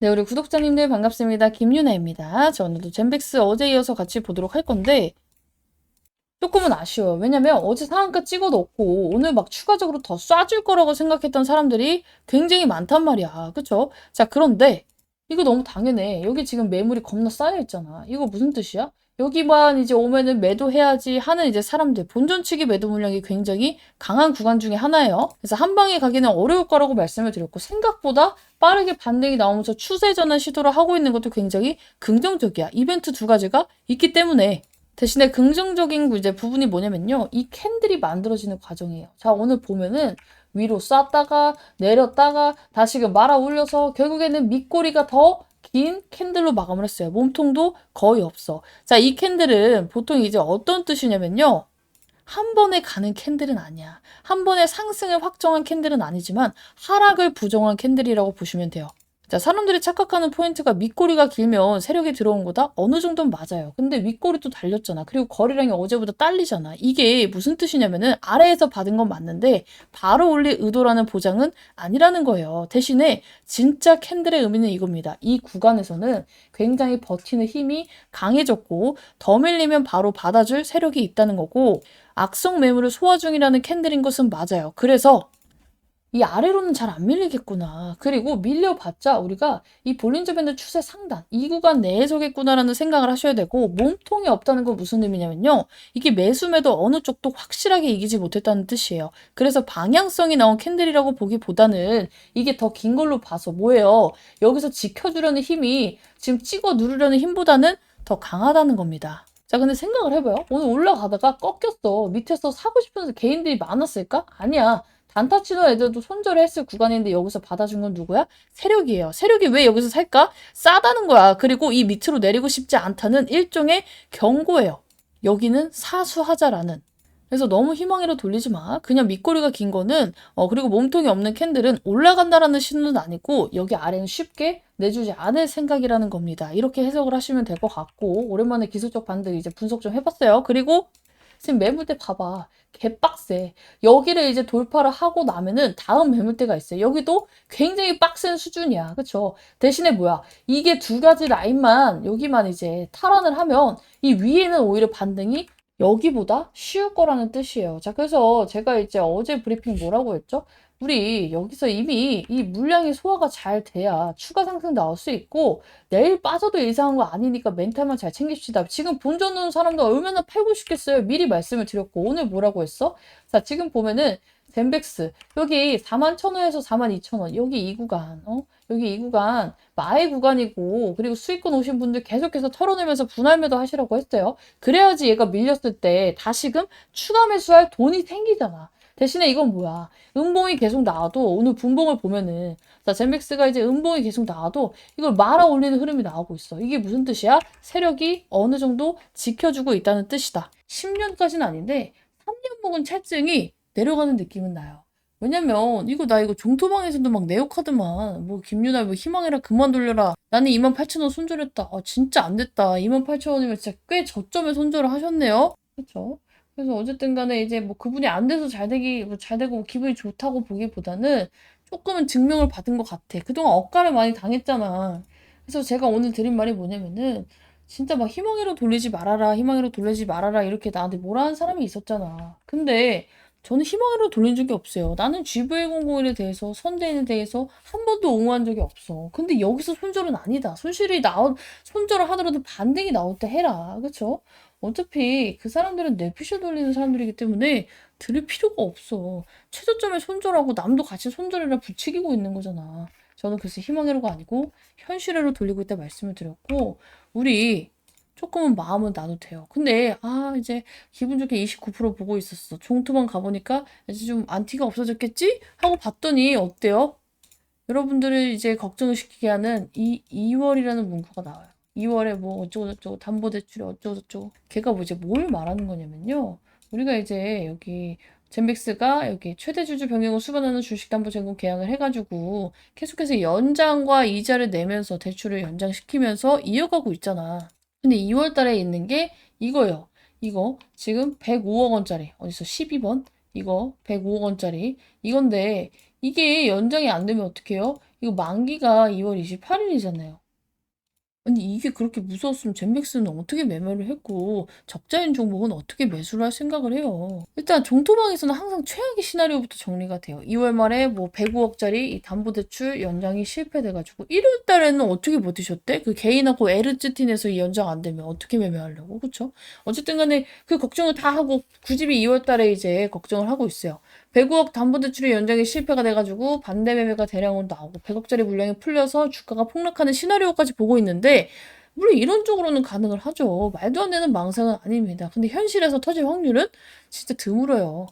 네, 우리 구독자님들 반갑습니다. 김유나입니다. 저 오늘도 젠백스 어제 이어서 같이 보도록 할 건데 조금은 아쉬워요. 왜냐면 어제 상한가 찍어 놓고 오늘 막 추가적으로 더 쏴줄 거라고 생각했던 사람들이 굉장히 많단 말이야. 그쵸? 자, 그런데 이거 너무 당연해. 여기 지금 매물이 겁나 쌓여 있잖아. 이거 무슨 뜻이야? 여기만 이제 오면은 매도해야지 하는 이제 사람들, 본전 측의 매도 물량이 굉장히 강한 구간 중에 하나예요. 그래서 한 방에 가기는 어려울 거라고 말씀을 드렸고, 생각보다 빠르게 반등이 나오면서 추세 전환 시도를 하고 있는 것도 굉장히 긍정적이야. 이벤트 두 가지가 있기 때문에. 대신에 긍정적인 이제 부분이 뭐냐면요. 이 캔들이 만들어지는 과정이에요. 자, 오늘 보면은 위로 쐈다가 내렸다가 다시금 말아 올려서 결국에는 밑꼬리가 더 긴 캔들로 마감을 했어요. 몸통도 거의 없어. 자, 이 캔들은 보통 이제 어떤 뜻이냐면요. 한 번에 가는 캔들은 아니야. 한 번에 상승을 확정한 캔들은 아니지만 하락을 부정한 캔들이라고 보시면 돼요. 자, 사람들이 착각하는 포인트가 밑꼬리가 길면 세력이 들어온 거다? 어느 정도는 맞아요. 근데 윗꼬리도 달렸잖아. 그리고 거래량이 어제보다 딸리잖아. 이게 무슨 뜻이냐면은 아래에서 받은 건 맞는데 바로 올릴 의도라는 보장은 아니라는 거예요. 대신에 진짜 캔들의 의미는 이겁니다. 이 구간에서는 굉장히 버티는 힘이 강해졌고 더 밀리면 바로 받아줄 세력이 있다는 거고 악성 매물을 소화 중이라는 캔들인 것은 맞아요. 그래서 이 아래로는 잘 안 밀리겠구나. 그리고 밀려봤자 우리가 이 볼린저 밴드 추세 상단, 이 구간 내에서겠구나라는 생각을 하셔야 되고 몸통이 없다는 건 무슨 의미냐면요. 이게 매수매도 어느 쪽도 확실하게 이기지 못했다는 뜻이에요. 그래서 방향성이 나온 캔들이라고 보기보다는 이게 더 긴 걸로 봐서 뭐예요? 여기서 지켜주려는 힘이 지금 찍어 누르려는 힘보다는 더 강하다는 겁니다. 자, 근데 생각을 해봐요. 오늘 올라가다가 꺾였어. 밑에서 사고 싶은 개인들이 많았을까? 아니야. 단타 치는 애들도 손절을 했을 구간인데 여기서 받아준 건 누구야? 세력이에요. 세력이 왜 여기서 살까? 싸다는 거야. 그리고 이 밑으로 내리고 싶지 않다는 일종의 경고예요. 여기는 사수하자라는. 그래서 너무 희망으로 돌리지 마. 그냥 밑꼬리가 긴 거는 그리고 몸통이 없는 캔들은 올라간다라는 신호는 아니고 여기 아래는 쉽게 내주지 않을 생각이라는 겁니다. 이렇게 해석을 하시면 될 것 같고 오랜만에 기술적 반등 이제 분석 좀 해봤어요. 그리고 지금 매물대 봐봐. 개빡세. 여기를 이제 돌파를 하고 나면은 다음 매물대가 있어요. 여기도 굉장히 빡센 수준이야. 그쵸? 대신에 뭐야? 이게 두 가지 라인만 여기만 이제 탈환을 하면 이 위에는 오히려 반등이 여기보다 쉬울 거라는 뜻이에요. 자, 그래서 제가 이제 어제 브리핑 뭐라고 했죠? 우리 여기서 이미 이 물량이 소화가 잘 돼야 추가 상승 나올 수 있고 내일 빠져도 이상한 거 아니니까 멘탈만 잘 챙깁시다. 지금 본전 넣은 사람도 얼마나 팔고 싶겠어요. 미리 말씀을 드렸고 오늘 뭐라고 했어? 자, 지금 보면은 젠백스 여기 41,000원에서 42,000원 여기 이 구간 여기 이 구간 마의 구간이고 그리고 수익권 오신 분들 계속해서 털어내면서 분할 매도 하시라고 했어요. 그래야지 얘가 밀렸을 때 다시금 추가 매수할 돈이 생기잖아. 대신에 이건 뭐야? 음봉이 계속 나와도 오늘 분봉을 보면은 자 젠백스가 이제 음봉이 계속 나와도 이걸 말아 올리는 흐름이 나오고 있어. 이게 무슨 뜻이야? 세력이 어느 정도 지켜주고 있다는 뜻이다. 10년까지는 아닌데 3년 먹은 찰증이 내려가는 느낌은 나요. 왜냐면 이거 나 이거 종토방에서도 막 내욕하더만 뭐 김유나 뭐 희망해라 그만 돌려라 나는 28,000원 손절했다. 아 진짜 안 됐다. 28,000원이면 진짜 꽤 저점에 손절을 하셨네요. 그렇죠? 그래서 어쨌든 간에 이제 뭐 그분이 안 돼서 잘 되고 뭐 기분이 좋다고 보기보다는 조금은 증명을 받은 것 같아. 그동안 억가를 많이 당했잖아. 그래서 제가 오늘 드린 말이 뭐냐면은 진짜 막 희망으로 돌리지 말아라, 희망으로 돌리지 말아라 이렇게 나한테 뭐라 한 사람이 있었잖아. 근데 저는 희망으로 돌린 적이 없어요. 나는 GV101에 대해서 선대인에 대해서 한 번도 옹호한 적이 없어. 근데 여기서 손절은 아니다. 손절을 하더라도 반등이 나올 때 해라. 그쵸? 어차피 그 사람들은 뇌피셜 돌리는 사람들이기 때문에 들을 필요가 없어. 최저점에 손절하고 남도 같이 손절해라 부추기고 있는 거잖아. 저는 그래서 희망회로가 아니고 현실회로 돌리고 있다 말씀을 드렸고 우리 조금은 마음은 나도 돼요. 근데 이제 기분 좋게 29% 보고 있었어. 종토방 가보니까 이제 좀 안티가 없어졌겠지? 하고 봤더니 어때요? 여러분들을 이제 걱정을 시키게 하는 이 2월이라는 문구가 나와요. 2월에 뭐 어쩌고저쩌고 담보대출이 어쩌고저쩌고 걔가 뭐 이제 뭘 말하는 거냐면요. 우리가 이제 여기 젠백스가 여기 최대 주주 변경을 수반하는 주식담보 제공 계약을 해가지고 계속해서 연장과 이자를 내면서 대출을 연장시키면서 이어가고 있잖아. 근데 2월 달에 있는 게 이거예요. 이거 지금 105억 원짜리 어디서 12번 이거 105억 원짜리 이건데 이게 연장이 안 되면 어떡해요? 이거 만기가 2월 28일이잖아요. 아니 이게 그렇게 무서웠으면 젠백스는 어떻게 매매를 했고 적자인 종목은 어떻게 매수를 할 생각을 해요. 일단 종토방에서는 항상 최악의 시나리오부터 정리가 돼요. 2월 말에 뭐 109억짜리 이 담보대출 연장이 실패돼가지고 1월 달에는 어떻게 버티셨대? 그 개인하고 에르츠틴에서 이 연장 안 되면 어떻게 매매하려고, 그쵸? 어쨌든 간에 그 걱정을 다 하고 굳이 2월 달에 이제 걱정을 하고 있어요. 109억 담보대출의 연장이 실패가 돼가지고 반대 매매가 대량으로 나오고 100억짜리 물량이 풀려서 주가가 폭락하는 시나리오까지 보고 있는데, 물론 이론적으로는 가능을 하죠. 말도 안 되는 망상은 아닙니다. 근데 현실에서 터질 확률은 진짜 드물어요.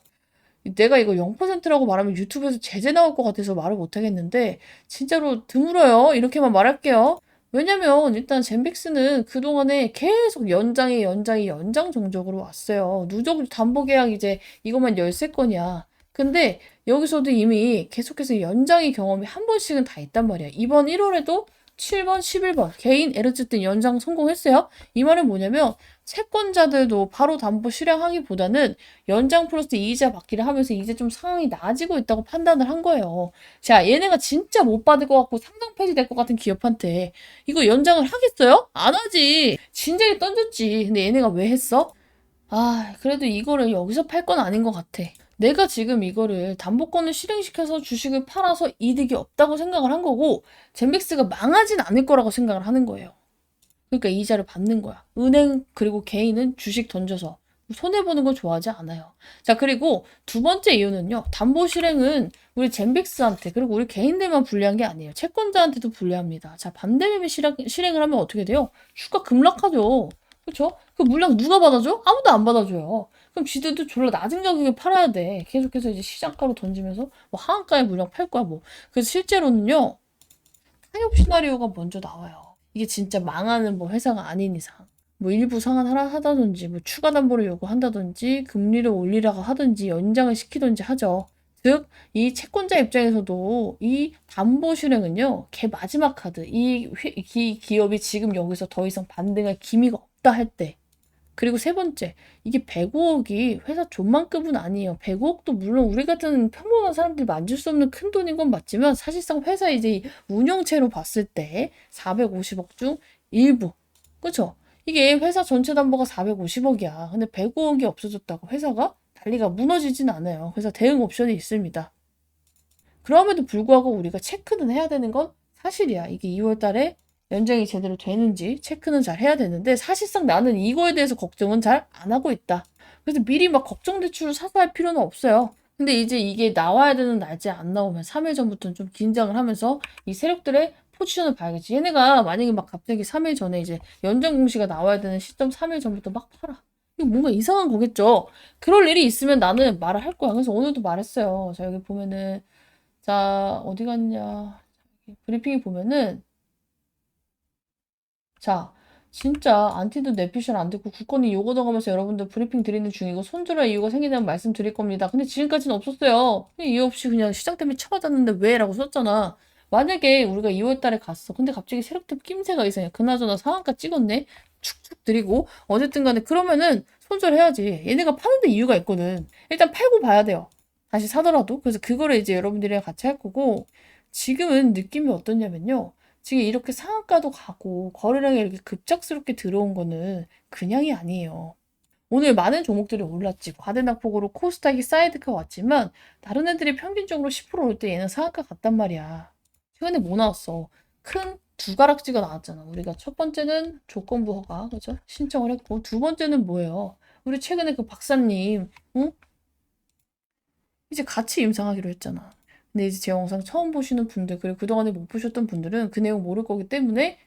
내가 이거 0%라고 말하면 유튜브에서 제재 나올 것 같아서 말을 못 하겠는데 진짜로 드물어요. 이렇게만 말할게요. 왜냐면 일단 젠빅스는 그동안에 계속 연장 정적으로 왔어요. 누적 담보계약 이제 이것만 13건이야. 근데 여기서도 이미 계속해서 연장의 경험이 한 번씩은 다 있단 말이야. 이번 1월에도 7번, 11번 개인 에르츠틴 연장 성공했어요. 이 말은 뭐냐면 채권자들도 바로 담보 실행하기보다는 연장 플러스 이자 받기를 하면서 이제 좀 상황이 나아지고 있다고 판단을 한 거예요. 자, 얘네가 진짜 못 받을 것 같고 상장 폐지될 것 같은 기업한테 이거 연장을 하겠어요? 안 하지. 진작에 던졌지. 근데 얘네가 왜 했어? 아, 그래도 이거를 여기서 팔 건 아닌 것 같아. 내가 지금 이거를 담보권을 실행시켜서 주식을 팔아서 이득이 없다고 생각을 한 거고, 젠백스가 망하진 않을 거라고 생각을 하는 거예요. 그러니까 이자를 받는 거야. 은행 그리고 개인은 주식 던져서 손해보는 걸 좋아하지 않아요. 자, 그리고 두 번째 이유는요. 담보 실행은 우리 젠백스한테 그리고 우리 개인들만 불리한 게 아니에요. 채권자한테도 불리합니다. 자, 반대 매매 실행을 하면 어떻게 돼요? 주가 급락하죠. 그렇죠? 그 물량 누가 받아줘? 아무도 안 받아줘요. 그럼 지들도 졸라 낮은 가격에 팔아야 돼. 계속해서 이제 시장가로 던지면서 뭐 하한가에 물량 팔 거야 뭐. 그래서 실제로는요. 타협 시나리오가 먼저 나와요. 이게 진짜 망하는 뭐 회사가 아닌 이상. 뭐 일부 상환하라 하다든지, 뭐 추가 담보를 요구한다든지, 금리를 올리라고 하든지, 연장을 시키든지 하죠. 즉, 이 채권자 입장에서도 이 담보 실행은요, 걔 마지막 카드, 이 기업이 지금 여기서 더 이상 반등할 기미가 없다 할 때, 그리고 세 번째, 이게 105억이 회사 존만급은 아니에요. 105억도 물론 우리 같은 평범한 사람들이 만질 수 없는 큰 돈인 건 맞지만 사실상 회사 이제 운영체로 봤을 때 450억 중 일부. 그쵸? 이게 회사 전체 담보가 450억이야. 근데 105억이 없어졌다고 회사가 달리가 무너지진 않아요. 그래서 대응 옵션이 있습니다. 그럼에도 불구하고 우리가 체크는 해야 되는 건 사실이야. 이게 2월 달에 연장이 제대로 되는지 체크는 잘 해야 되는데 사실상 나는 이거에 대해서 걱정은 잘 안 하고 있다. 그래서 미리 막 걱정 대출을 사서 할 필요는 없어요. 근데 이제 이게 나와야 되는 날짜에 안 나오면 3일 전부터는 좀 긴장을 하면서 이 세력들의 포지션을 봐야겠지. 얘네가 만약에 막 갑자기 3일 전에 이제 연장 공시가 나와야 되는 시점 3일 전부터 막 팔아. 이거 뭔가 이상한 거겠죠. 그럴 일이 있으면 나는 말을 할 거야. 그래서 오늘도 말했어요. 자, 여기 보면은 자, 어디 갔냐. 브리핑이 보면은, 자, 진짜 안티도 내피셜 안 듣고 국건이 요거 넣어가면서 여러분들 브리핑 드리는 중이고 손절할 이유가 생기다면 말씀드릴 겁니다. 근데 지금까지는 없었어요. 그냥 이유 없이 그냥 시장 때문에 쳐맞았는데 왜? 라고 썼잖아. 만약에 우리가 2월 달에 갔어. 근데 갑자기 세력들 낌새가 이상해. 그나저나 상한가 찍었네? 축축 드리고. 어쨌든 간에 그러면은 손절해야지. 얘네가 파는데 이유가 있거든. 일단 팔고 봐야 돼요. 다시 사더라도. 그래서 그거를 이제 여러분들이랑 같이 할 거고. 지금은 느낌이 어떠냐면요. 지금 이렇게 상한가도 가고 거래량이 이렇게 급작스럽게 들어온 거는 그냥이 아니에요. 오늘 많은 종목들이 올랐지. 과대낙폭으로 코스닥이 사이드카 왔지만 다른 애들이 평균적으로 10%올 때 얘는 상한가 갔단 말이야. 최근에 뭐 나왔어? 큰 두 가락지가 나왔잖아. 우리가 첫 번째는 조건부 허가, 그죠? 신청을 했고 두 번째는 뭐예요? 우리 최근에 그 박사님, 응? 이제 같이 임상하기로 했잖아. 근데 이제 제 영상 처음 보시는 분들, 그리고 그동안에 못 보셨던 분들은 그 내용 모를 거기 때문에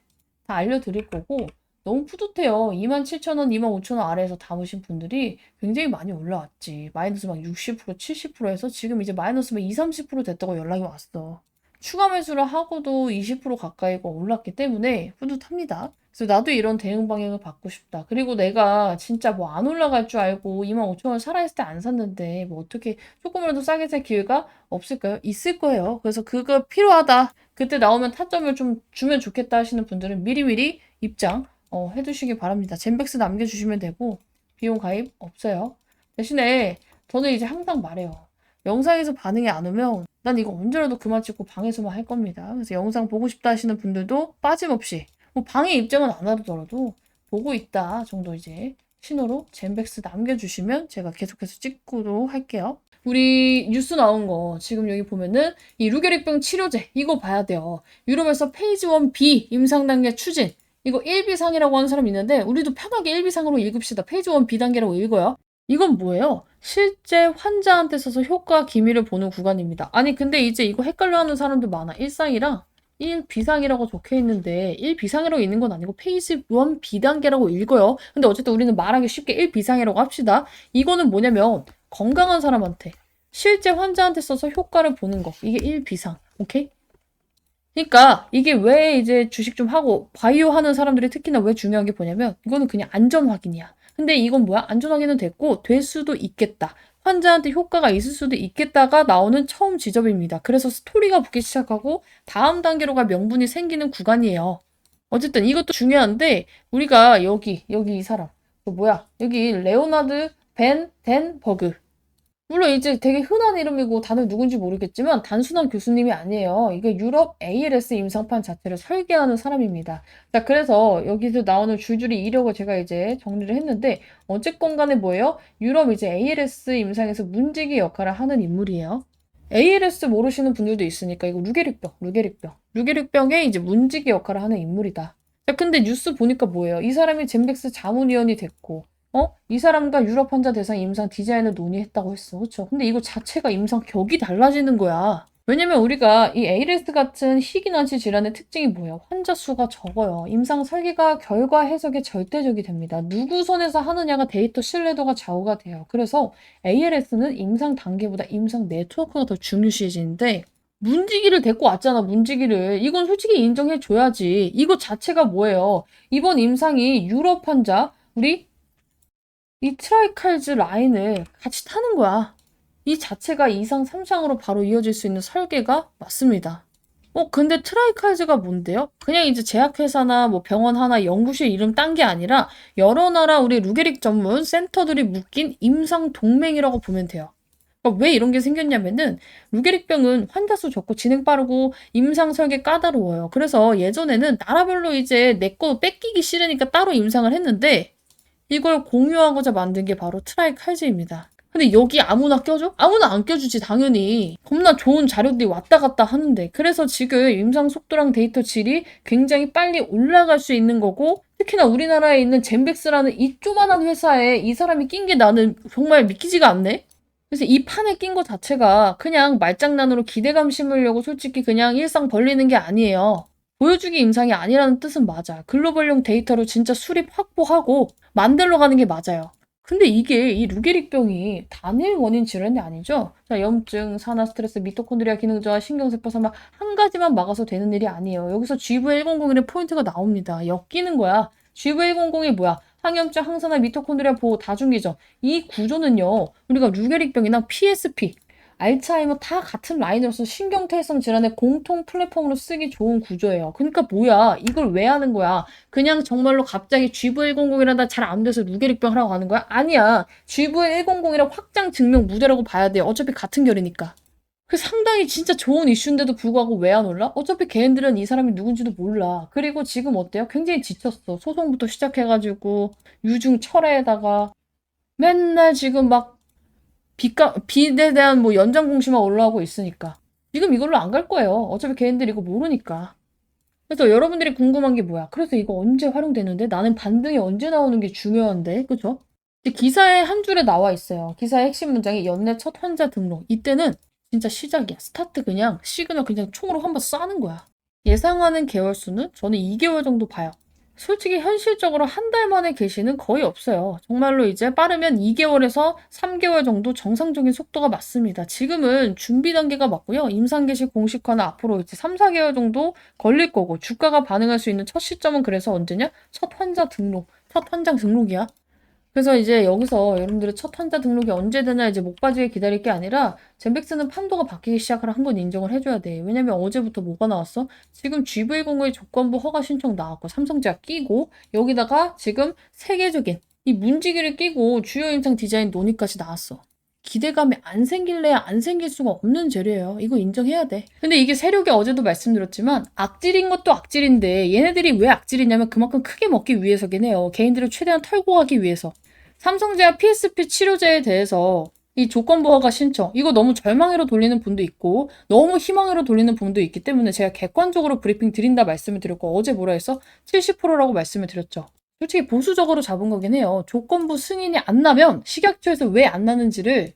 다 알려드릴 거고, 너무 푸듯해요. 27,000원, 25,000원 아래에서 담으신 분들이 굉장히 많이 올라왔지. 마이너스 막 60%, 70%에서 지금 이제 마이너스 막 20, 30% 됐다고 연락이 왔어. 추가 매수를 하고도 20% 가까이가 올랐기 때문에 뿌듯합니다. 그래서 나도 이런 대응 방향을 받고 싶다. 그리고 내가 진짜 뭐 안 올라갈 줄 알고 25,000원 살아있을 때 안 샀는데 뭐 어떻게 조금이라도 싸게 살 기회가 없을까요? 있을 거예요. 그래서 그거 필요하다. 그때 나오면 타점을 좀 주면 좋겠다 하시는 분들은 미리미리 입장 해두시기 바랍니다. 젠백스 남겨주시면 되고 비용 가입 없어요. 대신에 저는 이제 항상 말해요. 영상에서 반응이 안 오면 난 이거 언제라도 그만 찍고 방에서만 할 겁니다. 그래서 영상 보고 싶다 하시는 분들도 빠짐없이 뭐 방에 입장은 안 하더라도 보고 있다 정도 이제 신호로 젠백스 남겨주시면 제가 계속해서 찍도록 할게요. 우리 뉴스 나온 거 지금 여기 보면은 이 루게릭병 치료제 이거 봐야 돼요. 유럽에서 페이지 1B 임상 단계 추진 이거 1비상이라고 하는 사람이 있는데 우리도 편하게 1비상으로 읽읍시다. 페이지 1B 단계라고 읽어요. 이건 뭐예요? 실제 환자한테 써서 효과 기미를 보는 구간입니다. 아니 근데 이제 이거 헷갈려하는 사람들 많아. 1상이랑 1비상이라고 적혀 있는데 1비상이라고 있는 건 아니고 페이지 1B 단계라고 읽어요. 근데 어쨌든 우리는 말하기 쉽게 1비상이라고 합시다. 이거는 뭐냐면 건강한 사람한테 실제 환자한테 써서 효과를 보는 거. 이게 1비상. 오케이? 그러니까 이게 왜 이제 주식 좀 하고 바이오 하는 사람들이 특히나 왜 중요한 게 뭐냐면 이거는 그냥 안전 확인이야. 근데 이건 뭐야? 안전 확인은 됐고 될 수도 있겠다. 환자한테 효과가 있을 수도 있겠다가 나오는 처음 지점입니다. 그래서 스토리가 붙기 시작하고 다음 단계로 갈 명분이 생기는 구간이에요. 어쨌든 이것도 중요한데 우리가 여기 이 사람 뭐야? 여기 레오나드 벤 덴 버그 물론 이제 되게 흔한 이름이고 다들 누군지 모르겠지만 단순한 교수님이 아니에요. 이게 유럽 ALS 임상판 자체를 설계하는 사람입니다. 자, 그래서 여기서 나오는 줄줄이 이력을 제가 이제 정리를 했는데 어쨌건 간에 뭐예요? 유럽 이제 ALS 임상에서 문지기 역할을 하는 인물이에요. ALS 모르시는 분들도 있으니까 이거 루게릭병의 이제 문지기 역할을 하는 인물이다. 자, 근데 뉴스 보니까 뭐예요? 이 사람이 젠백스 자문위원이 됐고 이 사람과 유럽 환자 대상 임상 디자인을 논의했다고 했어. 그쵸? 근데 이거 자체가 임상 격이 달라지는 거야. 왜냐면 우리가 이 ALS 같은 희귀난치 질환의 특징이 뭐예요? 환자 수가 적어요. 임상 설계가 결과 해석에 절대적이 됩니다. 누구 손에서 하느냐가 데이터 신뢰도가 좌우가 돼요. 그래서 ALS는 임상 단계보다 임상 네트워크가 더 중요시해지는데 문지기를 데리고 왔잖아, 문지기를. 이건 솔직히 인정해줘야지. 이거 자체가 뭐예요? 이번 임상이 유럽 환자, 우리 이 트라이칼즈 라인을 같이 타는 거야. 이 자체가 2상, 3상으로 바로 이어질 수 있는 설계가 맞습니다. 근데 트라이칼즈가 뭔데요? 그냥 이제 제약회사나 뭐 병원 하나 연구실 이름 딴 게 아니라 여러 나라 우리 루게릭 전문 센터들이 묶인 임상 동맹이라고 보면 돼요. 그러니까 왜 이런 게 생겼냐면은 루게릭병은 환자 수 적고 진행 빠르고 임상 설계 까다로워요. 그래서 예전에는 나라별로 이제 내 거 뺏기기 싫으니까 따로 임상을 했는데 이걸 공유하고자 만든 게 바로 트라이칼즈입니다. 근데 여기 아무나 껴줘? 아무나 안 껴주지 당연히. 겁나 좋은 자료들이 왔다 갔다 하는데 그래서 지금 임상 속도랑 데이터 질이 굉장히 빨리 올라갈 수 있는 거고 특히나 우리나라에 있는 젠백스라는 이 조만한 회사에 이 사람이 낀 게 나는 정말 믿기지가 않네? 그래서 이 판에 낀 거 자체가 그냥 말장난으로 기대감 심으려고 솔직히 그냥 일상 벌리는 게 아니에요. 보여주기 임상이 아니라는 뜻은 맞아. 글로벌용 데이터로 진짜 수립 확보하고 만들러 가는 게 맞아요. 근데 이게 이 루게릭병이 단일 원인 질환이 아니죠? 자, 염증, 산화 스트레스, 미토콘드리아 기능 저하, 신경세포 사막 한 가지만 막아서 되는 일이 아니에요. 여기서 GV1001의 포인트가 나옵니다. 엮이는 거야. GV1001이 뭐야? 항염증, 항산화, 미토콘드리아 보호, 다중기전. 이 구조는요. 우리가 루게릭병이나 PSP, 알츠하이머 다 같은 라인으로서 신경퇴행성 질환의 공통 플랫폼으로 쓰기 좋은 구조예요. 그러니까 뭐야? 이걸 왜 하는 거야? 그냥 정말로 갑자기 GV100이라다 잘 안 돼서 루게릭병 하라고 하는 거야? 아니야. GV100이라 확장 증명 무대라고 봐야 돼요. 어차피 같은 결이니까. 그 상당히 진짜 좋은 이슈인데도 불구하고 왜 안 올라? 어차피 걔네들은 이 사람이 누군지도 몰라. 그리고 지금 어때요? 굉장히 지쳤어. 소송부터 시작해가지고 유증 철회에다가 맨날 지금 막 빚에 대한 뭐 연장 공시만 올라오고 있으니까. 지금 이걸로 안 갈 거예요. 어차피 걔네들 이거 모르니까. 그래서 여러분들이 궁금한 게 뭐야? 그래서 이거 언제 활용되는데? 나는 반등이 언제 나오는 게 중요한데? 그죠? 기사에 한 줄에 나와 있어요. 기사의 핵심 문장이 연내 첫 환자 등록. 이때는 진짜 시작이야. 스타트 그냥 시그널 그냥 총으로 한번 쏴는 거야. 예상하는 개월 수는 저는 2개월 정도 봐요. 솔직히 현실적으로 한 달 만에 개시는 거의 없어요. 정말로 이제 빠르면 2개월에서 3개월 정도 정상적인 속도가 맞습니다. 지금은 준비 단계가 맞고요. 임상 개시 공식화는 앞으로 이제 3, 4개월 정도 걸릴 거고 주가가 반응할 수 있는 첫 시점은 그래서 언제냐? 첫 환자 등록, 첫 환자 등록이야. 그래서 이제 여기서 여러분들의 첫 환자 등록이 언제 되나 이제 목 빠지게 기다릴 게 아니라 젠백스는 판도가 바뀌기 시작하라 한 번 인정을 해줘야 돼. 왜냐면 어제부터 뭐가 나왔어? 지금 GV01의 조건부 허가 신청 나왔고 삼성제약 끼고 여기다가 지금 세계적인 이 문지기를 끼고 주요 임상 디자인 논의까지 나왔어. 기대감이 안 생길래야 안 생길 수가 없는 재료예요. 이거 인정해야 돼. 근데 이게 세력이 어제도 말씀드렸지만 악질인 것도 악질인데 얘네들이 왜 악질이냐면 그만큼 크게 먹기 위해서긴 해요. 개인들을 최대한 털고 가기 위해서. 삼성제약 PSP 치료제에 대해서 이 조건부허가 신청, 이거 너무 절망으로 돌리는 분도 있고 너무 희망으로 돌리는 분도 있기 때문에 제가 객관적으로 브리핑 드린다 말씀을 드렸고 어제 뭐라 했어? 70%라고 말씀을 드렸죠. 솔직히 보수적으로 잡은 거긴 해요. 조건부 승인이 안 나면 식약처에서 왜 안 나는지를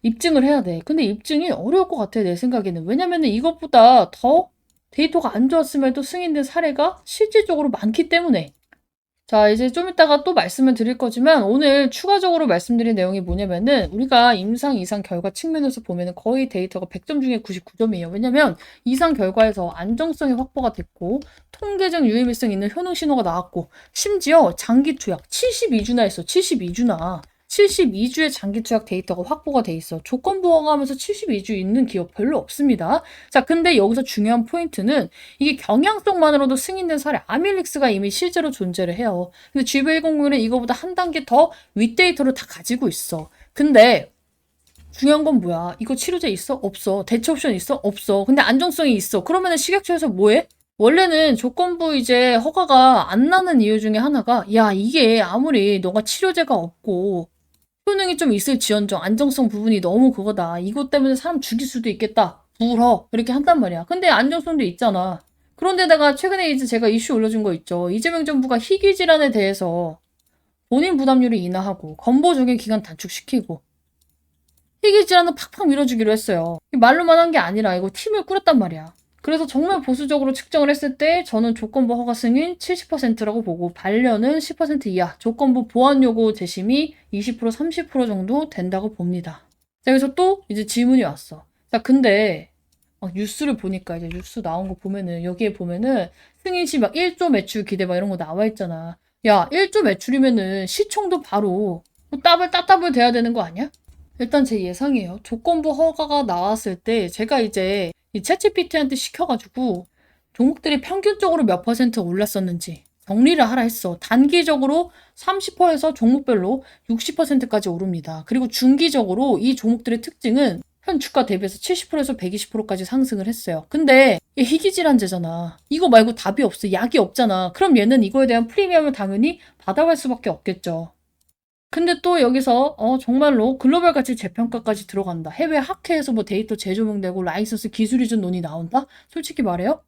입증을 해야 돼. 근데 입증이 어려울 것 같아, 내 생각에는. 왜냐면은 이것보다 더 데이터가 안 좋았음에도 승인된 사례가 실질적으로 많기 때문에. 자, 이제 좀 이따가 또 말씀을 드릴 거지만 오늘 추가적으로 말씀드린 내용이 뭐냐면은 우리가 임상 이상 결과 측면에서 보면은 거의 데이터가 100점 중에 99점이에요. 왜냐면 이상 결과에서 안정성이 확보가 됐고 통계적 유의미성 있는 효능 신호가 나왔고 심지어 장기 투약 72주나 했어. 72주나. 72주의 장기 투약 데이터가 확보가 돼 있어. 조건 부허가하면서 72주 있는 기업 별로 없습니다. 자, 근데 여기서 중요한 포인트는 이게 경향성만으로도 승인된 사례 아밀릭스가 이미 실제로 존재를 해요. 근데 GV100은 이거보다 한 단계 더 윗데이터를 다 가지고 있어. 근데 중요한 건 뭐야? 이거 치료제 있어? 없어. 대체 옵션 있어? 없어. 근데 안정성이 있어. 그러면은 식약처에서 뭐해? 원래는 조건부 이제 허가가 안 나는 이유 중에 하나가 야, 이게 아무리 너가 치료제가 없고 효능이 좀 있을지언정 안정성 부분이 너무 그거다. 이것 때문에 사람 죽일 수도 있겠다. 불허. 이렇게 한단 말이야. 근데 안정성도 있잖아. 그런데다가 최근에 이제 제가 이슈 올려준 거 있죠. 이재명 정부가 희귀 질환에 대해서 본인 부담률을 인하하고 건보 적용 기간 단축시키고 희귀 질환은 팍팍 밀어주기로 했어요. 말로만 한 게 아니라 이거 팀을 꾸렸단 말이야. 그래서 정말 보수적으로 측정을 했을 때 저는 조건부 허가 승인 70%라고 보고 반려는 10% 이하, 조건부 보완 요구 재심이 20% 30% 정도 된다고 봅니다. 자, 여기서 또 이제 질문이 왔어. 자, 근데 막 뉴스를 보니까 이제 뉴스 나온 거 보면은 여기에 보면은 승인 시 막 1조 매출 기대 막 이런 거 나와 있잖아. 야, 1조 매출이면은 시총도 바로 뭐 따블 돼야 되는 거 아니야? 일단 제 예상이에요. 조건부 허가가 나왔을 때 제가 이제 이 챗GPT한테 시켜가지고 종목들이 평균적으로 몇 퍼센트 올랐었는지 정리를 하라 했어. 단기적으로 30%에서 종목별로 60%까지 오릅니다. 그리고 중기적으로 이 종목들의 특징은 현 주가 대비해서 70%에서 120%까지 상승을 했어요. 근데 이게 희귀질환제잖아. 이거 말고 답이 없어. 약이 없잖아. 그럼 얘는 이거에 대한 프리미엄을 당연히 받아갈 수밖에 없겠죠. 근데 또 여기서 정말로 글로벌 가치 재평가까지 들어간다. 해외 학회에서 뭐 데이터 재조명되고 라이선스 기술 이전 논의 나온다? 솔직히 말해요.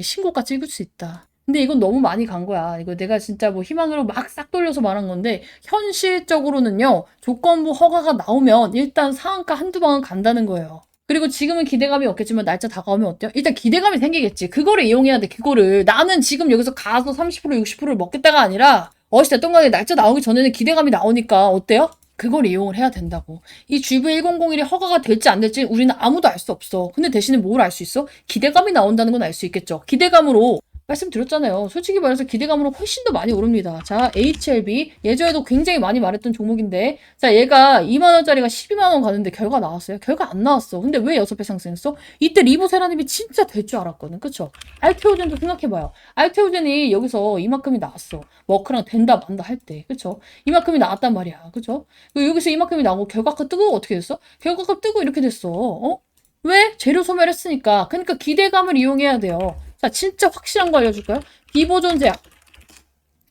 신고가 찍을 수 있다. 근데 이건 너무 많이 간 거야. 이거 내가 진짜 뭐 희망으로 막 싹 돌려서 말한 건데 현실적으로는요. 조건부 허가가 나오면 일단 상한가 한두 방은 간다는 거예요. 그리고 지금은 기대감이 없겠지만 날짜 다가오면 어때요? 일단 기대감이 생기겠지. 그거를 이용해야 돼. 그거를. 나는 지금 여기서 가서 30% 60%를 먹겠다가 아니라 됐던 간에 날짜 나오기 전에는 기대감이 나오니까 어때요? 그걸 이용을 해야 된다고. 이 GV1001이 허가가 될지 안 될지 우리는 아무도 알 수 없어. 근데 대신에 뭘 알 수 있어? 기대감이 나온다는 건 알 수 있겠죠. 기대감으로 말씀드렸잖아요. 솔직히 말해서 기대감으로 훨씬 더 많이 오릅니다. 자, HLB 예전에도 굉장히 많이 말했던 종목인데 자, 얘가 2만원짜리가 12만원 가는데 결과 나왔어요? 결과 안 나왔어. 근데 왜 6배 상승했어? 이때 리보세라님이 진짜 될 줄 알았거든. 그쵸? 알테오젠도 생각해봐요. 알테오젠이 여기서 이만큼이 나왔어. 워크랑 된다 만다 할 때. 그쵸? 이만큼이 나왔단 말이야. 그쵸? 여기서 이만큼이 나오고 결과가 뜨고 어떻게 됐어? 결과가 뜨고 이렇게 됐어. 왜? 재료 소멸 했으니까. 그러니까 기대감을 이용해야 돼요. 자, 진짜 확실한 거 알려줄까요? 비보존 제약.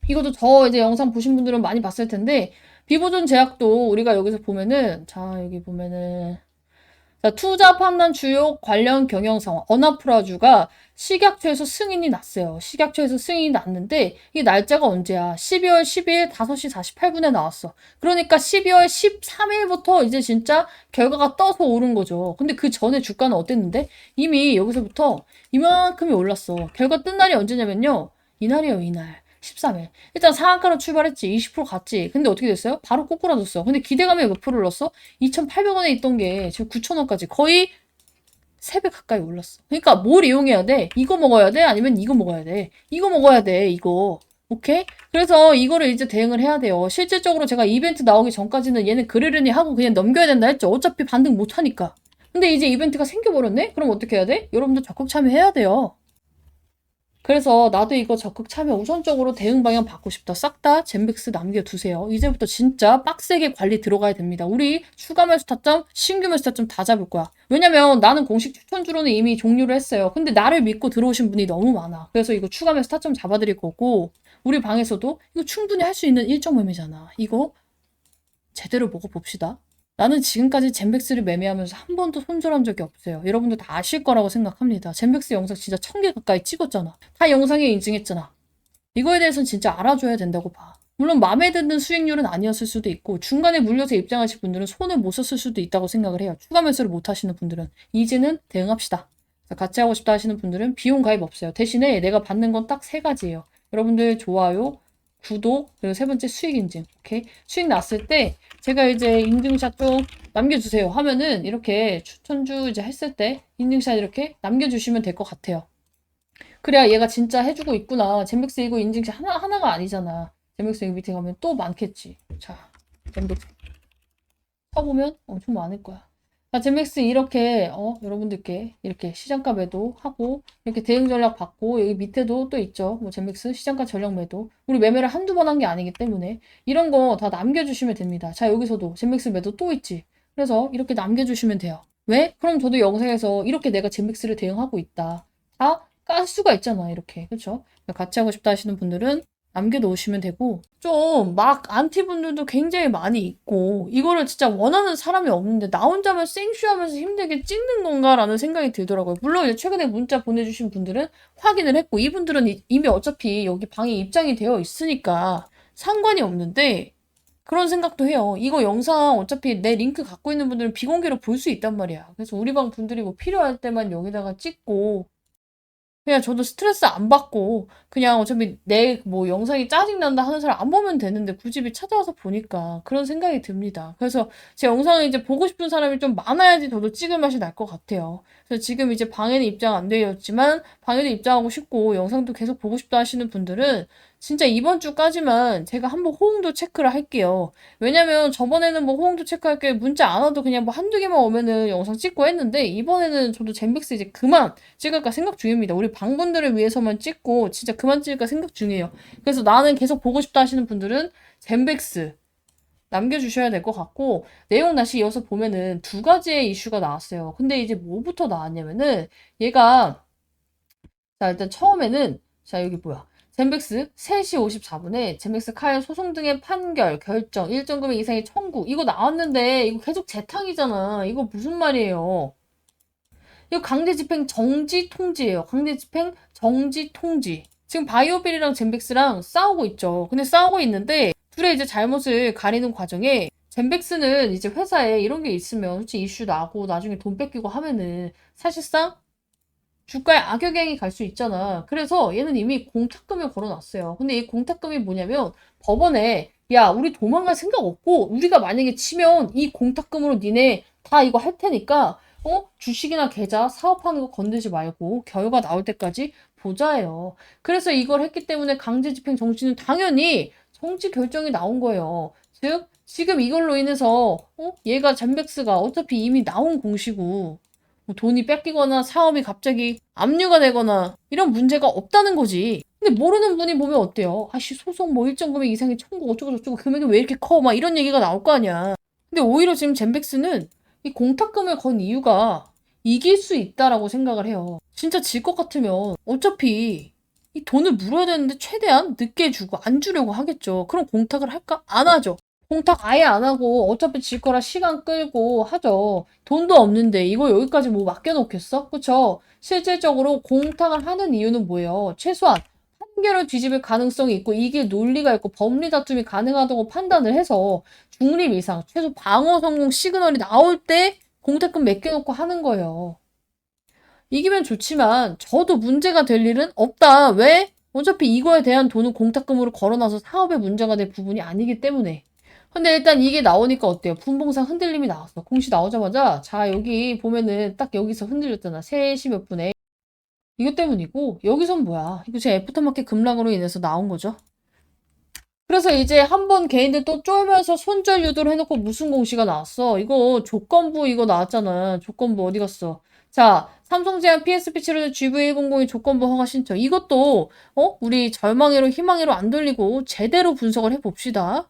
이것도 저 이제 영상 보신 분들은 많이 봤을 텐데, 비보존 제약도 우리가 여기서 보면은, 자, 여기 보면은, 자, 투자 판단 주요 관련 경영 상황, 어나프라주가 식약처에서 승인이 났어요. 식약처에서 승인이 났는데, 이 날짜가 언제야? 12월 12일 5시 48분에 나왔어. 그러니까 12월 13일부터 이제 진짜 결과가 떠서 오른 거죠. 근데 그 전에 주가는 어땠는데? 이미 여기서부터 이만큼이 올랐어. 결과 뜬 날이 언제냐면요. 이날이에요, 이날. 13일. 일단 상한가로 출발했지. 20% 갔지. 근데 어떻게 됐어요? 바로 꼬꾸라졌어. 근데 기대감이 몇 프로를 넣었어? 2,800원에 있던 게 지금 9,000원까지 거의 3배 가까이 올랐어. 그러니까 뭘 이용해야 돼? 이거 먹어야 돼? 아니면 이거 먹어야 돼? 이거 먹어야 돼, 이거. 오케이? 그래서 이거를 이제 대응을 해야 돼요. 실질적으로 제가 이벤트 나오기 전까지는 얘는 그러려니 하고 그냥 넘겨야 된다 했죠. 어차피 반등 못 하니까. 근데 이제 이벤트가 생겨버렸네? 그럼 어떻게 해야 돼? 여러분들 적극 참여해야 돼요. 그래서 나도 이거 적극 참여 우선적으로 대응 방향 받고 싶다. 싹 다 젠백스 남겨두세요. 이제부터 진짜 빡세게 관리 들어가야 됩니다. 우리 추가 매수 타점, 신규 매수 타점 다 잡을 거야. 왜냐면 나는 공식 추천주로는 이미 종료를 했어요. 근데 나를 믿고 들어오신 분이 너무 많아. 그래서 이거 추가 매수 타점 잡아드릴 거고, 우리 방에서도 이거 충분히 할 수 있는 일정 매매잖아. 이거 제대로 먹어봅시다. 나는 지금까지 젠백스를 매매하면서 한 번도 손절한 적이 없어요. 여러분들 다 아실 거라고 생각합니다. 젠백스 영상 진짜 1000개 가까이 찍었잖아. 다 영상에 인증했잖아. 이거에 대해서는 진짜 알아줘야 된다고 봐. 물론 마음에 드는 수익률은 아니었을 수도 있고 중간에 물려서 입장하실 분들은 손을 못 썼을 수도 있다고 생각을 해요. 추가 매수를 못 하시는 분들은 이제는 대응합시다. 같이 하고 싶다 하시는 분들은 비용 가입 없어요. 대신에 내가 받는 건 딱 세 가지예요. 여러분들 좋아요, 구독, 그리고 세 번째 수익 인증. 오케이? 수익 났을 때 제가 이제 인증샷 좀 남겨주세요 하면은 이렇게 추천주 이제 했을 때 인증샷 이렇게 남겨주시면 될 것 같아요. 그래야 얘가 진짜 해주고 있구나. 젠백스 이거 인증샷 하나가 아니잖아. 젠백스 여기 밑에 가면 또 많겠지. 자, 젠백스 쳐보면 엄청 많을 거야. 자, 젠백스 이렇게 여러분들께 이렇게 시장가 매도 하고 이렇게 대응 전략 받고 여기 밑에도 또 있죠. 뭐 젠백스 시장가 전략 매도. 우리 매매를 한두 번 한 게 아니기 때문에 이런 거 다 남겨주시면 됩니다. 자, 여기서도 젠백스 매도 또 있지. 그래서 이렇게 남겨주시면 돼요. 왜? 그럼 저도 영상에서 이렇게 내가 젠백스를 대응하고 있다. 다 깔 수가 있잖아, 이렇게. 그쵸? 같이 하고 싶다 하시는 분들은 남겨놓으시면 되고, 좀 막 안티 분들도 굉장히 많이 있고, 이거를 진짜 원하는 사람이 없는데, 나 혼자만 생쇼하면서 힘들게 찍는 건가라는 생각이 들더라고요. 물론 이제 최근에 문자 보내주신 분들은 확인을 했고, 이분들은 이미 어차피 여기 방에 입장이 되어 있으니까 상관이 없는데, 그런 생각도 해요. 이거 영상 어차피 내 링크 갖고 있는 분들은 비공개로 볼 수 있단 말이야. 그래서 우리 방 분들이 뭐 필요할 때만 여기다가 찍고, 그냥 저도 스트레스 안 받고 그냥 어차피 내 뭐 영상이 짜증난다 하는 사람 안 보면 되는데 굳이 찾아와서 보니까 그런 생각이 듭니다. 그래서 제 영상을 이제 보고 싶은 사람이 좀 많아야지 저도 찍을 맛이 날 것 같아요. 그래서 지금 이제 방에는 입장 안 되었지만 방에도 입장하고 싶고 영상도 계속 보고 싶다 하시는 분들은 진짜 이번 주까지만 제가 한번 호응도 체크를 할게요. 왜냐면 저번에는 뭐 호응도 체크할 게 문자 안 와도 그냥 뭐 한두 개만 오면은 영상 찍고 했는데 이번에는 저도 젠백스 이제 그만 찍을까 생각 중입니다. 우리 방분들을 위해서만 찍고 진짜 그만 찍을까 생각 중이에요. 그래서 나는 계속 보고 싶다 하시는 분들은 젠백스 남겨주셔야 될 것 같고 내용 다시 이어서 보면은 두 가지의 이슈가 나왔어요. 근데 이제 뭐부터 나왔냐면은 얘가 자 일단 처음에는 자 여기 뭐야 젠백스 3시 54분에 젠백스 카일 소송 등의 판결, 결정, 일정 금액 이상의 청구 이거 나왔는데 이거 계속 재탕이잖아. 이거 무슨 말이에요? 이거 강제 집행 정지 통지예요. 강제 집행 정지 통지. 지금 바이오빌이랑 젠백스랑 싸우고 있죠. 근데 싸우고 있는데 둘의 이제 잘못을 가리는 과정에 젠백스는 이제 회사에 이런 게 있으면 솔직히 이슈 나고 나중에 돈 뺏기고 하면은 사실상 주가에 악영향이 갈 수 있잖아. 그래서 얘는 이미 공탁금을 걸어놨어요. 근데 이 공탁금이 뭐냐면 법원에 야 우리 도망갈 생각 없고 우리가 만약에 치면 이 공탁금으로 니네 다 이거 할 테니까 주식이나 계좌 사업하는 거 건들지 말고 결과 나올 때까지 보자예요. 그래서 이걸 했기 때문에 강제집행 정지는 당연히 정지 결정이 나온 거예요. 즉 지금 이걸로 인해서 얘가 젠백스가 어차피 이미 나온 공시고 뭐 돈이 뺏기거나 사업이 갑자기 압류가 되거나 이런 문제가 없다는 거지. 근데 모르는 분이 보면 어때요? 아씨 소송 뭐 일정 금액 이상의 청구 어쩌고 저쩌고 금액이 왜 이렇게 커? 막 이런 얘기가 나올 거 아니야. 근데 오히려 지금 젠백스는 이 공탁금을 건 이유가 이길 수 있다라고 생각을 해요. 진짜 질 것 같으면 어차피 이 돈을 물어야 되는데 최대한 늦게 주고 안 주려고 하겠죠. 그럼 공탁을 할까? 안 하죠. 공탁 아예 안 하고 어차피 질 거라 시간 끌고 하죠. 돈도 없는데 이거 여기까지 뭐 맡겨놓겠어? 그쵸? 실질적으로 공탁을 하는 이유는 뭐예요? 최소한 판결을 뒤집을 가능성이 있고 이게 논리가 있고 법리 다툼이 가능하다고 판단을 해서 중립 이상, 최소 방어 성공 시그널이 나올 때 공탁금 맡겨놓고 하는 거예요. 이기면 좋지만 저도 문제가 될 일은 없다. 왜? 어차피 이거에 대한 돈은 공탁금으로 걸어놔서 사업에 문제가 될 부분이 아니기 때문에. 근데 일단 이게 나오니까 어때요? 분봉상 흔들림이 나왔어. 공시 나오자마자 자 여기 보면은 딱 여기서 흔들렸잖아. 3시 몇 분에. 이것 때문이고 여기선 뭐야? 이거 제 애프터마켓 급락으로 인해서 나온 거죠. 그래서 이제 한번 개인들 또 쫄면서 손절 유도를 해놓고 무슨 공시가 나왔어? 이거 조건부 이거 나왔잖아. 조건부 어디 갔어? 자 삼성제약 PSP 치료제 GV100의 조건부 허가 신청. 이것도 우리 절망회로 희망회로 안 돌리고 제대로 분석을 해봅시다.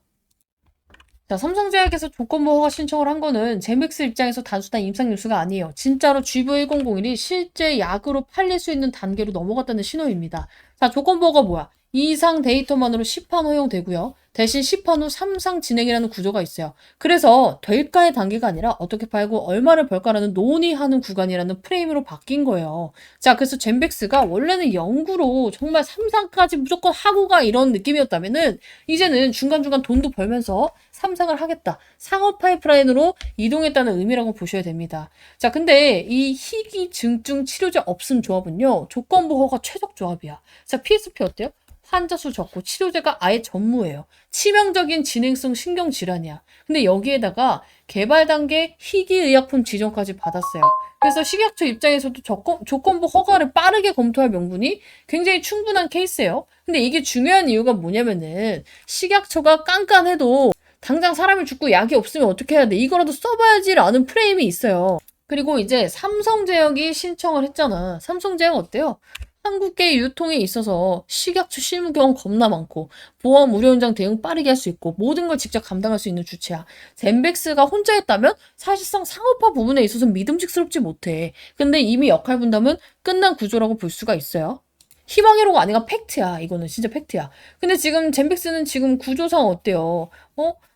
자, 삼성제약에서 조건부 허가 신청을 한 거는 젠백스 입장에서 단순한 임상 뉴스가 아니에요. 진짜로 GV1001이 실제 약으로 팔릴 수 있는 단계로 넘어갔다는 신호입니다. 자, 조건부 허가 뭐야? 이상 데이터만으로 시판 허용되고요. 대신 시판 후 3상 진행이라는 구조가 있어요. 그래서 될까의 단계가 아니라 어떻게 팔고 얼마를 벌까라는 논의하는 구간이라는 프레임으로 바뀐 거예요. 자, 그래서 젠백스가 원래는 연구로 정말 3상까지 무조건 하고 가 이런 느낌이었다면은 이제는 중간중간 돈도 벌면서 3상을 하겠다. 상업 파이프라인으로 이동했다는 의미라고 보셔야 됩니다. 자, 근데 이 희귀증증 치료제 없음 조합은요. 조건부 허가 최적 조합이야. 자, PSP 어때요? 환자 수 적고 치료제가 아예 전무예요. 치명적인 진행성 신경질환이야. 근데 여기에다가 개발 단계 희귀의약품 지정까지 받았어요. 그래서 식약처 입장에서도 조건부 허가를 빠르게 검토할 명분이 굉장히 충분한 케이스예요. 근데 이게 중요한 이유가 뭐냐면은 식약처가 깐깐해도 당장 사람이 죽고 약이 없으면 어떻게 해야 돼? 이거라도 써봐야지라는 프레임이 있어요. 그리고 이제 삼성제약이 신청을 했잖아. 삼성제약 어때요? 한국계 유통에 있어서 식약처 실무 경험 겁나 많고 보험 의료 현장 대응 빠르게 할 수 있고 모든 걸 직접 감당할 수 있는 주체야. 젠백스가 혼자 했다면 사실상 상업화 부분에 있어서 믿음직스럽지 못해. 근데 이미 역할 분담은 끝난 구조라고 볼 수가 있어요. 희망회로가 아니라 팩트야. 이거는 진짜 팩트야. 근데 지금 젠백스는 지금 구조상 어때요?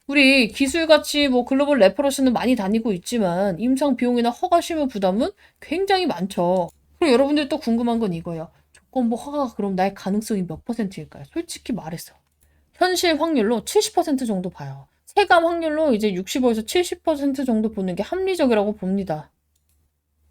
우리 기술같이 뭐 글로벌 레퍼런스는 많이 다니고 있지만 임상 비용이나 허가 실무 부담은 굉장히 많죠. 그리고 여러분들 또 궁금한 건 이거예요. 조건부 허가가 그럼 날 가능성이 몇 %일까요? 솔직히 말해서. 현실 확률로 70% 정도 봐요. 체감 확률로 이제 65에서 70% 정도 보는 게 합리적이라고 봅니다.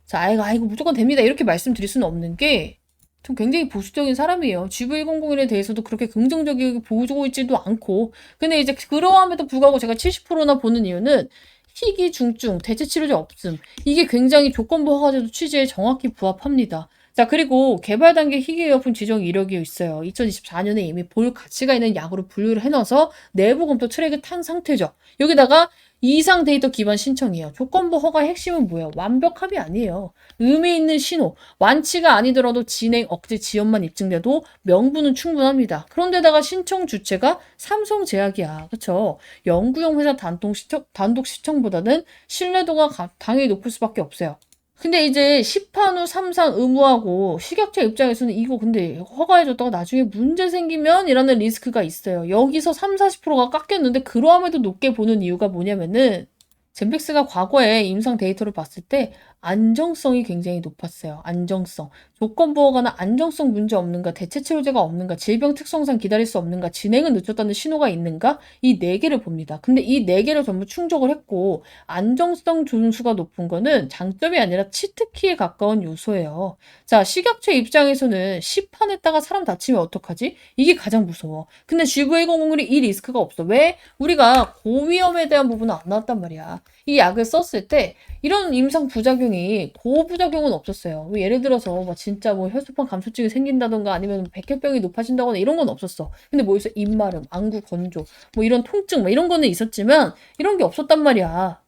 자, 아이고, 무조건 됩니다. 이렇게 말씀드릴 수는 없는 게, 전 굉장히 보수적인 사람이에요. GV101에 대해서도 그렇게 긍정적이게 보고 있지도 않고. 근데 이제 그러함에도 불구하고 제가 70%나 보는 이유는 희귀 중증, 대체 치료제 없음. 이게 굉장히 조건부 허가제도 취지에 정확히 부합합니다. 자, 그리고 개발 단계 희귀의약품 지정 이력이 있어요. 2024년에 이미 볼 가치가 있는 약으로 분류를 해놔서 내부 검토 트랙을 탄 상태죠. 여기다가 이상 데이터 기반 신청이에요. 조건부 허가의 핵심은 뭐예요? 완벽함이 아니에요. 의미 있는 신호, 완치가 아니더라도 진행 억제 지연만 입증돼도 명분은 충분합니다. 그런데다가 신청 주체가 삼성제약이야. 그쵸? 연구용 회사 단독 시청보다는 신뢰도가 당연히 높을 수밖에 없어요. 근데 이제 시판 후 3상 의무하고 식약처 입장에서는 이거 근데 허가해줬다가 나중에 문제 생기면 이라는 리스크가 있어요. 여기서 3, 40%가 깎였는데 그러함에도 높게 보는 이유가 뭐냐면은 젠백스가 과거에 임상 데이터를 봤을 때 안정성이 굉장히 높았어요. 안정성. 조건부 허가나 안정성 문제 없는가, 대체 치료제가 없는가, 질병 특성상 기다릴 수 없는가, 진행은 늦췄다는 신호가 있는가, 이 네 개를 봅니다. 근데 이 네 개를 전부 충족을 했고 안정성 존수가 높은 거는 장점이 아니라 치트키에 가까운 요소예요. 자, 식약처 입장에서는 시판했다가 사람 다치면 어떡하지? 이게 가장 무서워. 근데 GV101이 이 리스크가 없어. 왜? 우리가 고위험에 대한 부분은 안 나왔단 말이야. 이 약을 썼을 때 이런 임상 부작용이 고부작용은 없었어요. 예를 들어서 뭐 진짜 뭐 혈소판 감소증이 생긴다던가 아니면 백혈병이 높아진다거나 이런 건 없었어. 근데 뭐 있어? 입마름, 안구 건조, 뭐 이런 통증, 뭐 이런 거는 있었지만 이런 게 없었단 말이야.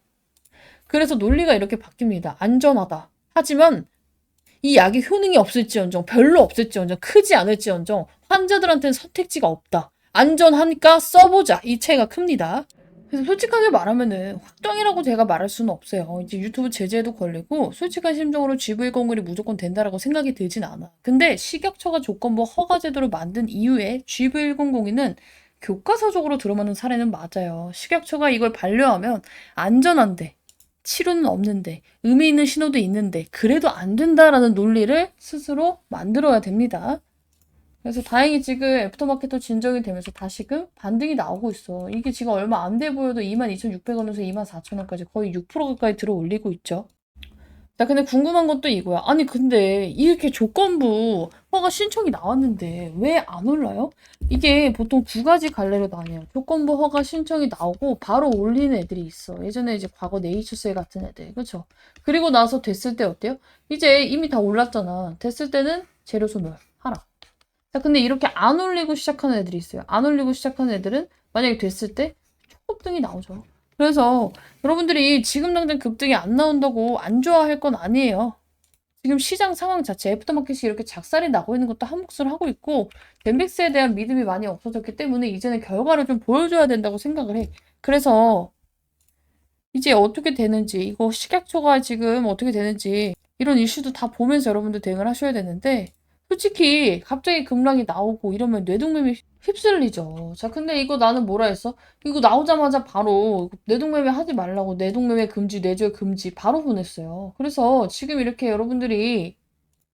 그래서 논리가 이렇게 바뀝니다. 안전하다. 하지만 이 약이 효능이 없을지언정, 별로 없을지언정, 크지 않을지언정 환자들한테는 선택지가 없다. 안전하니까 써보자. 이 차이가 큽니다. 그래서 솔직하게 말하면은 확정이라고 제가 말할 수는 없어요. 이제 유튜브 제재도 걸리고 솔직한 심정으로 GV101이 무조건 된다라고 생각이 들진 않아. 근데 식약처가 조건부 허가 제도를 만든 이후에 GV1002는 교과서적으로 들어맞는 사례는 맞아요. 식약처가 이걸 반려하면 안전한데 치료는 없는데 의미 있는 신호도 있는데 그래도 안 된다라는 논리를 스스로 만들어야 됩니다. 그래서 다행히 지금 애프터마켓도 진정이 되면서 다시금 반등이 나오고 있어. 이게 지금 얼마 안 돼 보여도 22,600원에서 24,000원까지 거의 6% 가까이 들어 올리고 있죠. 자, 근데 궁금한 건 또 이거야. 아니, 근데 이렇게 조건부 허가 신청이 나왔는데 왜 안 올라요? 이게 보통 두 가지 갈래로 나뉘어요. 조건부 허가 신청이 나오고 바로 올리는 애들이 있어. 예전에 이제 과거 네이처셀 같은 애들. 그쵸? 그리고 나서 됐을 때 어때요? 이제 이미 다 올랐잖아. 됐을 때는 재료 소멸 하라. 자, 근데 이렇게 안 올리고 시작하는 애들이 있어요. 안 올리고 시작하는 애들은 만약에 됐을 때 초급등이 나오죠. 그래서 여러분들이 지금 당장 급등이 안 나온다고 안 좋아할 건 아니에요. 지금 시장 상황 자체 애프터마켓이 이렇게 작살이 나고 있는 것도 한 몫을 하고 있고 젠백스에 대한 믿음이 많이 없어졌기 때문에 이제는 결과를 좀 보여줘야 된다고 생각을 해. 그래서 이제 어떻게 되는지 이거 식약처가 지금 어떻게 되는지 이런 이슈도 다 보면서 여러분들 대응을 하셔야 되는데 솔직히 갑자기 급락이 나오고 이러면 뇌동맥이 휩쓸리죠. 자, 근데 이거 나는 뭐라 했어? 이거 나오자마자 바로 뇌동매매 하지 말라고 뇌동매매 금지, 뇌절 금지 바로 보냈어요. 그래서 지금 이렇게 여러분들이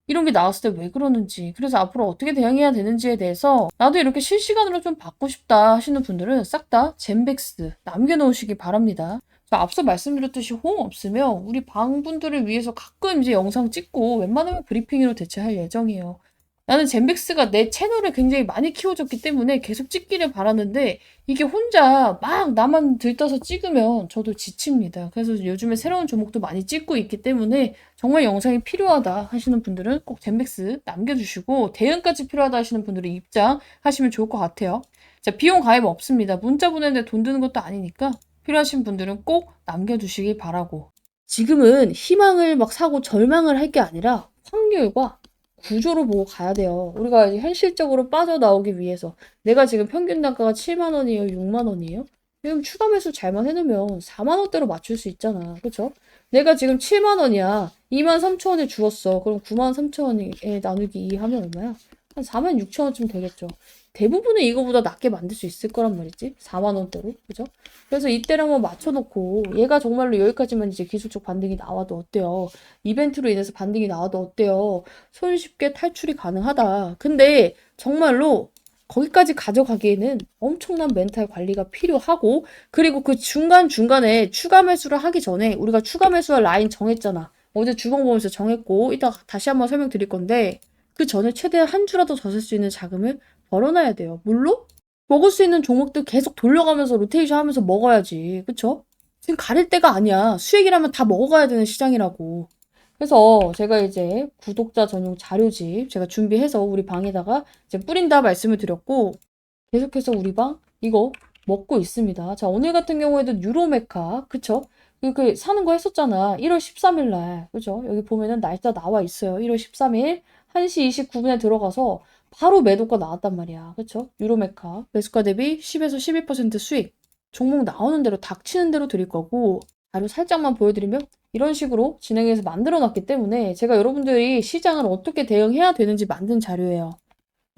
이런 게 나왔을 때 왜 그러는지, 그래서 앞으로 어떻게 대응해야 되는지에 대해서 나도 이렇게 실시간으로 좀 받고 싶다 하시는 분들은 싹 다 젠백스 남겨놓으시기 바랍니다. 자, 앞서 말씀드렸듯이 호응 없으면 우리 방분들을 위해서 가끔 이제 영상 찍고 웬만하면 브리핑으로 대체할 예정이에요. 나는 젠백스가 내 채널을 굉장히 많이 키워줬기 때문에 계속 찍기를 바라는데 이게 혼자 막 나만 들떠서 찍으면 저도 지칩니다. 그래서 요즘에 새로운 종목도 많이 찍고 있기 때문에 정말 영상이 필요하다 하시는 분들은 꼭 젠백스 남겨주시고 대응까지 필요하다 하시는 분들은 입장하시면 좋을 것 같아요. 자, 비용 가입 없습니다. 문자 보내는데 돈 드는 것도 아니니까 필요하신 분들은 꼭 남겨주시기 바라고. 지금은 희망을 막 사고 절망을 할 게 아니라 확률과 구조로 보고 가야 돼요. 우리가 이제 현실적으로 빠져나오기 위해서 내가 지금 평균 단가가 7만 원이에요? 6만 원이에요? 지금 추가 매수 잘만 해놓으면 4만 원대로 맞출 수 있잖아. 그쵸? 내가 지금 7만 원이야. 2만 3천 원에 주었어. 그럼 9만 3천 원에 나누기 2 하면 얼마야? 한 4만 6천 원쯤 되겠죠. 대부분은 이거보다 낮게 만들 수 있을 거란 말이지. 4만 원대로. 그죠? 그래서 이때를 한번 맞춰놓고 얘가 정말로 여기까지만 이제 기술적 반등이 나와도 어때요? 이벤트로 인해서 반등이 나와도 어때요? 손쉽게 탈출이 가능하다. 근데 정말로 거기까지 가져가기에는 엄청난 멘탈 관리가 필요하고 그리고 그 중간중간에 추가 매수를 하기 전에 우리가 추가 매수할 라인 정했잖아. 어제 주봉 보면서 정했고 이따 다시 한번 설명드릴 건데 그 전에 최대한 한 주라도 더 쓸 수 있는 자금을 벌어놔야 돼요. 물론 먹을 수 있는 종목들 계속 돌려가면서 로테이션 하면서 먹어야지. 그쵸? 지금 가릴 때가 아니야. 수익이라면 다 먹어가야 되는 시장이라고. 그래서 제가 이제 구독자 전용 자료집 제가 준비해서 우리 방에다가 이제 뿌린다 말씀을 드렸고 계속해서 우리 방 이거 먹고 있습니다. 자, 오늘 같은 경우에도 유로메카 그쵸? 그 사는 거 했었잖아. 1월 13일 날 그죠? 여기 보면은 날짜 나와 있어요. 1월 13일 1시 29분에 들어가서 바로 매도가 나왔단 말이야. 그쵸? 유로메카 매수가 대비 10에서 12% 수익 종목 나오는 대로 닥치는 대로 드릴 거고 자료 살짝만 보여드리면 이런 식으로 진행해서 만들어 놨기 때문에 제가 여러분들이 시장을 어떻게 대응해야 되는지 만든 자료예요.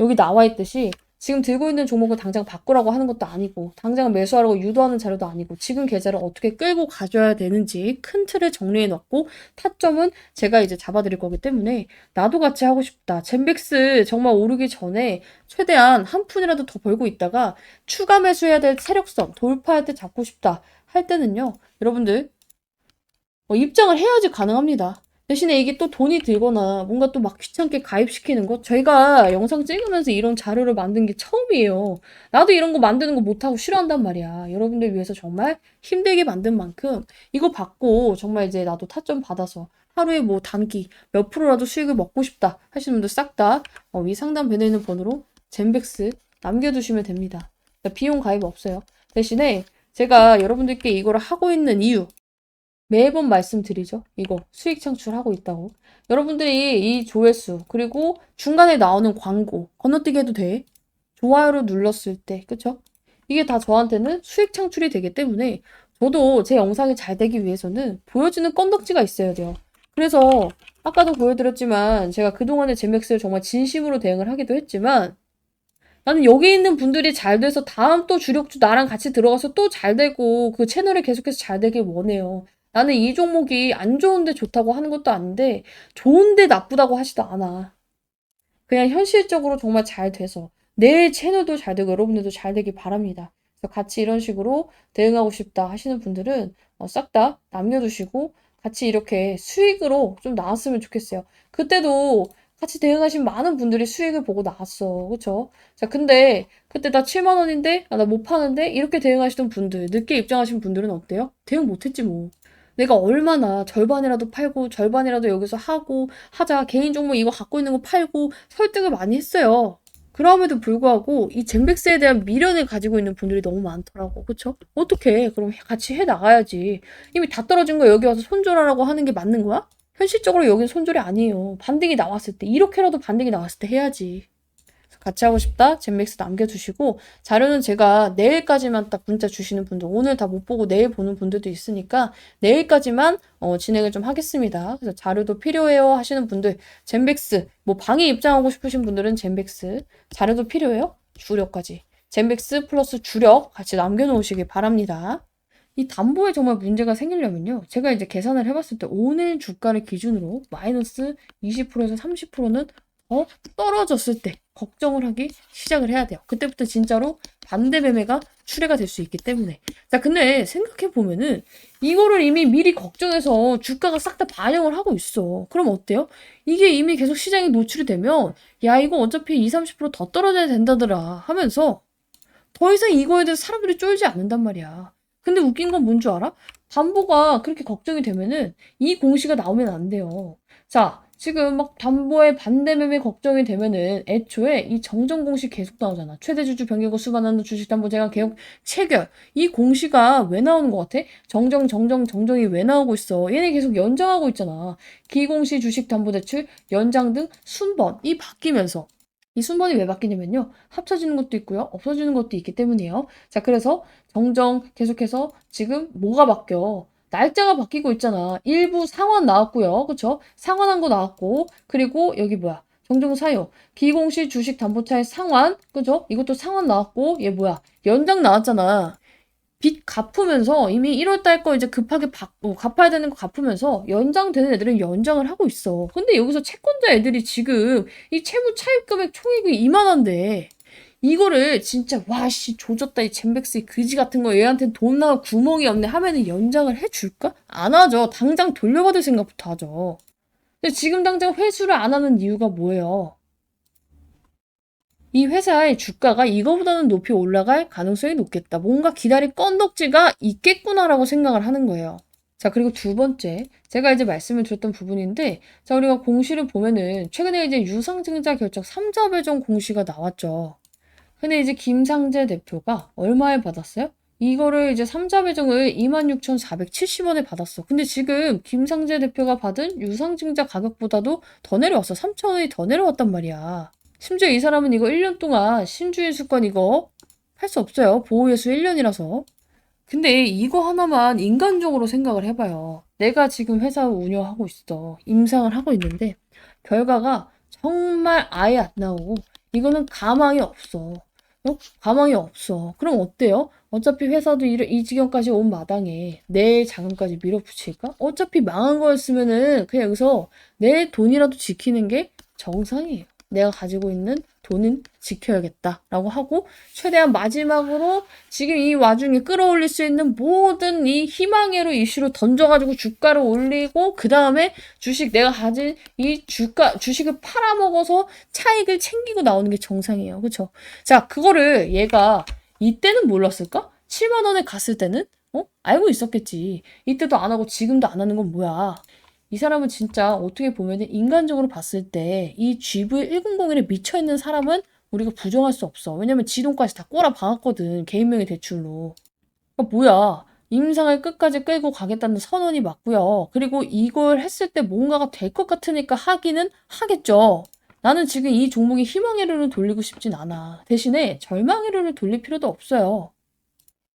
여기 나와 있듯이 지금 들고 있는 종목을 당장 바꾸라고 하는 것도 아니고 당장 매수하라고 유도하는 자료도 아니고 지금 계좌를 어떻게 끌고 가줘야 되는지 큰 틀을 정리해 놨고 타점은 제가 이제 잡아드릴 거기 때문에 나도 같이 하고 싶다. 젠백스 정말 오르기 전에 최대한 한 푼이라도 더 벌고 있다가 추가 매수해야 될 세력선 돌파할 때 잡고 싶다 할 때는요. 여러분들 입장을 해야지 가능합니다. 대신에 이게 또 돈이 들거나 뭔가 또 막 귀찮게 가입시키는 거? 저희가 영상 찍으면서 이런 자료를 만든 게 처음이에요. 나도 이런 거 만드는 거 못하고 싫어한단 말이야. 여러분들 위해서 정말 힘들게 만든 만큼 이거 받고 정말 이제 나도 타점 받아서 하루에 뭐 단기 몇 프로라도 수익을 먹고 싶다 하시는 분들 싹 다 위 상단 배너에 있는 번호로 젠백스 남겨두시면 됩니다. 비용 가입 없어요. 대신에 제가 여러분들께 이거를 하고 있는 이유 매번 말씀드리죠. 이거 수익 창출하고 있다고. 여러분들이 이 조회수 그리고 중간에 나오는 광고 건너뛰기 해도 돼. 좋아요를 눌렀을 때 그쵸? 이게 다 저한테는 수익 창출이 되기 때문에 저도 제 영상이 잘 되기 위해서는 보여주는 건덕지가 있어야 돼요. 그래서 아까도 보여드렸지만 제가 그동안의 젠맥스를 정말 진심으로 대응을 하기도 했지만 나는 여기 있는 분들이 잘 돼서 다음 또 주력주 나랑 같이 들어가서 또 잘 되고 그 채널이 계속해서 잘 되길 원해요. 나는 이 종목이 안 좋은데 좋다고 하는 것도 아닌데 좋은데 나쁘다고 하지도 않아. 그냥 현실적으로 정말 잘 돼서 내 채널도 잘 되고 여러분들도 잘 되길 바랍니다. 그래서 같이 이런 식으로 대응하고 싶다 하시는 분들은 싹 다 남겨두시고 같이 이렇게 수익으로 좀 나왔으면 좋겠어요. 그때도 같이 대응하신 많은 분들이 수익을 보고 나왔어. 그쵸? 자, 근데 그때 나 7만 원인데 나 못 파는데 이렇게 대응하시던 분들 늦게 입장하신 분들은 어때요? 대응 못했지 뭐. 내가 얼마나 절반이라도 팔고 절반이라도 여기서 하고 하자 개인 종목 이거 갖고 있는 거 팔고 설득을 많이 했어요. 그럼에도 불구하고 이 젠백스에 대한 미련을 가지고 있는 분들이 너무 많더라고. 그쵸? 어떻게 그럼 같이 해 나가야지. 이미 다 떨어진 거 여기 와서 손절하라고 하는 게 맞는 거야? 현실적으로 여긴 손절이 아니에요. 반등이 나왔을 때, 이렇게라도 반등이 나왔을 때 해야지. 같이 하고 싶다? 젠맥스 남겨주시고, 자료는 제가 내일까지만 딱 문자 주시는 분들, 오늘 다 못 보고 내일 보는 분들도 있으니까, 내일까지만 진행을 좀 하겠습니다. 그래서 자료도 필요해요 하시는 분들, 젠백스, 뭐 방에 입장하고 싶으신 분들은 젠백스, 자료도 필요해요? 주력까지. 젠백스 플러스 주력 같이 남겨놓으시길 바랍니다. 이 담보에 정말 문제가 생기려면요. 제가 이제 계산을 해봤을 때 오늘 주가를 기준으로 마이너스 20%에서 30%는 더 떨어졌을 때 걱정을 하기 시작을 해야 돼요. 그때부터 진짜로 반대 매매가 출회가 될 수 있기 때문에. 자, 근데 생각해보면은 이거를 이미 미리 걱정해서 주가가 싹 다 반영을 하고 있어. 그럼 어때요? 이게 이미 계속 시장에 노출이 되면 야, 이거 어차피 20, 30%더 떨어져야 된다더라 하면서 더 이상 이거에 대해서 사람들이 쫄지 않는단 말이야. 근데 웃긴 건 뭔 줄 알아? 담보가 그렇게 걱정이 되면은 이 공시가 나오면 안 돼요. 자, 지금 막 담보의 반대 매매 걱정이 되면은 애초에 이 정정 공시 계속 나오잖아. 최대 주주 변경고 수반하는 주식담보제가 계속 체결. 이 공시가 왜 나오는 것 같아? 정정이 왜 나오고 있어? 얘네 계속 연장하고 있잖아. 기공시 주식담보대출 연장 등 순번이 바뀌면서 이 순번이 왜 바뀌냐면요. 합쳐지는 것도 있고요. 없어지는 것도 있기 때문이에요. 자, 그래서 정정 계속해서 지금 뭐가 바뀌어? 날짜가 바뀌고 있잖아. 일부 상환 나왔고요. 그쵸? 상환한 거 나왔고, 그리고 여기 뭐야? 정정 사유. 기공시 주식 담보차의 상환. 그죠? 이것도 상환 나왔고, 얘 뭐야? 연장 나왔잖아. 빚 갚으면서 이미 1월 달 거 이제 급하게 갚아야 되는 거 갚으면서 연장되는 애들은 연장을 하고 있어. 근데 여기서 채권자 애들이 지금 이 채무 차입 금액 총액이 이만한데 이거를 진짜 와씨 조졌다 이 젠백스 이 그지 같은 거 얘한테는 돈 나올 구멍이 없네 하면은 연장을 해줄까? 안 하죠. 당장 돌려받을 생각부터 하죠. 근데 지금 당장 회수를 안 하는 이유가 뭐예요? 이 회사의 주가가 이거보다는 높이 올라갈 가능성이 높겠다. 뭔가 기다릴 건덕지가 있겠구나라고 생각을 하는 거예요. 자, 그리고 두 번째. 제가 이제 말씀을 드렸던 부분인데, 자, 우리가 공시를 보면은, 최근에 이제 유상증자 결정 3자 배정 공시가 나왔죠. 근데 이제 김상재 대표가 얼마에 받았어요? 이거를 이제 3자 배정을 26,470원에 받았어. 근데 지금 김상재 대표가 받은 유상증자 가격보다도 더 내려왔어. 3,000원이 더 내려왔단 말이야. 심지어 이 사람은 이거 1년 동안 신주인 수권 이거 할 수 없어요. 보호예수 1년이라서. 근데 이거 하나만 인간적으로 생각을 해봐요. 내가 지금 회사 운영하고 있어. 임상을 하고 있는데 결과가 정말 아예 안 나오고 이거는 가망이 없어. 가망이 없어. 그럼 어때요? 어차피 회사도 이 지경까지 온 마당에 내 자금까지 밀어붙일까? 어차피 망한 거였으면은 그냥 여기서 내 돈이라도 지키는 게 정상이에요. 내가 가지고 있는 돈은 지켜야겠다라고 하고 최대한 마지막으로 지금 이 와중에 끌어올릴 수 있는 모든 이 희망회로 이슈로 던져가지고 주가를 올리고 그 다음에 주식 내가 가진 이 주식을 팔아먹어서 차익을 챙기고 나오는 게 정상이에요. 그쵸? 자, 그거를 얘가 이때는 몰랐을까? 7만 원에 갔을 때는 알고 있었겠지. 이때도 안 하고 지금도 안 하는 건 뭐야? 이 사람은 진짜 어떻게 보면 인간적으로 봤을 때 이 GV100에 미쳐있는 사람은 우리가 부정할 수 없어. 왜냐면 지 돈까지 다 꼬라 박았거든. 개인명의 대출로. 그러니까 뭐야. 임상을 끝까지 끌고 가겠다는 선언이 맞고요. 그리고 이걸 했을 때 뭔가가 될 것 같으니까 하기는 하겠죠. 나는 지금 이 종목에 희망의 룰을 돌리고 싶진 않아. 대신에 절망의 룰을 돌릴 필요도 없어요.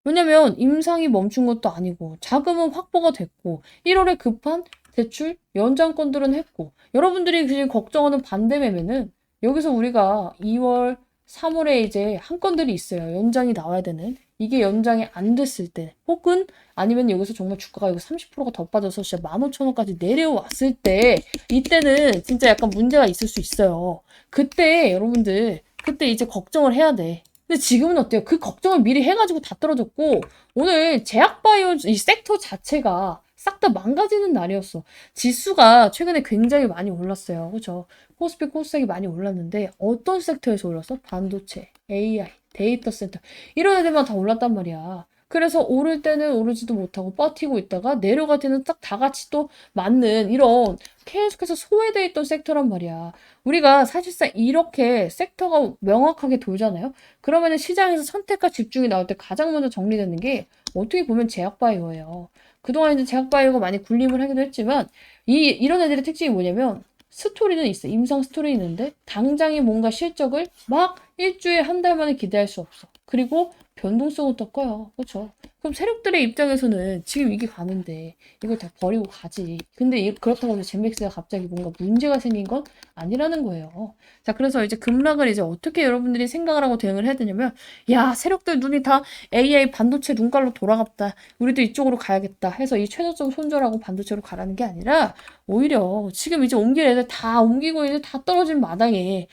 왜냐면 임상이 멈춘 것도 아니고 자금은 확보가 됐고 1월에 급한 대출 연장 건들은 했고 여러분들이 지금 걱정하는 반대 매매는 여기서 우리가 2월, 3월에 이제 한 건들이 있어요. 연장이 나와야 되는. 이게 연장이 안 됐을 때 혹은 아니면 여기서 정말 주가가 여기 30%가 더 빠져서 진짜 15,000원까지 내려왔을 때 이때는 진짜 약간 문제가 있을 수 있어요. 그때 여러분들 그때 이제 걱정을 해야 돼. 근데 지금은 어때요? 그 걱정을 미리 해가지고 다 떨어졌고 오늘 제약바이오 이 섹터 자체가 싹 다 망가지는 날이었어. 지수가 최근에 굉장히 많이 올랐어요. 그죠? 코스피 코스닥이 많이 올랐는데 어떤 섹터에서 올랐어? 반도체, AI, 데이터 센터 이런 애들만 다 올랐단 말이야. 그래서 오를 때는 오르지도 못하고 버티고 있다가 내려갈 때는 딱 다 같이 또 맞는 이런 계속해서 소외되어 있던 섹터란 말이야. 우리가 사실상 이렇게 섹터가 명확하게 돌잖아요. 그러면은 시장에서 선택과 집중이 나올 때 가장 먼저 정리되는 게 어떻게 보면 제약바이오예요. 그동안 이제 제약바이오가 많이 군림을 하기도 했지만 이런 애들의 특징이 뭐냐면 스토리는 있어. 임상 스토리 있는데 당장의 뭔가 실적을 막 일주일 한 달 만에 기대할 수 없어. 그리고 변동성은 더 커요. 그렇죠? 그럼 세력들의 입장에서는 지금 이게 가는데 이걸 다 버리고 가지. 근데 그렇다고 해서 젠맥스가 갑자기 뭔가 문제가 생긴 건 아니라는 거예요. 자, 그래서 이제 급락을 이제 어떻게 여러분들이 생각을 하고 대응을 해야 되냐면, 야, 세력들 눈이 다 AI 반도체 눈깔로 돌아갔다. 우리도 이쪽으로 가야겠다 해서 이 최저점 손절하고 반도체로 가라는 게 아니라 오히려 지금 이제 옮길 애들 다 옮기고 이제 다 떨어진 마당에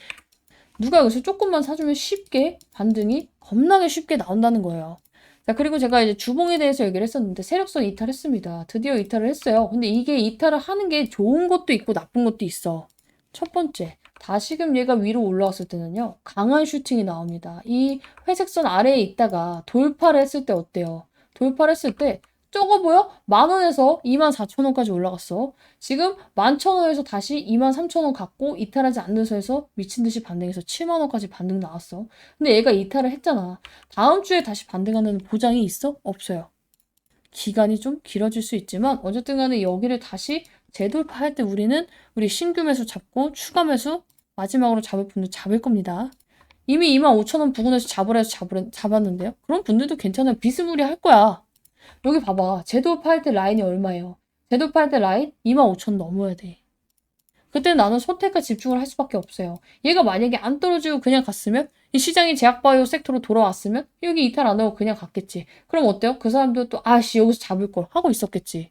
누가 여기서 조금만 사주면 쉽게 반등이 겁나게 쉽게 나온다는 거예요. 자, 그리고 제가 이제 주봉에 대해서 얘기를 했었는데 세력성 이탈했습니다. 드디어 이탈을 했어요. 근데 이게 이탈을 하는 게 좋은 것도 있고 나쁜 것도 있어. 첫 번째, 다시금 얘가 위로 올라왔을 때는요. 강한 슈팅이 나옵니다. 이 회색선 아래에 있다가 돌파를 했을 때 어때요? 돌파를 했을 때 적어 보여? 10,000원에서 24,000원까지 올라갔어. 지금 11,000원에서 다시 23,000원 갖고 이탈하지 않는 선에서 미친 듯이 반등해서 70,000원까지 반등 나왔어. 근데 얘가 이탈을 했잖아. 다음 주에 다시 반등하는 보장이 있어? 없어요. 기간이 좀 길어질 수 있지만 어쨌든 간에 여기를 다시 재돌파할 때 우리는 우리 신규 매수 잡고 추가 매수 마지막으로 잡을 분들 잡을 겁니다. 이미 25,000원 부근에서 잡으라 해서 잡았는데요. 그런 분들도 괜찮아요. 비스무리할 거야. 여기 봐봐. 재도파할 때 라인이 얼마예요? 재도파할 때 라인 25,000 넘어야 돼. 그때 나는 선택과 집중을 할 수밖에 없어요. 얘가 만약에 안 떨어지고 그냥 갔으면 이 시장이 제약바이오 섹터로 돌아왔으면 여기 이탈 안 하고 그냥 갔겠지. 그럼 어때요? 그 사람도 또 아씨 여기서 잡을 걸 하고 있었겠지.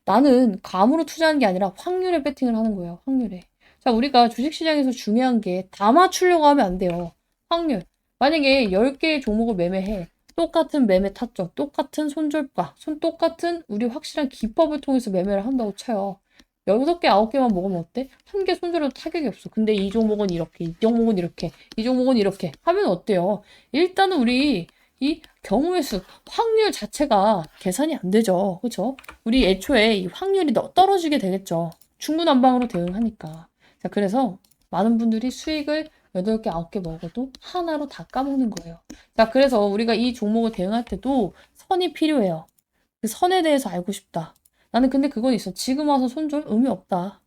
나는 감으로 투자하는 게 아니라 확률에 배팅을 하는 거예요. 확률에. 자, 우리가 주식시장에서 중요한 게 다 맞추려고 하면 안 돼요. 확률. 만약에 10개의 종목을 매매해. 똑같은 매매 타점, 똑같은 손절가, 똑같은 우리 확실한 기법을 통해서 매매를 한다고 쳐요. 6개, 9개만 먹으면 어때? 한 개 손절해도 타격이 없어. 근데 이 종목은 이렇게, 이 종목은 이렇게, 이 종목은 이렇게 하면 어때요? 일단은 우리 이 경우의 수, 확률 자체가 계산이 안 되죠. 그렇죠? 우리 애초에 이 확률이 떨어지게 되겠죠. 중구난방으로 대응하니까. 자, 그래서 많은 분들이 수익을 8개, 9개 먹어도 하나로 다 까먹는 거예요. 자, 그래서 우리가 이 종목을 대응할 때도 선이 필요해요. 그 선에 대해서 알고 싶다. 나는 근데 그건 있어. 지금 와서 손절 의미 없다.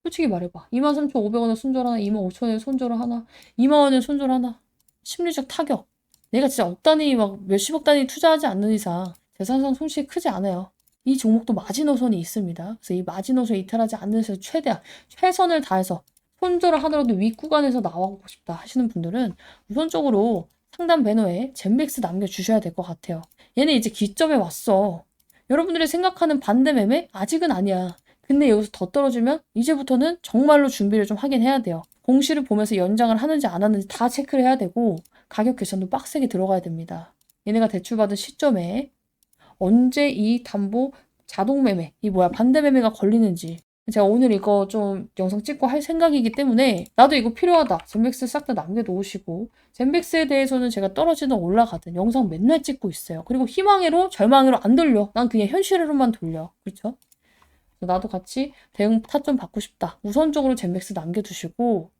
솔직히 말해봐. 23,500원에 손절 하나, 25,000원에 손절 하나, 20,000원에 손절 하나. 심리적 타격. 내가 진짜 억 단위, 막 몇십억 단위 투자하지 않는 이상 재산상 손실이 크지 않아요. 이 종목도 마지노선이 있습니다. 그래서 이 마지노선 이탈하지 않는 데서 최대한 최선을 다해서 손절을 하더라도 윗구간에서 나와보고 싶다 하시는 분들은 우선적으로 상단 배너에 젠백스 남겨주셔야 될 것 같아요. 얘는 이제 기점에 왔어. 여러분들이 생각하는 반대 매매? 아직은 아니야. 근데 여기서 더 떨어지면 이제부터는 정말로 준비를 좀 하긴 해야 돼요. 공시를 보면서 연장을 하는지 안 하는지 다 체크를 해야 되고 가격 계산도 빡세게 들어가야 됩니다. 얘네가 대출받은 시점에 언제 이 담보 자동 매매, 반대 매매가 걸리는지 제가 오늘 이거 좀 영상 찍고 할 생각이기 때문에 나도 이거 필요하다. 젠백스 싹 다 남겨놓으시고 젠백스에 대해서는 제가 떨어지든 올라가든 영상 맨날 찍고 있어요. 그리고 희망으로 절망으로 안 돌려. 난 그냥 현실으로만 돌려. 그렇죠? 나도 같이 대응 타점 받고 싶다. 우선적으로 젠백스 남겨두시고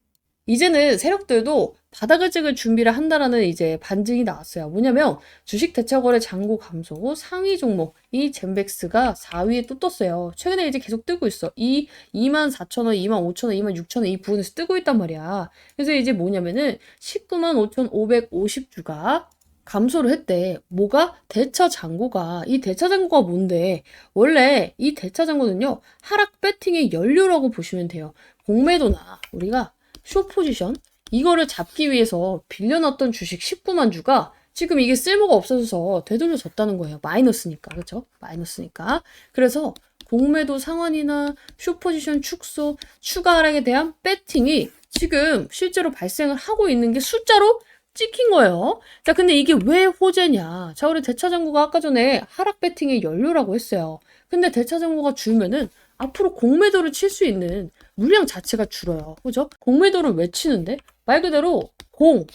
이제는 세력들도 바닥을 찍을 준비를 한다라는 이제 반증이 나왔어요. 뭐냐면 주식 대차거래 잔고 감소 상위 종목 이 젠백스가 4위에 또 떴어요. 최근에 이제 계속 뜨고 있어. 이 24,000원, 25,000원, 26,000원 이 부분에서 뜨고 있단 말이야. 그래서 이제 뭐냐면은 195,550주가 감소를 했대. 뭐가? 대차 잔고가. 이 대차 잔고가 뭔데? 원래 이 대차 잔고는요. 하락 배팅의 연료라고 보시면 돼요. 공매도나 우리가 숏 포지션 이거를 잡기 위해서 빌려놨던 주식 19만 주가 지금 이게 쓸모가 없어져서 되돌려졌다는 거예요. 마이너스니까. 그렇죠? 마이너스니까. 그래서 공매도 상환이나 숏 포지션 축소, 추가 하락에 대한 배팅이 지금 실제로 발생을 하고 있는 게 숫자로 찍힌 거예요. 자, 근데 이게 왜 호재냐? 자, 우리 대차장고가 아까 전에 하락 배팅의 연료라고 했어요. 근데 대차장고가 줄면은 앞으로 공매도를 칠 수 있는 물량 자체가 줄어요. 그죠? 공매도를 왜 치는데? 말 그대로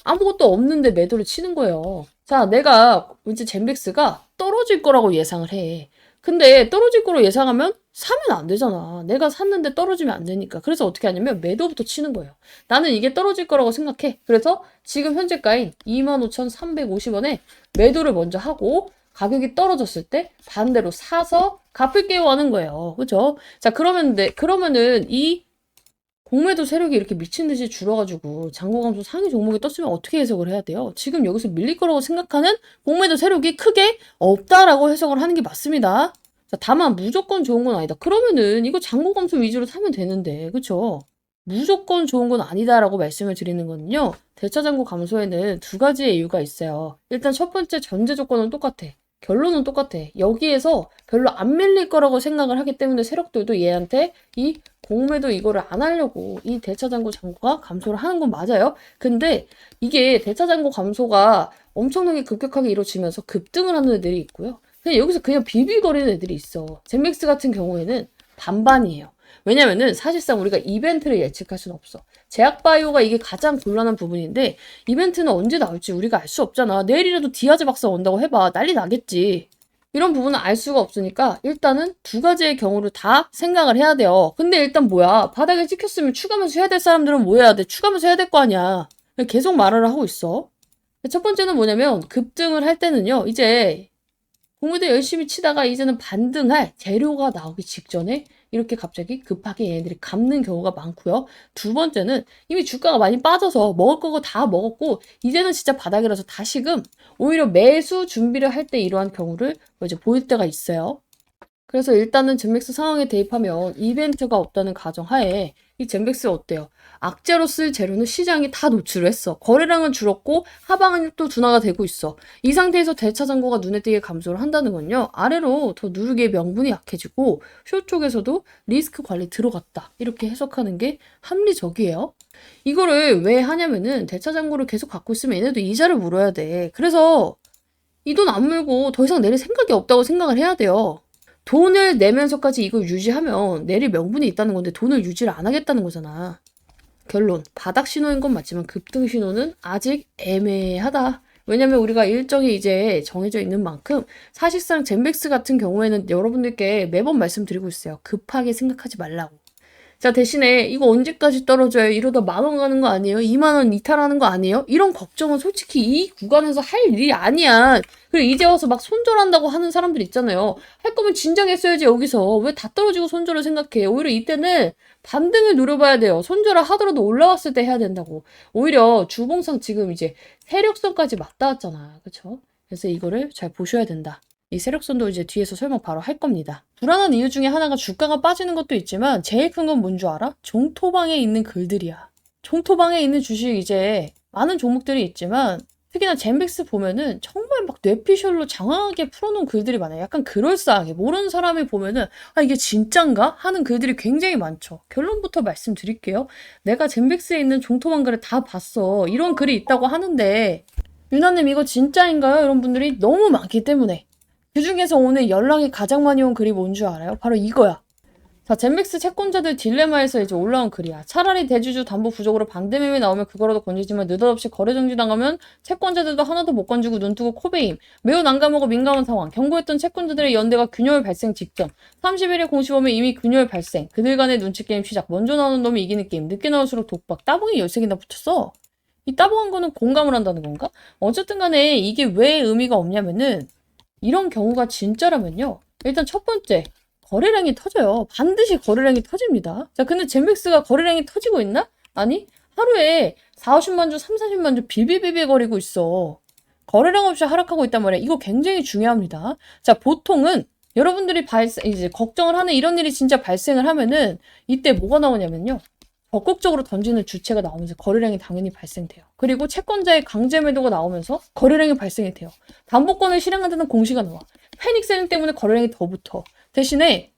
아무것도 없는데 매도를 치는 거예요. 자, 내가 이제 젠백스가 떨어질 거라고 예상을 해. 근데 떨어질 거로 예상하면 사면 안 되잖아. 내가 샀는데 떨어지면 안 되니까. 그래서 어떻게 하냐면 매도부터 치는 거예요. 나는 이게 떨어질 거라고 생각해. 그래서 지금 현재가인 25,350원에 매도를 먼저 하고 가격이 떨어졌을 때 반대로 사서 갚을게요 하는 거예요. 그죠? 자, 그러면은 이 공매도 세력이 이렇게 미친 듯이 줄어가지고 잔고 감소 상위 종목이 떴으면 어떻게 해석을 해야 돼요? 지금 여기서 밀릴 거라고 생각하는 공매도 세력이 크게 없다라고 해석을 하는 게 맞습니다. 자, 다만 무조건 좋은 건 아니다. 그러면은 이거 잔고 감소 위주로 사면 되는데, 그쵸? 무조건 좋은 건 아니다라고 말씀을 드리는 거는요. 대차 잔고 감소에는 두 가지의 이유가 있어요. 일단 첫 번째 전제 조건은 똑같아. 결론은 똑같아. 여기에서 별로 안 밀릴 거라고 생각을 하기 때문에 세력들도 얘한테 이 공매도 이거를 안 하려고 이 대차잔고 잔고가 감소를 하는 건 맞아요. 근데 이게 대차잔고 감소가 엄청나게 급격하게 이루어지면서 급등을 하는 애들이 있고요. 그냥 여기서 그냥 비비거리는 애들이 있어. 젠맥스 같은 경우에는 반반이에요. 왜냐면은 사실상 우리가 이벤트를 예측할 수는 없어. 제약바이오가 이게 가장 곤란한 부분인데 이벤트는 언제 나올지 우리가 알 수 없잖아. 내일이라도 디아즈 박사 온다고 해봐. 난리 나겠지. 이런 부분은 알 수가 없으니까 일단은 두 가지의 경우를 다 생각을 해야 돼요. 근데 일단 뭐야. 바닥에 찍혔으면 추가 매수 해야 될 사람들은 뭐 해야 돼? 추가 매수 해야 될 거 아니야. 계속 말을 하고 있어. 첫 번째는 뭐냐면 급등을 할 때는요. 이제 공무도 열심히 치다가 이제는 반등할 재료가 나오기 직전에 이렇게 갑자기 급하게 얘네들이 갚는 경우가 많고요. 두 번째는 이미 주가가 많이 빠져서 먹을 거고 다 먹었고 이제는 진짜 바닥이라서 다시금 오히려 매수 준비를 할 때 이러한 경우를 이제 보일 때가 있어요. 그래서 일단은 젠맥스 상황에 대입하면 이벤트가 없다는 가정하에 이 젠맥스 어때요? 악재로 쓸 재료는 시장이 다 노출을 했어. 거래량은 줄었고 하방은 또 둔화가 되고 있어. 이 상태에서 대차 잔고가 눈에 띄게 감소를 한다는 건요. 아래로 더 누르기의 명분이 약해지고 숏 쪽에서도 리스크 관리 들어갔다. 이렇게 해석하는 게 합리적이에요. 이거를 왜 하냐면은 대차 잔고를 계속 갖고 있으면 얘네도 이자를 물어야 돼. 그래서 이 돈 안 물고 더 이상 내릴 생각이 없다고 생각을 해야 돼요. 돈을 내면서까지 이걸 유지하면 내릴 명분이 있다는 건데 돈을 유지를 안 하겠다는 거잖아. 결론. 바닥 신호인 건 맞지만 급등 신호는 아직 애매하다. 왜냐면 우리가 일정이 이제 정해져 있는 만큼 사실상 젠백스 같은 경우에는 여러분들께 매번 말씀드리고 있어요. 급하게 생각하지 말라고. 자, 대신에 이거 언제까지 떨어져요? 이러다 10,000원 가는 거 아니에요? 20,000원 이탈하는 거 아니에요? 이런 걱정은 솔직히 이 구간에서 할 일이 아니야. 그리고 이제 와서 막 손절한다고 하는 사람들 있잖아요. 할 거면 진작했어야지 여기서. 왜 다 떨어지고 손절을 생각해? 오히려 이때는 반등을 노려봐야 돼요. 손절을 하더라도 올라왔을 때 해야 된다고. 오히려 주봉상 지금 이제 세력선까지 맞닿았잖아. 그쵸? 그래서 이거를 잘 보셔야 된다. 이 세력선도 이제 뒤에서 설명 바로 할 겁니다. 불안한 이유 중에 하나가 주가가 빠지는 것도 있지만 제일 큰 건 뭔 줄 알아? 종토방에 있는 글들이야. 종토방에 있는 주식 이제 많은 종목들이 있지만 특히나 젠백스 보면은 정말 막 뇌피셜로 장황하게 풀어놓은 글들이 많아요. 약간 그럴싸하게 모르는 사람이 보면은 아 이게 진짠가? 하는 글들이 굉장히 많죠. 결론부터 말씀드릴게요. 내가 젠백스에 있는 종토방 글을 다 봤어. 이런 글이 있다고 하는데 유나님 이거 진짜인가요? 이런 분들이 너무 많기 때문에 그 중에서 오늘 연락이 가장 많이 온 글이 뭔 줄 알아요? 바로 이거야. 자, 젠맥스 채권자들 딜레마에서 이제 올라온 글이야. 차라리 대주주 담보 부족으로 반대매매 나오면 그거라도 건지지만 느닷없이 거래 정지 당하면 채권자들도 하나도 못 건지고 눈뜨고 코베임. 매우 난감하고 민감한 상황. 경고했던 채권자들의 연대가 균열 발생 직전. 30일에 공시범에 이미 균열 발생. 그들 간의 눈치 게임 시작. 먼저 나오는 놈이 이기는 게임. 늦게 나올수록 독박. 따봉이 13개나 붙였어. 이 따봉한 거는 공감을 한다는 건가? 어쨌든 간에 이게 왜 의미가 없냐면은 이런 경우가 진짜라면요. 일단 첫 번째, 거래량이 터져요. 반드시 거래량이 터집니다. 자, 근데 젠백스가 거래량이 터지고 있나? 아니, 하루에 4, 50만 주, 3, 40만 주 빌빌빌빌 거리고 있어. 거래량 없이 하락하고 있단 말이야. 이거 굉장히 중요합니다. 자, 보통은 여러분들이 이제 걱정을 하는 이런 일이 진짜 발생을 하면은 이때 뭐가 나오냐면요. 적극적으로 던지는 주체가 나오면서 거래량이 당연히 발생돼요. 그리고 채권자의 강제 매도가 나오면서 거래량이 발생이 돼요. 담보권을 실행한다는 공시가 나와. 패닉셀링 때문에 거래량이 더 붙어. 대신에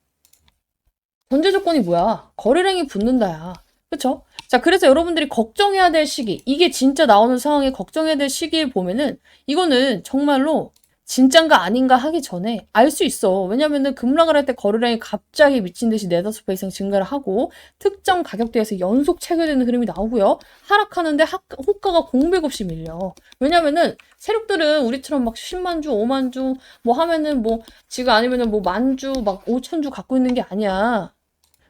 전제 조건이 뭐야? 거래량이 붙는다야. 그쵸? 자, 그래서 여러분들이 걱정해야 될 시기, 이게 진짜 나오는 상황에 걱정해야 될 시기에 보면은 이거는 정말로 진짠가 아닌가 하기 전에 알 수 있어. 왜냐면은 급락을 할 때 거래량이 갑자기 미친 듯이 4~5배 이상 증가를 하고 특정 가격대에서 연속 체결되는 흐름이 나오고요. 하락하는데 호가가 공백 없이 밀려. 왜냐면은 세력들은 우리처럼 막 10만 주, 5만 주 뭐 하면은 뭐 지금 아니면은 뭐 만 주, 막 5천 주 갖고 있는 게 아니야.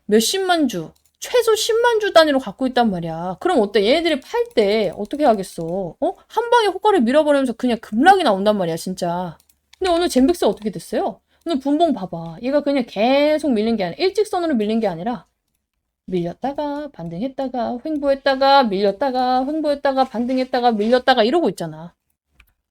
몇십만 주, 최소 10만 주 단위로 갖고 있단 말이야. 그럼 어때? 얘네들이 팔 때 어떻게 하겠어? 한 방에 호가를 밀어버리면서 그냥 급락이 나온단 말이야, 진짜. 근데 오늘 젠백스 어떻게 됐어요? 오늘 분봉 봐봐. 얘가 그냥 계속 밀린 게 아니라, 일직선으로 밀린 게 아니라, 밀렸다가, 반등했다가, 횡보했다가, 밀렸다가, 횡보했다가, 반등했다가, 밀렸다가 이러고 있잖아.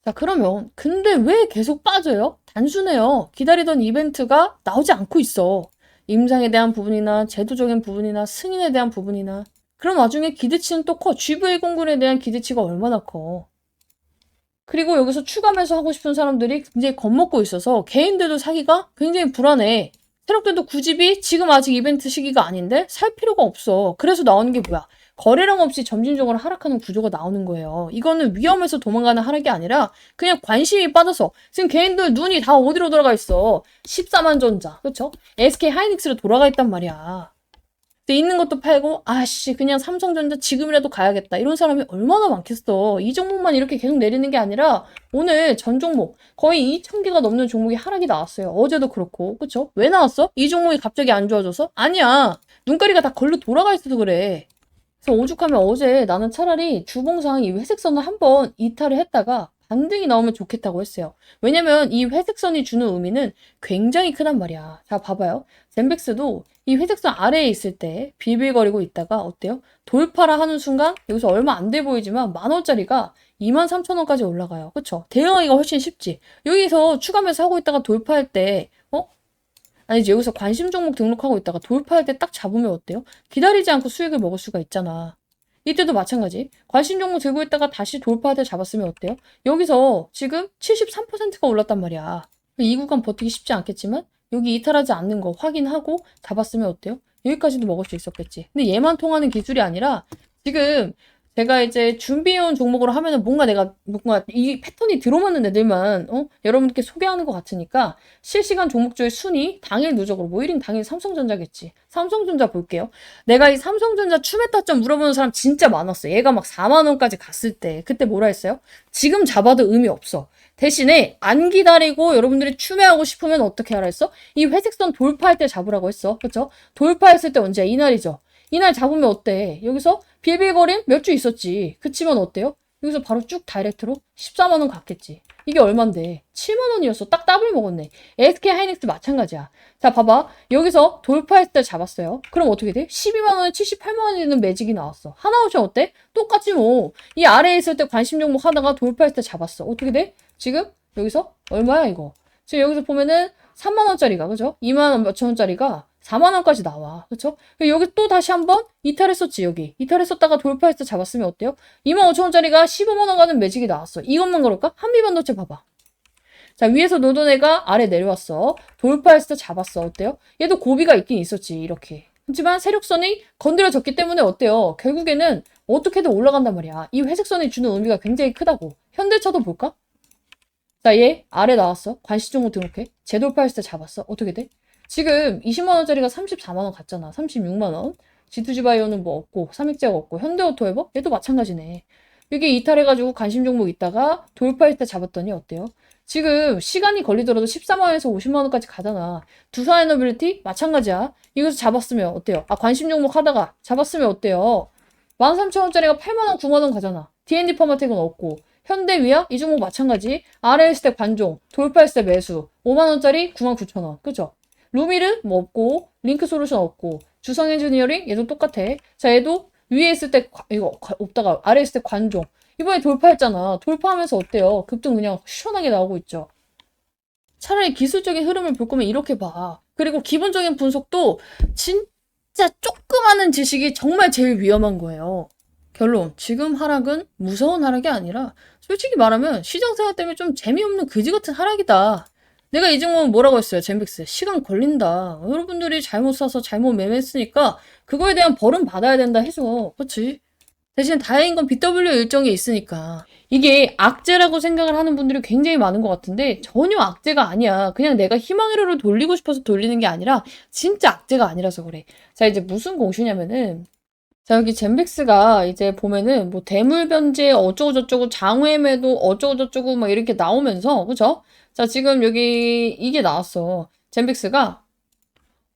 자, 그러면, 근데 왜 계속 빠져요? 단순해요. 기다리던 이벤트가 나오지 않고 있어. 임상에 대한 부분이나 제도적인 부분이나 승인에 대한 부분이나 그런 와중에 기대치는 또 커. GV109에 대한 기대치가 얼마나 커. 그리고 여기서 추가 매수하고 싶은 사람들이 굉장히 겁먹고 있어서 개인들도 사기가 굉장히 불안해. 세력들도 구집이 지금 아직 이벤트 시기가 아닌데 살 필요가 없어. 그래서 나오는 게 뭐야? 거래량 없이 점진적으로 하락하는 구조가 나오는 거예요. 이거는 위험해서 도망가는 하락이 아니라 그냥 관심이 빠져서 지금 개인들 눈이 다 어디로 돌아가 있어. 14만 전자, 그쵸? SK 하이닉스로 돌아가 있단 말이야. 근데 있는 것도 팔고 아씨 그냥 삼성전자 지금이라도 가야겠다 이런 사람이 얼마나 많겠어. 이 종목만 이렇게 계속 내리는 게 아니라 오늘 전 종목 거의 2,000개가 넘는 종목이 하락이 나왔어요. 어제도 그렇고 그쵸? 왜 나왔어? 이 종목이 갑자기 안 좋아져서? 아니야. 눈가리가 다 걸로 돌아가 있어서 그래. 그래서 오죽하면 어제 나는 차라리 주봉상 이 회색선을 한번 이탈을 했다가 반등이 나오면 좋겠다고 했어요. 왜냐면 이 회색선이 주는 의미는 굉장히 크단 말이야. 자, 봐봐요. 젠백스도 이 회색선 아래에 있을 때 빌빌거리고 있다가 어때요? 돌파라 하는 순간 여기서 얼마 안 돼 보이지만 10,000원짜리가 23,000원까지 올라가요. 그쵸? 대응하기가 훨씬 쉽지. 여기서 추가매수 하고 있다가 돌파할 때 아니지 여기서 관심 종목 등록하고 있다가 돌파할 때 딱 잡으면 어때요? 기다리지 않고 수익을 먹을 수가 있잖아. 이때도 마찬가지. 관심 종목 들고 있다가 다시 돌파할 때 잡았으면 어때요? 여기서 지금 73%가 올랐단 말이야. 이 구간 버티기 쉽지 않겠지만 여기 이탈하지 않는 거 확인하고 잡았으면 어때요? 여기까지도 먹을 수 있었겠지. 근데 얘만 통하는 기술이 아니라 지금 제가 이제 준비해온 종목으로 하면은 뭔가 이 패턴이 들어맞는 애들만 여러분께 소개하는 것 같으니까 실시간 종목주의 순위 당일 누적으로 뭐 1인 당일 삼성전자겠지. 삼성전자 볼게요. 내가 이 삼성전자 추메타점 물어보는 사람 진짜 많았어. 얘가 막 4만 원까지 갔을 때 그때 뭐라 했어요? 지금 잡아도 의미 없어. 대신에 안 기다리고 여러분들이 추매하고 싶으면 어떻게 하라 했어? 이 회색선 돌파할 때 잡으라고 했어. 그쵸? 돌파했을 때 언제야? 이날이죠. 이날 잡으면 어때? 여기서 빌빌거림 몇 주 있었지. 그치만 어때요? 여기서 바로 쭉 다이렉트로 14만 원 갔겠지. 이게 얼만데? 7만 원이었어. 딱 더블 먹었네. SK 하이닉스 마찬가지야. 자, 봐봐. 여기서 돌파했을 때 잡았어요. 그럼 어떻게 돼? 12만 원에 78만 원이 되는 매직이 나왔어. 하나오션 어때? 똑같지 뭐. 이 아래에 있을 때 관심 종목 하다가 돌파했을 때 잡았어. 어떻게 돼? 지금 여기서 얼마야 이거? 지금 여기서 보면은 3만 원짜리가 그죠? 2만 원 몇천 원짜리가 4만 원까지 나와. 그쵸? 여기 또 다시 한번 이탈했었지, 여기. 이탈했었다가 돌파해서 잡았으면 어때요? 2만 5천 원짜리가 15만 원 가는 매직이 나왔어. 이것만 그럴까? 한미반도체 봐봐. 자, 위에서 노던 애가 아래 내려왔어. 돌파했을 때 잡았어. 어때요? 얘도 고비가 있긴 있었지, 이렇게. 하지만 세력선이 건드려졌기 때문에 어때요? 결국에는 어떻게든 올라간단 말이야. 이 회색선이 주는 의미가 굉장히 크다고. 현대차도 볼까? 자, 얘 아래 나왔어. 관시 종목 등록해. 재돌파했을 때 잡았어. 어떻게 돼? 지금 20만 원짜리가 34만 원 갔잖아. 36만 원. G2G 바이오는 뭐 없고, 삼익제가 없고, 현대오토에버? 얘도 마찬가지네. 여기 이탈해가지고 관심 종목 있다가 돌파했을 때 잡았더니 어때요? 지금 시간이 걸리더라도 14만 원에서 50만 원까지 가잖아. 두산에너빌리티? 마찬가지야. 이것서 잡았으면 어때요? 아, 관심 종목 하다가 잡았으면 어때요? 13,000원짜리가 8만 원, 9만 원 가잖아. D&D 퍼마텍은 없고. 현대위아? 이 종목 마찬가지. 아래 있을 때 관종, 돌파했을 때 매수. 5만 원짜리 99,000원. 그죠? 루미르 뭐 없고 링크 솔루션 없고 주성 엔지니어링 얘도 똑같아. 자 얘도 위에 있을 때 이거 없다가 아래 있을 때 관종. 이번에 돌파했잖아. 돌파하면서 어때요? 급등 그냥 시원하게 나오고 있죠. 차라리 기술적인 흐름을 볼 거면 이렇게 봐. 그리고 기본적인 분석도 진짜 조그마한 지식이 정말 제일 위험한 거예요. 결론, 지금 하락은 무서운 하락이 아니라 솔직히 말하면 시장 생활 때문에 좀 재미없는 그지 같은 하락이다. 내가 이 종목은 뭐라고 했어요? 젠백스. 시간 걸린다. 여러분들이 잘못 사서 잘못 매매했으니까 그거에 대한 벌은 받아야 된다 해서. 그렇지? 대신 다행인 건 BW 일정이 있으니까. 이게 악재라고 생각을 하는 분들이 굉장히 많은 것 같은데 전혀 악재가 아니야. 그냥 내가 희망회로를 돌리고 싶어서 돌리는 게 아니라 진짜 악재가 아니라서 그래. 자, 이제 무슨 공시냐면은 자, 여기 젠백스가 이제 보면은 뭐 대물 변제 어쩌고저쩌고 장외 매도 어쩌고저쩌고 막 이렇게 나오면서 그죠? 자, 지금 여기 이게 나왔어. 젠백스가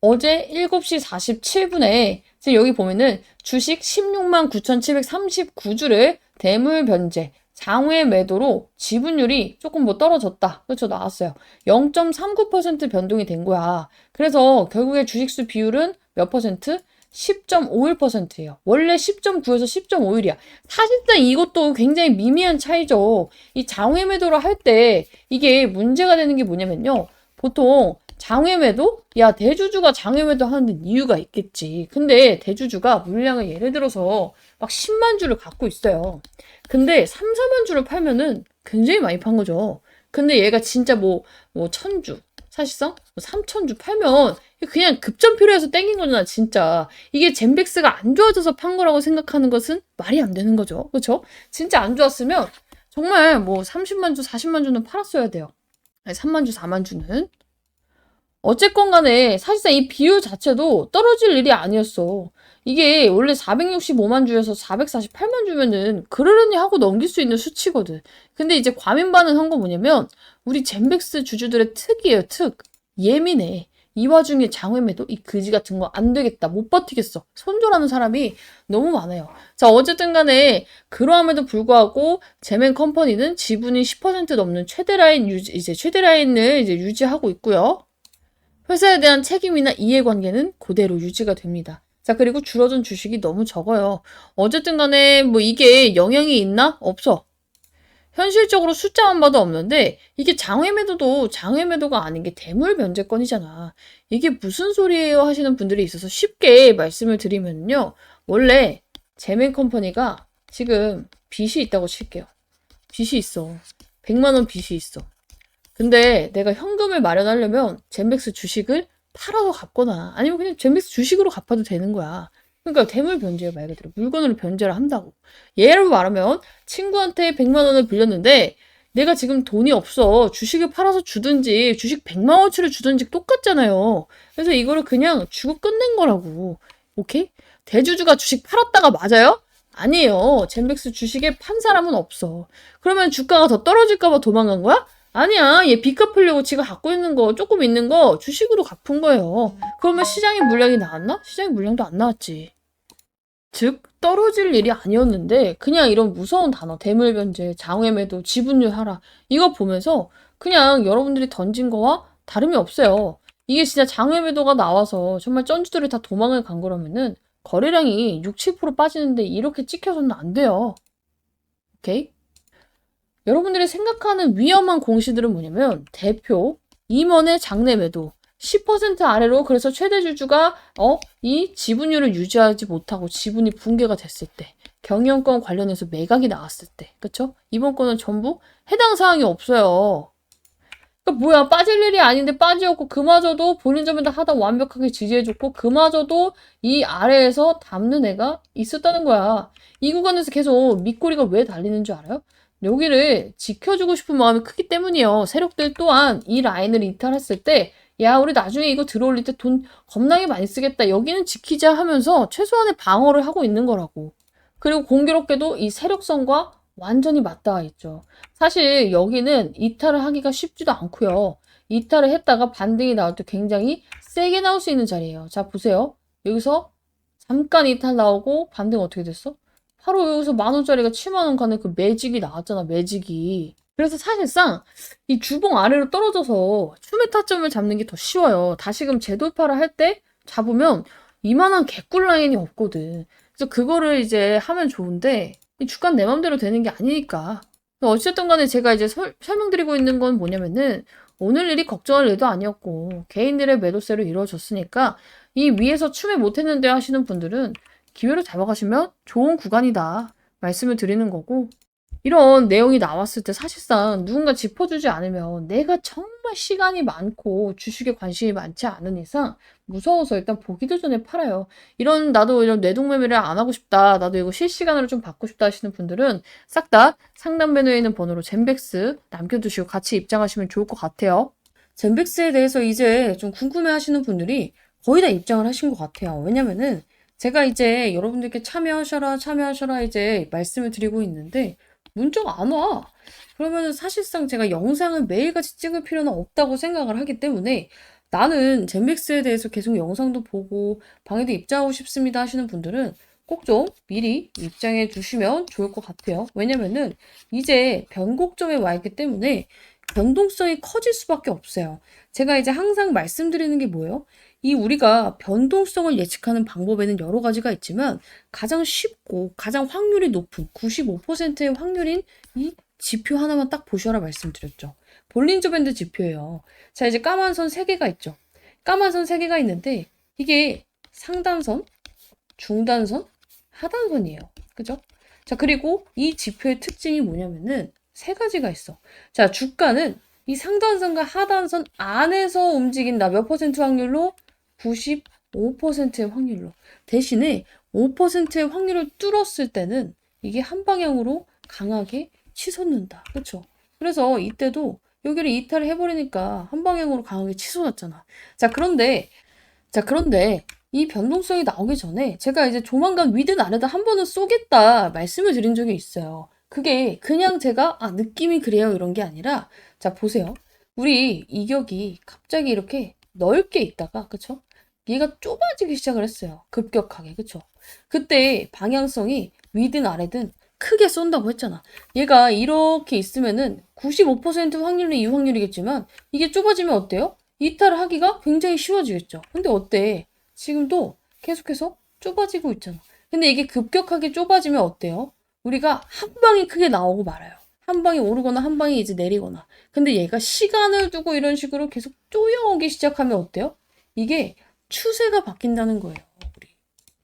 어제 7시 47분에 지금 여기 보면은 주식 16만 9,739주를 대물 변제 장외 매도로 지분율이 조금 뭐 떨어졌다. 그렇죠? 나왔어요. 0.39% 변동이 된 거야. 그래서 결국에 주식수 비율은 몇 퍼센트? 10.51%예요. 원래 10.9에서 10.51이야. 사실상 이것도 굉장히 미미한 차이죠. 이 장외 매도를 할 때 이게 문제가 되는 게 뭐냐면요. 보통 장외 매도? 야, 대주주가 장외 매도 하는 이유가 있겠지. 근데 대주주가 물량을 예를 들어서 막 10만 주를 갖고 있어요. 근데 3, 4만 주를 팔면은 굉장히 많이 판 거죠. 근데 얘가 진짜 뭐 1000주, 사실상 3000주 팔면 그냥 급전표로 해서 땡긴 거잖아, 진짜. 이게 젠백스가 안 좋아져서 판 거라고 생각하는 것은 말이 안 되는 거죠. 그렇죠? 진짜 안 좋았으면 정말 뭐 30만 주, 40만 주는 팔았어야 돼요. 아니, 3만 주, 4만 주는. 어쨌건 간에 사실상 이 비율 자체도 떨어질 일이 아니었어. 이게 원래 465만 주에서 448만 주면은 그러려니 하고 넘길 수 있는 수치거든. 근데 이제 과민 반응한 거 뭐냐면 우리 젠백스 주주들의 특이에요, 특. 예민해. 이 와중에 장외매도 이 그지 같은 거 안 되겠다. 못 버티겠어. 손절하는 사람이 너무 많아요. 자, 어쨌든 간에 그러함에도 불구하고 제멘 컴퍼니는 지분이 10% 넘는 최대 라인 유지, 이제 최대 라인을 이제 유지하고 있고요. 회사에 대한 책임이나 이해관계는 그대로 유지가 됩니다. 자, 그리고 줄어든 주식이 너무 적어요. 어쨌든 간에 뭐 이게 영향이 있나? 없어. 현실적으로 숫자만 봐도 없는데 이게 장외매도도 장외매도가 아닌 게 대물 변제권이잖아. 이게 무슨 소리예요 하시는 분들이 있어서 쉽게 말씀을 드리면요. 원래 제멘 컴퍼니가 지금 빚이 있다고 칠게요. 빚이 있어. 100만 원 빚이 있어. 근데 내가 현금을 마련하려면 젠백스 주식을 팔아서 갚거나 아니면 그냥 젠백스 주식으로 갚아도 되는 거야. 그러니까 대물 변제예요, 말 그대로. 물건으로 변제를 한다고. 예를 말하면 친구한테 100만 원을 빌렸는데 내가 지금 돈이 없어. 주식을 팔아서 주든지 주식 100만 원치를 주든지 똑같잖아요. 그래서 이거를 그냥 주고 끝낸 거라고. 오케이? 대주주가 주식 팔았다가 맞아요? 아니에요. 젠백스 주식에 판 사람은 없어. 그러면 주가가 더 떨어질까 봐 도망간 거야? 아니야. 얘 빚 갚으려고 지가 갖고 있는 거, 조금 있는 거 주식으로 갚은 거예요. 그러면 시장의 물량이 나왔나? 시장의 물량도 안 나왔지. 즉, 떨어질 일이 아니었는데 그냥 이런 무서운 단어, 대물변제, 장외매도, 지분율 하락 이거 보면서 그냥 여러분들이 던진 거와 다름이 없어요. 이게 진짜 장외매도가 나와서 정말 쩐주들이 다 도망을 간 거라면은 거래량이 6, 7% 빠지는데 이렇게 찍혀서는 안 돼요. 오케이? 여러분들이 생각하는 위험한 공시들은 뭐냐면 대표, 임원의 장내 매도, 10% 아래로 그래서 최대 주주가 이 지분율을 유지하지 못하고 지분이 붕괴가 됐을 때, 경영권 관련해서 매각이 나왔을 때, 그쵸? 이번 건은 전부 해당 사항이 없어요. 그러니까 뭐야, 빠질 일이 아닌데 빠지었고 그마저도 본인 점에다 하다 완벽하게 지지해줬고 그마저도 이 아래에서 담는 애가 있었다는 거야. 이 구간에서 계속 밑꼬리가 왜 달리는 줄 알아요? 여기를 지켜주고 싶은 마음이 크기 때문이에요. 세력들 또한 이 라인을 이탈했을 때 야, 우리 나중에 이거 들어올릴 때 돈 겁나게 많이 쓰겠다. 여기는 지키자 하면서 최소한의 방어를 하고 있는 거라고. 그리고 공교롭게도 이 세력성과 완전히 맞닿아 있죠. 사실 여기는 이탈을 하기가 쉽지도 않고요. 이탈을 했다가 반등이 나올 때 굉장히 세게 나올 수 있는 자리예요. 자, 보세요. 여기서 잠깐 이탈 나오고 반등 어떻게 됐어? 바로 여기서 10,000원짜리가 70,000원 가는 그 매직이 나왔잖아, 매직이. 그래서 사실상 이 주봉 아래로 떨어져서 추매 타점을 잡는 게 더 쉬워요. 다시금 재돌파를 할 때 잡으면 이만한 개꿀 라인이 없거든. 그래서 그거를 이제 하면 좋은데 이 주가는 내 맘대로 되는 게 아니니까. 어쨌든 간에 제가 이제 설명드리고 있는 건 뭐냐면은 오늘 일이 걱정할 일도 아니었고 개인들의 매도세로 이루어졌으니까 이 위에서 추매 못했는데 하시는 분들은 기회를 잡아가시면 좋은 구간이다 말씀을 드리는 거고 이런 내용이 나왔을 때 사실상 누군가 짚어주지 않으면 내가 정말 시간이 많고 주식에 관심이 많지 않은 이상 무서워서 일단 보기도 전에 팔아요. 나도 이런 뇌동매매를 안 하고 싶다. 나도 이거 실시간으로 좀 받고 싶다 하시는 분들은 싹 다 상단 메뉴에 있는 번호로 젠백스 남겨두시고 같이 입장하시면 좋을 것 같아요. 젠백스에 대해서 이제 좀 궁금해 하시는 분들이 거의 다 입장을 하신 것 같아요. 왜냐면은 제가 이제 여러분들께 참여하셔라 이제 말씀을 드리고 있는데 문자가 안 와. 그러면은 사실상 제가 영상을 매일같이 찍을 필요는 없다고 생각을 하기 때문에 나는 젠백스에 대해서 계속 영상도 보고 방에도 입장하고 싶습니다 하시는 분들은 꼭 좀 미리 입장해 주시면 좋을 것 같아요. 왜냐면은 이제 변곡점에 와 있기 때문에 변동성이 커질 수밖에 없어요. 제가 이제 항상 말씀드리는 게 뭐예요? 우리가 변동성을 예측하는 방법에는 여러 가지가 있지만 가장 쉽고 가장 확률이 높은 95%의 확률인 이 지표 하나만 딱 보셔라 말씀드렸죠. 볼린저 밴드 지표예요. 자, 이제 까만 선 3개가 있죠. 까만 선 3개가 있는데 이게 상단선, 중단선, 하단선이에요. 그죠? 자, 그리고 이 지표의 특징이 뭐냐면은 3가지가 있어. 자, 주가는 이 상단선과 하단선 안에서 움직인다. 몇 퍼센트 확률로? 95%의 확률로. 대신에 5%의 확률을 뚫었을 때는 이게 한 방향으로 강하게 치솟는다. 그쵸? 그래서 이때도 여기를 이탈을 해버리니까 한 방향으로 강하게 치솟았잖아. 자, 그런데 이 변동성이 나오기 전에 제가 이제 조만간 위든 아래든 한 번은 쏘겠다 말씀을 드린 적이 있어요. 그게 그냥 제가 느낌이 그래요 이런 게 아니라 자 보세요. 우리 이격이 갑자기 이렇게 넓게 있다가 그쵸? 얘가 좁아지기 시작을 했어요. 급격하게 그쵸? 그때 방향성이 위든 아래든 크게 쏜다고 했잖아. 얘가 이렇게 있으면은 95% 확률은 이 확률이겠지만 이게 좁아지면 어때요? 이탈을 하기가 굉장히 쉬워지겠죠. 근데 어때? 지금도 계속해서 좁아지고 있잖아. 근데 이게 급격하게 좁아지면 어때요? 우리가 한 방이 크게 나오고 말아요. 한 방이 오르거나 한 방이 이제 내리거나. 근데 얘가 시간을 두고 이런 식으로 계속 쪼여오기 시작하면 어때요? 이게 추세가 바뀐다는 거예요. 우리.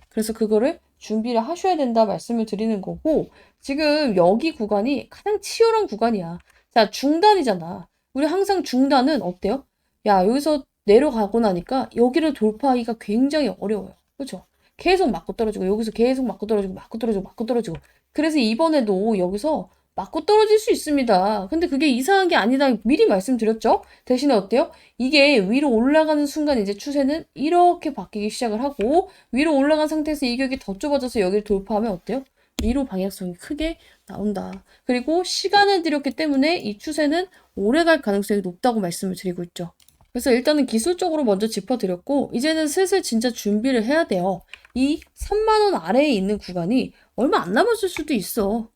그래서 그거를 준비를 하셔야 된다 말씀을 드리는 거고 지금 여기 구간이 가장 치열한 구간이야. 자, 중단이잖아. 우리 항상 중단은 어때요? 야, 여기서 내려가고 나니까 여기를 돌파하기가 굉장히 어려워요. 그렇죠? 계속 맞고 떨어지고 여기서 계속 맞고 떨어지고 맞고 떨어지고 맞고 떨어지고 그래서 이번에도 여기서 맞고 떨어질 수 있습니다. 근데 그게 이상한 게 아니다. 미리 말씀드렸죠? 대신에 어때요? 이게 위로 올라가는 순간 이제 추세는 이렇게 바뀌기 시작을 하고 위로 올라간 상태에서 이격이 더 좁아져서 여기를 돌파하면 어때요? 위로 방향성이 크게 나온다. 그리고 시간을 들였기 때문에 이 추세는 오래 갈 가능성이 높다고 말씀을 드리고 있죠. 그래서 일단은 기술적으로 먼저 짚어드렸고 이제는 슬슬 진짜 준비를 해야 돼요. 이 3만 원 아래에 있는 구간이 얼마 안 남았을 수도 있어.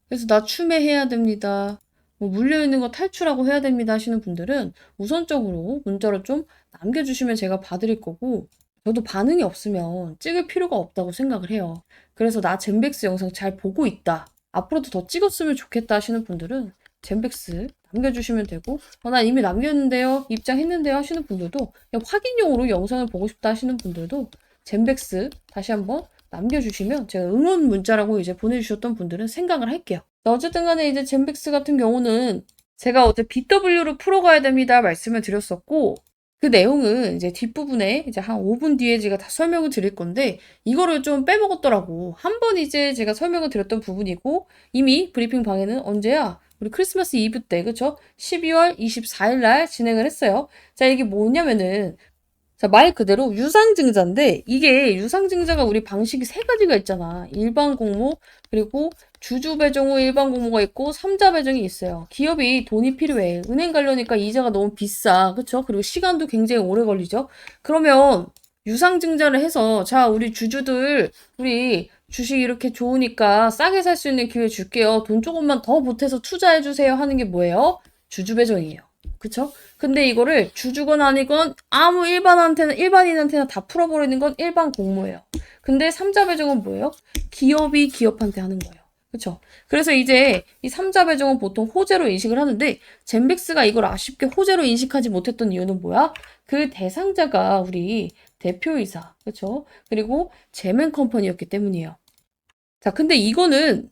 그래서 나 추매해야 됩니다. 뭐 물려있는 거 탈출하고 해야 됩니다 하시는 분들은 우선적으로 문자로 좀 남겨주시면 제가 봐드릴 거고 저도 반응이 없으면 찍을 필요가 없다고 생각을 해요. 그래서 나 젠백스 영상 잘 보고 있다. 앞으로도 더 찍었으면 좋겠다 하시는 분들은 젠백스 남겨주시면 되고 난 이미 남겼는데요. 입장했는데요 하시는 분들도 그냥 확인용으로 영상을 보고 싶다 하시는 분들도 젠백스 다시 한번 남겨주시면 제가 응원 문자라고 이제 보내주셨던 분들은 생각을 할게요. 어쨌든 간에 이제 젠백스 같은 경우는 제가 어제 BW로 풀어가야 됩니다 말씀을 드렸었고 그 내용은 이제 뒷부분에 이제 한 5분 뒤에 제가 다 설명을 드릴 건데 이거를 좀 빼먹었더라고. 한 번 이제 제가 설명을 드렸던 부분이고 이미 브리핑 방에는 언제야? 우리 크리스마스 이브 때 그쵸? 12월 24일 날 진행을 했어요. 자 이게 뭐냐면은 자, 말 그대로 유상증자인데 이게 유상증자가 우리 방식이 3가지가 있잖아. 일반 공모 그리고 주주 배정 후 일반 공모가 있고 3자 배정이 있어요. 기업이 돈이 필요해. 은행 가려니까 이자가 너무 비싸. 그쵸? 그리고 시간도 굉장히 오래 걸리죠. 그러면 유상증자를 해서 자, 우리 주주들 우리 주식 이렇게 좋으니까 싸게 살 수 있는 기회 줄게요. 돈 조금만 더 보태서 투자해 주세요 하는 게 뭐예요? 주주 배정이에요. 그쵸? 근데 이거를 주주건 아니건 아무 일반인한테나 다 풀어버리는 건 일반 공모예요. 근데 3자 배정은 뭐예요? 기업이 기업한테 하는 거예요. 그쵸? 그래서 이제 이 3자 배정은 보통 호재로 인식을 하는데 젠백스가 이걸 아쉽게 호재로 인식하지 못했던 이유는 뭐야? 그 대상자가 우리 대표이사, 그쵸? 그리고 제맨 컴퍼니였기 때문이에요. 자, 근데 이거는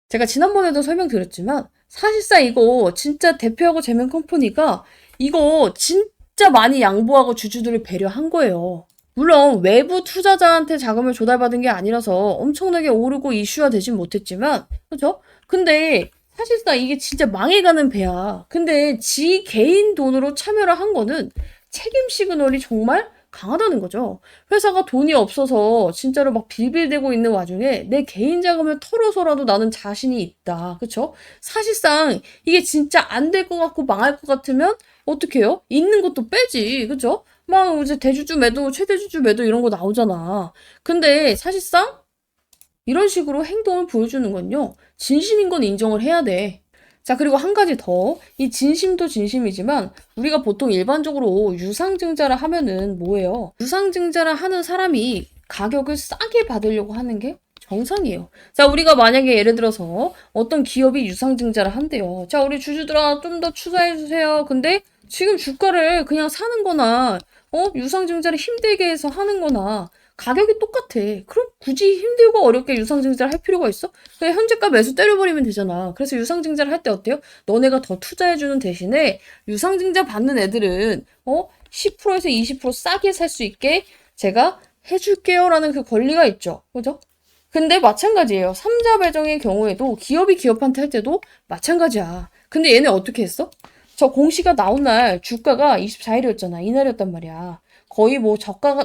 제가 지난번에도 설명드렸지만 사실상 이거 진짜 대표하고 제면 컴퍼니가 이거 진짜 많이 양보하고 주주들을 배려한 거예요. 물론 외부 투자자한테 자금을 조달받은 게 아니라서 엄청나게 오르고 이슈화 되진 못했지만, 그죠? 근데 사실상 이게 진짜 망해가는 배야. 근데 지 개인 돈으로 참여를 한 거는 책임 시그널이 정말 강하다는 거죠. 회사가 돈이 없어서 진짜로 막 빌빌대고 있는 와중에 내 개인 자금을 털어서라도 나는 자신이 있다. 그쵸? 사실상 이게 진짜 안 될 것 같고 망할 것 같으면 어떻게 해요? 있는 것도 빼지. 그쵸? 막 이제 대주주 매도, 최대주주 매도 이런 거 나오잖아. 근데 사실상 이런 식으로 행동을 보여주는 건요. 진심인 건 인정을 해야 돼. 자, 그리고 한 가지 더. 이 진심도 진심이지만 우리가 보통 일반적으로 유상증자를 하면은 뭐예요? 유상증자를 하는 사람이 가격을 싸게 받으려고 하는 게 정상이에요. 자, 우리가 만약에 예를 들어서 어떤 기업이 유상증자를 한대요. 자, 우리 주주들아 좀 더 투자해주세요. 근데 지금 주가를 그냥 사는 거나 유상증자를 힘들게 해서 하는 거나 가격이 똑같아. 그럼 굳이 힘들고 어렵게 유상증자를 할 필요가 있어? 그냥 현재가 매수 때려버리면 되잖아. 그래서 유상증자를 할 때 어때요? 너네가 더 투자해주는 대신에 유상증자 받는 애들은 10%에서 20% 싸게 살 수 있게 제가 해줄게요 라는 그 권리가 있죠. 그죠? 근데 마찬가지예요. 삼자 배정의 경우에도 기업이 기업한테 할 때도 마찬가지야. 근데 얘네 어떻게 했어? 저 공시가 나온 날 주가가 24일이었잖아. 이날이었단 말이야. 거의 뭐 저가가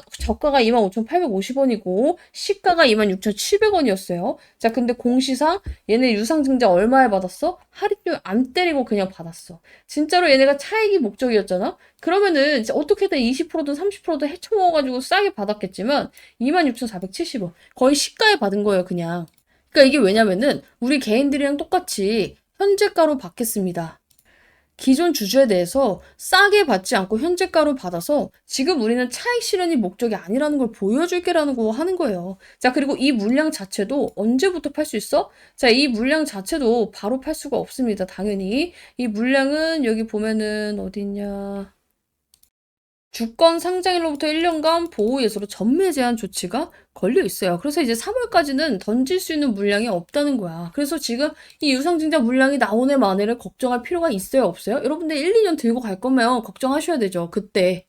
25,850원이고 시가가 26,700원이었어요. 자, 근데 공시상 얘네 유상증자 얼마에 받았어? 할인율 안 때리고 그냥 받았어. 진짜로 얘네가 차익이 목적이었잖아? 그러면은 어떻게든 20%든 30%든 헤쳐먹어가지고 싸게 받았겠지만 26,470원. 거의 시가에 받은 거예요, 그냥. 그러니까 이게 왜냐면은 우리 개인들이랑 똑같이 현재가로 받겠습니다. 기존 주주에 대해서 싸게 받지 않고 현재가로 받아서 지금 우리는 차익 실현이 목적이 아니라는 걸 보여줄게라는 거 하는 거예요. 자, 그리고 이 물량 자체도 언제부터 팔 수 있어? 자, 이 물량 자체도 바로 팔 수가 없습니다. 당연히. 이 물량은 여기 보면은 어디 있냐. 주권 상장일로부터 1년간 보호 예수로 전매 제한 조치가 걸려 있어요. 그래서 이제 3월까지는 던질 수 있는 물량이 없다는 거야. 그래서 지금 이 유상증자 물량이 나오네 마네를 걱정할 필요가 있어요, 없어요? 여러분들 1, 2년 들고 갈 거면 걱정하셔야 되죠. 그때.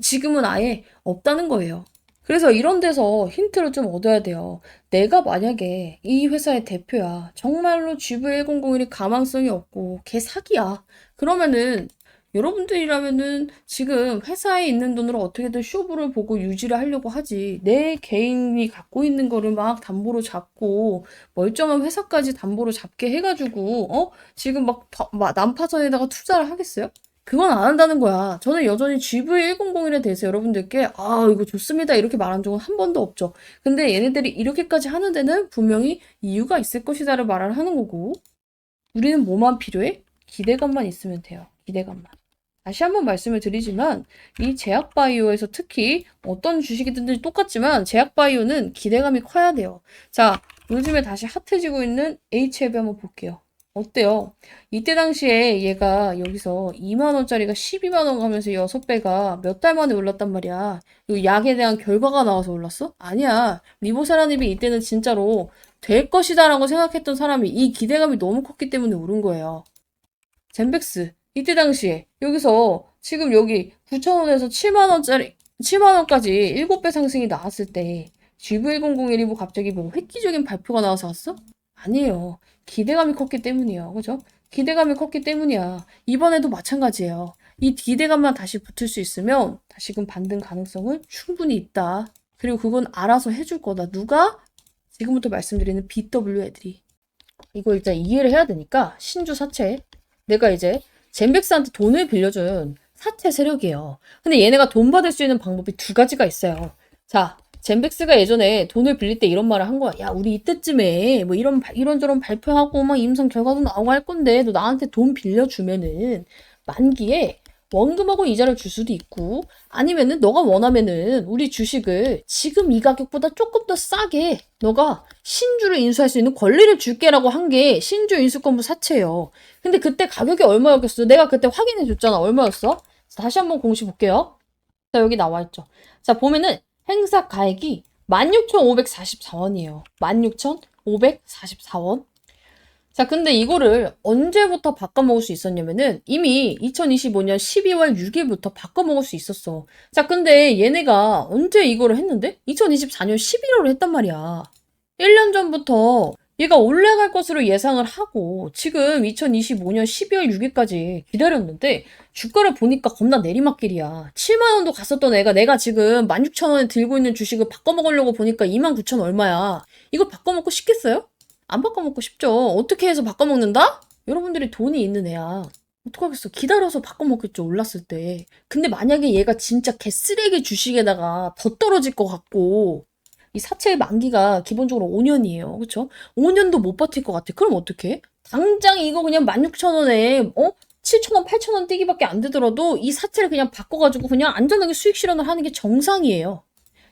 지금은 아예 없다는 거예요. 그래서 이런 데서 힌트를 좀 얻어야 돼요. 내가 만약에 이 회사의 대표야. 정말로 GV1001이 가망성이 없고 걔 사기야. 그러면은 여러분들이라면은 지금 회사에 있는 돈으로 어떻게든 쇼부를 보고 유지를 하려고 하지. 내 개인이 갖고 있는 거를 막 담보로 잡고 멀쩡한 회사까지 담보로 잡게 해가지고 지금 막 난파선에다가 투자를 하겠어요? 그건 안 한다는 거야. 저는 여전히 GV1001에 대해서 여러분들께 이거 좋습니다 이렇게 말한 적은 한 번도 없죠. 근데 얘네들이 이렇게까지 하는 데는 분명히 이유가 있을 것이다를 말을 하는 거고 우리는 뭐만 필요해? 기대감만 있으면 돼요. 기대감만. 다시 한번 말씀을 드리지만 이 제약바이오에서 특히 어떤 주식이든지 똑같지만 제약바이오는 기대감이 커야 돼요. 자, 요즘에 다시 핫해지고 있는 HLB 한번 볼게요. 어때요? 이때 당시에 얘가 여기서 2만원짜리가 12만원 가면서 6배가 몇 달 만에 올랐단 말이야. 이 약에 대한 결과가 나와서 올랐어? 아니야. 리보세라닙이 이때는 진짜로 될 것이다 라고 생각했던 사람이 이 기대감이 너무 컸기 때문에 오른 거예요. 젠백스. 이때 당시에 여기서 지금 여기 9,000원에서 7만원짜리 7만원까지 7배 상승이 나왔을 때 GV1001이 뭐 갑자기 뭐 획기적인 발표가 나와서 왔어? 아니에요. 기대감이 컸기 때문이에요. 그죠? 기대감이 컸기 때문이야. 이번에도 마찬가지예요. 이 기대감만 다시 붙을 수 있으면 다시금 반등 가능성은 충분히 있다. 그리고 그건 알아서 해줄 거다. 누가? 지금부터 말씀드리는 BW 애들이. 이거 일단 이해를 해야 되니까 신주 사채. 내가 이제 젠백스한테 돈을 빌려준 사채 세력이에요. 근데 얘네가 돈 받을 수 있는 방법이 두 가지가 있어요. 자, 젠백스가 예전에 돈을 빌릴 때 이런 말을 한 거야. 야, 우리 이때쯤에 뭐 이런저런 발표하고 막 임상 결과도 나오고 할 건데 너 나한테 돈 빌려주면은 만기에 원금하고 이자를 줄 수도 있고 아니면은 너가 원하면은 우리 주식을 지금 이 가격보다 조금 더 싸게 너가 신주를 인수할 수 있는 권리를 줄게라고 한 게 신주 인수권부 사채예요. 근데 그때 가격이 얼마였겠어? 내가 그때 확인해 줬잖아. 얼마였어? 다시 한번 공시 볼게요. 자, 여기 나와 있죠. 자, 보면은 행사 가액이 16,544원이에요. 16,544원. 자, 근데 이거를 언제부터 바꿔먹을 수 있었냐면은 이미 2025년 12월 6일부터 바꿔먹을 수 있었어. 자, 근데 얘네가 언제 이거를 했는데? 2024년 11월에 했단 말이야. 1년 전부터 얘가 올라갈 것으로 예상을 하고 지금 2025년 12월 6일까지 기다렸는데 주가를 보니까 겁나 내리막길이야. 7만 원도 갔었던 애가 내가 지금 16,000원에 들고 있는 주식을 바꿔먹으려고 보니까 29,000 얼마야. 이거 바꿔먹고 싶겠어요? 안 바꿔먹고 싶죠. 어떻게 해서 바꿔먹는다? 여러분들이 돈이 있는 애야. 어떡하겠어. 기다려서 바꿔먹겠죠. 올랐을 때. 근데 만약에 얘가 진짜 개쓰레기 주식에다가 더 떨어질 것 같고 이 사채의 만기가 기본적으로 5년이에요. 그쵸? 5년도 못 버틸 것 같아. 그럼 어떡해? 당장 이거 그냥 16,000원에 7,000원, 8,000원 뛰기밖에 안 되더라도 이 사채를 그냥 바꿔가지고 그냥 안전하게 수익 실현을 하는 게 정상이에요.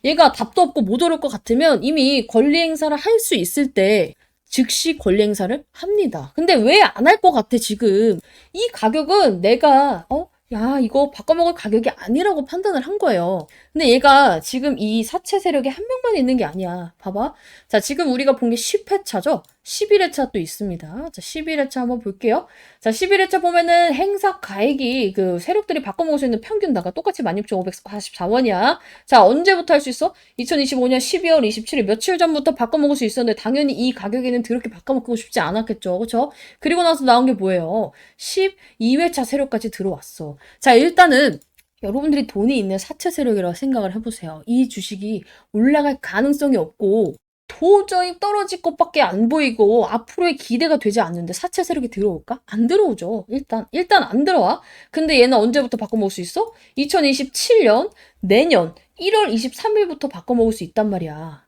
얘가 답도 없고 못 오를 것 같으면 이미 권리 행사를 할 수 있을 때 즉시 권리 행사를 합니다. 근데 왜 안 할 것 같아, 지금? 이 가격은 내가, 야, 이거 바꿔먹을 가격이 아니라고 판단을 한 거예요. 근데 얘가 지금 이 사채 세력이 한 명만 있는 게 아니야. 봐봐. 자, 지금 우리가 본 게 10회차죠? 11회차 또 있습니다. 자, 11회차 한번 볼게요. 자, 11회차 보면은 행사 가액이 그 세력들이 바꿔먹을 수 있는 평균다가 똑같이 16,544원이야. 자, 언제부터 할 수 있어? 2025년 12월 27일 며칠 전부터 바꿔먹을 수 있었는데 당연히 이 가격에는 그렇게 바꿔먹고 싶지 않았겠죠. 그쵸? 그리고 나서 나온 게 뭐예요? 12회차 세력까지 들어왔어. 자, 일단은 여러분들이 돈이 있는 사채 세력이라고 생각을 해보세요. 이 주식이 올라갈 가능성이 없고 도저히 떨어질 것밖에 안 보이고 앞으로의 기대가 되지 않는데 사채 세력이 들어올까? 안 들어오죠. 일단 안 들어와. 근데 얘는 언제부터 바꿔먹을 수 있어? 2027년 내년 1월 23일부터 바꿔먹을 수 있단 말이야.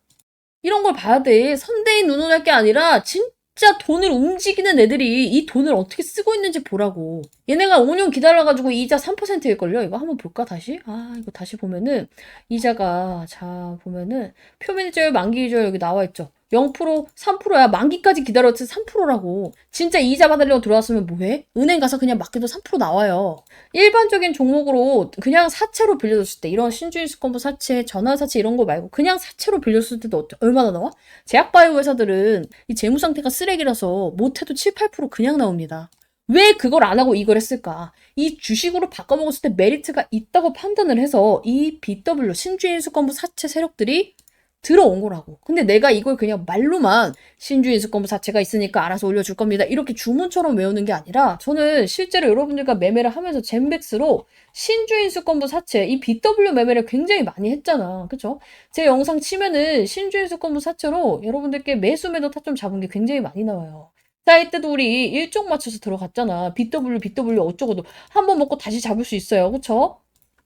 이런 걸 봐야 돼. 선대인 운운할 게 아니라 진짜 돈을 움직이는 애들이 이 돈을 어떻게 쓰고 있는지 보라고. 얘네가 5년 기다려가지고 이자 3%일걸요? 이거 한번 볼까, 다시? 아, 이거 다시 보면은, 이자가, 자, 보면은, 표면이자율, 만기이자율 여기 나와 있죠? 0%, 3%야. 만기까지 기다렸지 3%라고. 진짜 이자 받으려고 들어왔으면 뭐해? 은행 가서 그냥 맡겨도 3% 나와요. 일반적인 종목으로 그냥 사채로 빌려줬을 때 이런 신주인수권부 사채, 전환사채 이런 거 말고 그냥 사채로 빌렸을 때도 얼마나 나와? 제약바이오 회사들은 이 재무 상태가 쓰레기라서 못해도 7, 8% 그냥 나옵니다. 왜 그걸 안 하고 이걸 했을까? 이 주식으로 바꿔먹었을 때 메리트가 있다고 판단을 해서 이 BW 신주인수권부 사채 세력들이 들어온 거라고. 근데 내가 이걸 그냥 말로만 신주인수권부 사채가 있으니까 알아서 올려줄 겁니다. 이렇게 주문처럼 외우는 게 아니라 저는 실제로 여러분들과 매매를 하면서 젠백스로 신주인수권부 사채, 이 BW 매매를 굉장히 많이 했잖아. 그쵸? 제 영상 치면은 신주인수권부 사채로 여러분들께 매수 매도 타점 잡은 게 굉장히 많이 나와요. 자, 이때도 우리 일정 맞춰서 들어갔잖아. BW 어쩌고도. 한 번 먹고 다시 잡을 수 있어요. 그쵸?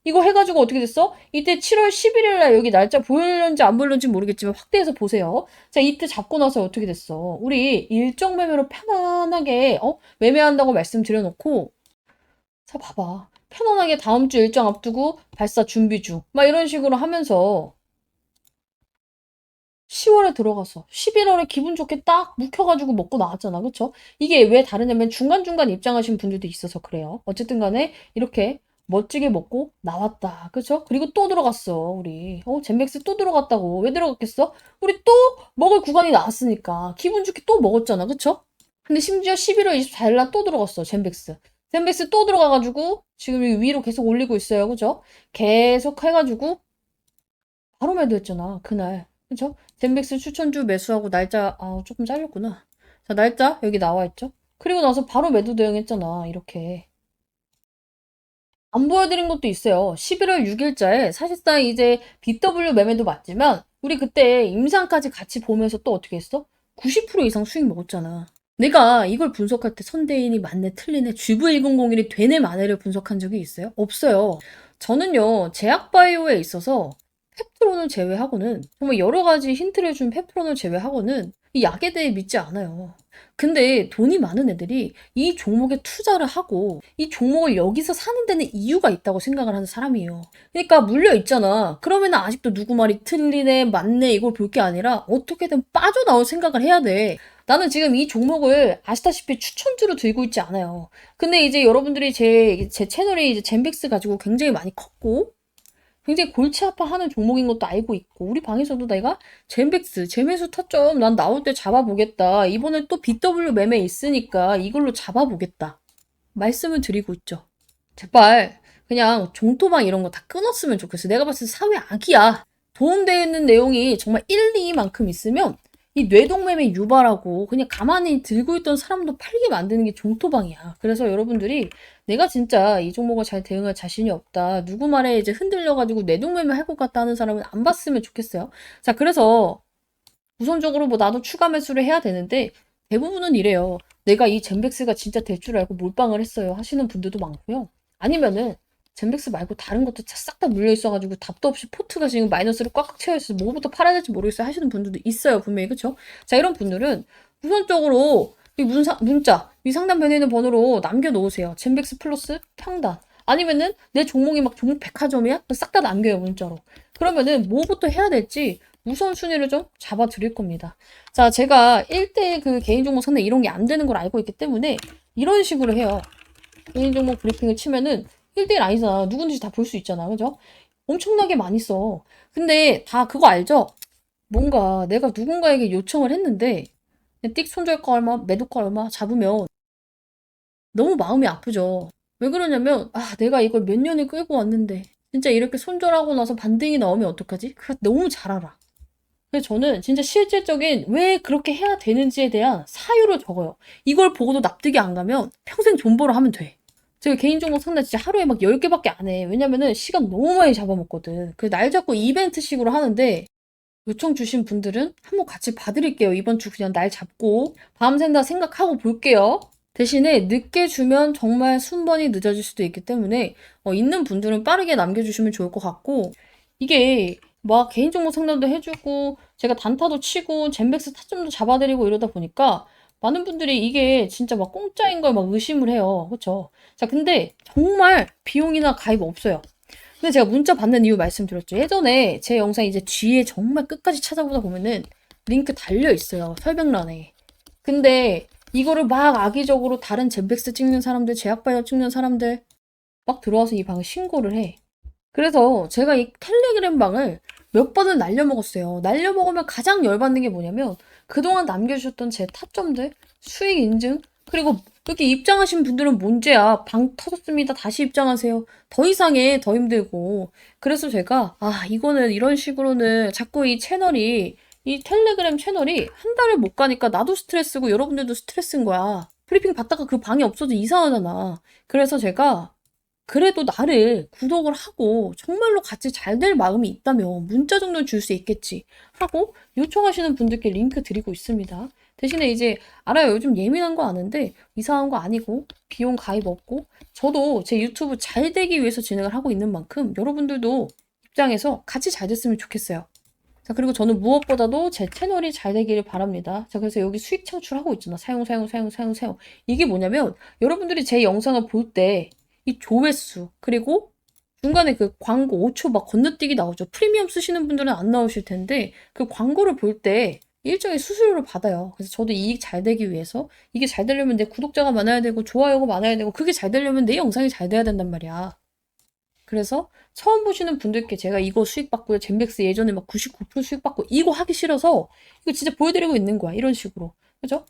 이거 해가지고 어떻게 됐어? 이때 7월 11일 날 여기 날짜 보였는지 안 보였는지 모르겠지만 확대해서 보세요. 자, 이때 잡고 나서 어떻게 됐어? 우리 일정 매매로 편안하게 매매한다고 말씀드려놓고 자, 봐봐. 편안하게 다음 주 일정 앞두고 발사 준비 중. 막 이런 식으로 하면서 10월에 들어가서 11월에 기분 좋게 딱 묵혀가지고 먹고 나왔잖아. 그쵸? 이게 왜 다르냐면 중간중간 입장하신 분들도 있어서 그래요. 어쨌든 간에 이렇게 멋지게 먹고 나왔다. 그쵸? 그리고 또 들어갔어, 우리. 젠백스 또 들어갔다고. 왜 들어갔겠어? 우리 또 먹을 구간이 나왔으니까. 기분 좋게 또 먹었잖아. 그쵸? 근데 심지어 11월 24일 날 또 들어갔어, 젠백스. 젠백스 또 들어가가지고 지금 여기 위로 계속 올리고 있어요. 그죠? 계속 해가지고 바로 매도했잖아, 그날. 그쵸? 젠백스 추천주 매수하고 날짜, 조금 잘렸구나. 자, 날짜 여기 나와 있죠? 그리고 나서 바로 매도 대응했잖아, 이렇게. 안 보여드린 것도 있어요. 11월 6일자에 사실상 이제 BW 매매도 맞지만 우리 그때 임상까지 같이 보면서 또 어떻게 했어? 90% 이상 수익 먹었잖아. 내가 이걸 분석할 때 선대인이 맞네, 틀리네, GV1001이 되네, 마네를 분석한 적이 있어요? 없어요. 저는요, 제약바이오에 있어서 펩트론을 제외하고는 정말 여러 가지 힌트를 준 펩트론을 제외하고는 이 약에 대해 믿지 않아요. 근데 돈이 많은 애들이 이 종목에 투자를 하고 이 종목을 여기서 사는 데는 이유가 있다고 생각을 하는 사람이에요. 그러니까 물려 있잖아. 그러면 아직도 누구 말이 틀리네, 맞네 이걸 볼 게 아니라 어떻게든 빠져나올 생각을 해야 돼. 나는 지금 이 종목을 아시다시피 추천주로 들고 있지 않아요. 근데 이제 여러분들이 제 채널이 이제 젠백스 가지고 굉장히 많이 컸고 굉장히 골치 아파하는 종목인 것도 알고 있고 우리 방에서도 내가 젠백스, 재매수 타점 난 나올 때 잡아보겠다. 이번에 또 BW 매매 있으니까 이걸로 잡아보겠다. 말씀을 드리고 있죠. 제발 그냥 종토방 이런 거 다 끊었으면 좋겠어. 내가 봤을 때 사회 악이야. 도움되는 내용이 정말 1, 2만큼 있으면 이 뇌동매매 유발하고 그냥 가만히 들고 있던 사람도 팔게 만드는 게 종토방이야. 그래서 여러분들이 내가 진짜 이 종목을 잘 대응할 자신이 없다. 누구 말에 이제 흔들려가지고 뇌동매매 할 것 같다 하는 사람은 안 봤으면 좋겠어요. 자, 그래서 우선적으로 뭐 나도 추가 매수를 해야 되는데 대부분은 이래요. 내가 이 젠백스가 진짜 될 줄 알고 몰빵을 했어요 하시는 분들도 많고요. 아니면은 젠백스 말고 다른 것도 싹 다 물려 있어가지고 답도 없이 포트가 지금 마이너스를 꽉꽉 채워 있어서 뭐부터 팔아야 될지 모르겠어요 하시는 분들도 있어요 분명히. 그쵸? 자, 이런 분들은 우선적으로 이 문자 위 상단 변에 있는 번호로 남겨놓으세요. 젠백스 플러스 평단. 아니면은 내 종목이 막 종목 백화점이야? 싹 다 남겨요 문자로. 그러면은 뭐부터 해야 될지 우선순위를 좀 잡아 드릴 겁니다. 자, 제가 1대 그 개인 종목 상대 이런 게 안 되는 걸 알고 있기 때문에 이런 식으로 해요. 개인 종목 브리핑을 치면은 1대1 아니잖아. 누군지 다 볼 수 있잖아. 그죠? 엄청나게 많이 써. 근데 다 그거 알죠? 뭔가 내가 누군가에게 요청을 했는데 띡 손절가 얼마, 매도가 얼마 잡으면 너무 마음이 아프죠. 왜 그러냐면 내가 이걸 몇 년을 끌고 왔는데 진짜 이렇게 손절하고 나서 반등이 나오면 어떡하지? 그거 너무 잘 알아. 그래서 저는 진짜 실질적인 왜 그렇게 해야 되는지에 대한 사유를 적어요. 이걸 보고도 납득이 안 가면 평생 존버를 하면 돼. 제가 개인 종목 상담 진짜 하루에 막 10개밖에 안 해. 왜냐면은 시간 너무 많이 잡아먹거든. 그 날 잡고 이벤트식으로 하는데 요청 주신 분들은 한번 같이 봐드릴게요. 이번 주 그냥 날 잡고 밤샌다 생각하고 볼게요. 대신에 늦게 주면 정말 순번이 늦어질 수도 있기 때문에 있는 분들은 빠르게 남겨주시면 좋을 것 같고 이게 막 개인 종목 상담도 해주고 제가 단타도 치고 젠백스 타점도 잡아드리고 이러다 보니까 많은 분들이 이게 진짜 막 공짜인 걸 막 의심을 해요. 그렇죠? 자, 근데 정말 비용이나 가입 없어요. 근데 제가 문자 받는 이유 말씀드렸죠. 예전에 제 영상 이제 뒤에 정말 끝까지 찾아보다 보면은 링크 달려 있어요. 설명란에. 근데 이거를 막 악의적으로 다른 젠백스 찍는 사람들, 제약바이오 찍는 사람들 막 들어와서 이 방을 신고를 해. 그래서 제가 이 텔레그램 방을 몇 번을 날려먹었어요. 날려먹으면 가장 열받는 게 뭐냐면 그동안 남겨주셨던 제 타점들, 수익 인증, 그리고 이렇게 입장하신 분들은 문제야. 방 터졌습니다. 다시 입장하세요. 더 이상해. 더 힘들고. 그래서 제가 이거는 이런 식으로는 자꾸 이 텔레그램 채널이 한 달을 못 가니까 나도 스트레스고 여러분들도 스트레스인 거야. 브리핑 받다가 그 방이 없어져 이상하잖아. 그래서 제가 그래도 나를 구독을 하고 정말로 같이 잘 될 마음이 있다면 문자 정도는 줄 수 있겠지 하고 요청하시는 분들께 링크 드리고 있습니다. 대신에 이제 알아요. 요즘 예민한 거 아는데 이상한 거 아니고 비용 가입 없고 저도 제 유튜브 잘 되기 위해서 진행을 하고 있는 만큼 여러분들도 입장에서 같이 잘 됐으면 좋겠어요. 자, 그리고 저는 무엇보다도 제 채널이 잘 되기를 바랍니다. 자, 그래서 여기 수익 창출하고 있잖아. 사용. 이게 뭐냐면 여러분들이 제 영상을 볼때 이 조회수 그리고 중간에 그 광고 5초 막 건너뛰기 나오죠. 프리미엄 쓰시는 분들은 안 나오실 텐데 그 광고를 볼 때 일정의 수수료를 받아요. 그래서 저도 이익 잘 되기 위해서 이게 잘 되려면 내 구독자가 많아야 되고 좋아요가 많아야 되고 그게 잘 되려면 내 영상이 잘 돼야 된단 말이야. 그래서 처음 보시는 분들께 제가 이거 수익 받고요. 젠백스 예전에 막 99% 수익 받고 이거 하기 싫어서 이거 진짜 보여드리고 있는 거야. 이런 식으로. 그죠?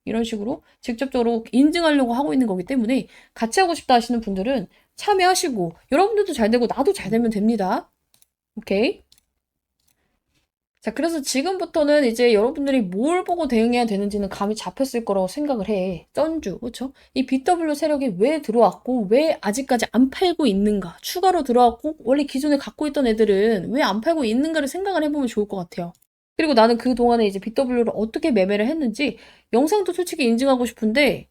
이런 식으로 직접적으로 인증하려고 하고 있는 거기 때문에 같이 하고 싶다 하시는 분들은 참여하시고 여러분들도 잘 되고 나도 잘 되면 됩니다. 오케이? 자, 그래서 지금부터는 이제 여러분들이 뭘 보고 대응해야 되는지는 감이 잡혔을 거라고 생각을 해. 쩐주, 그쵸? 이 BW 세력이 왜 들어왔고, 왜 아직까지 안 팔고 있는가? 추가로 들어왔고, 원래 기존에 갖고 있던 애들은 왜 안 팔고 있는가를 생각을 해보면 좋을 것 같아요. 그리고 나는 그동안에 이제 BW를 어떻게 매매를 했는지 영상도 솔직히 인증하고 싶은데,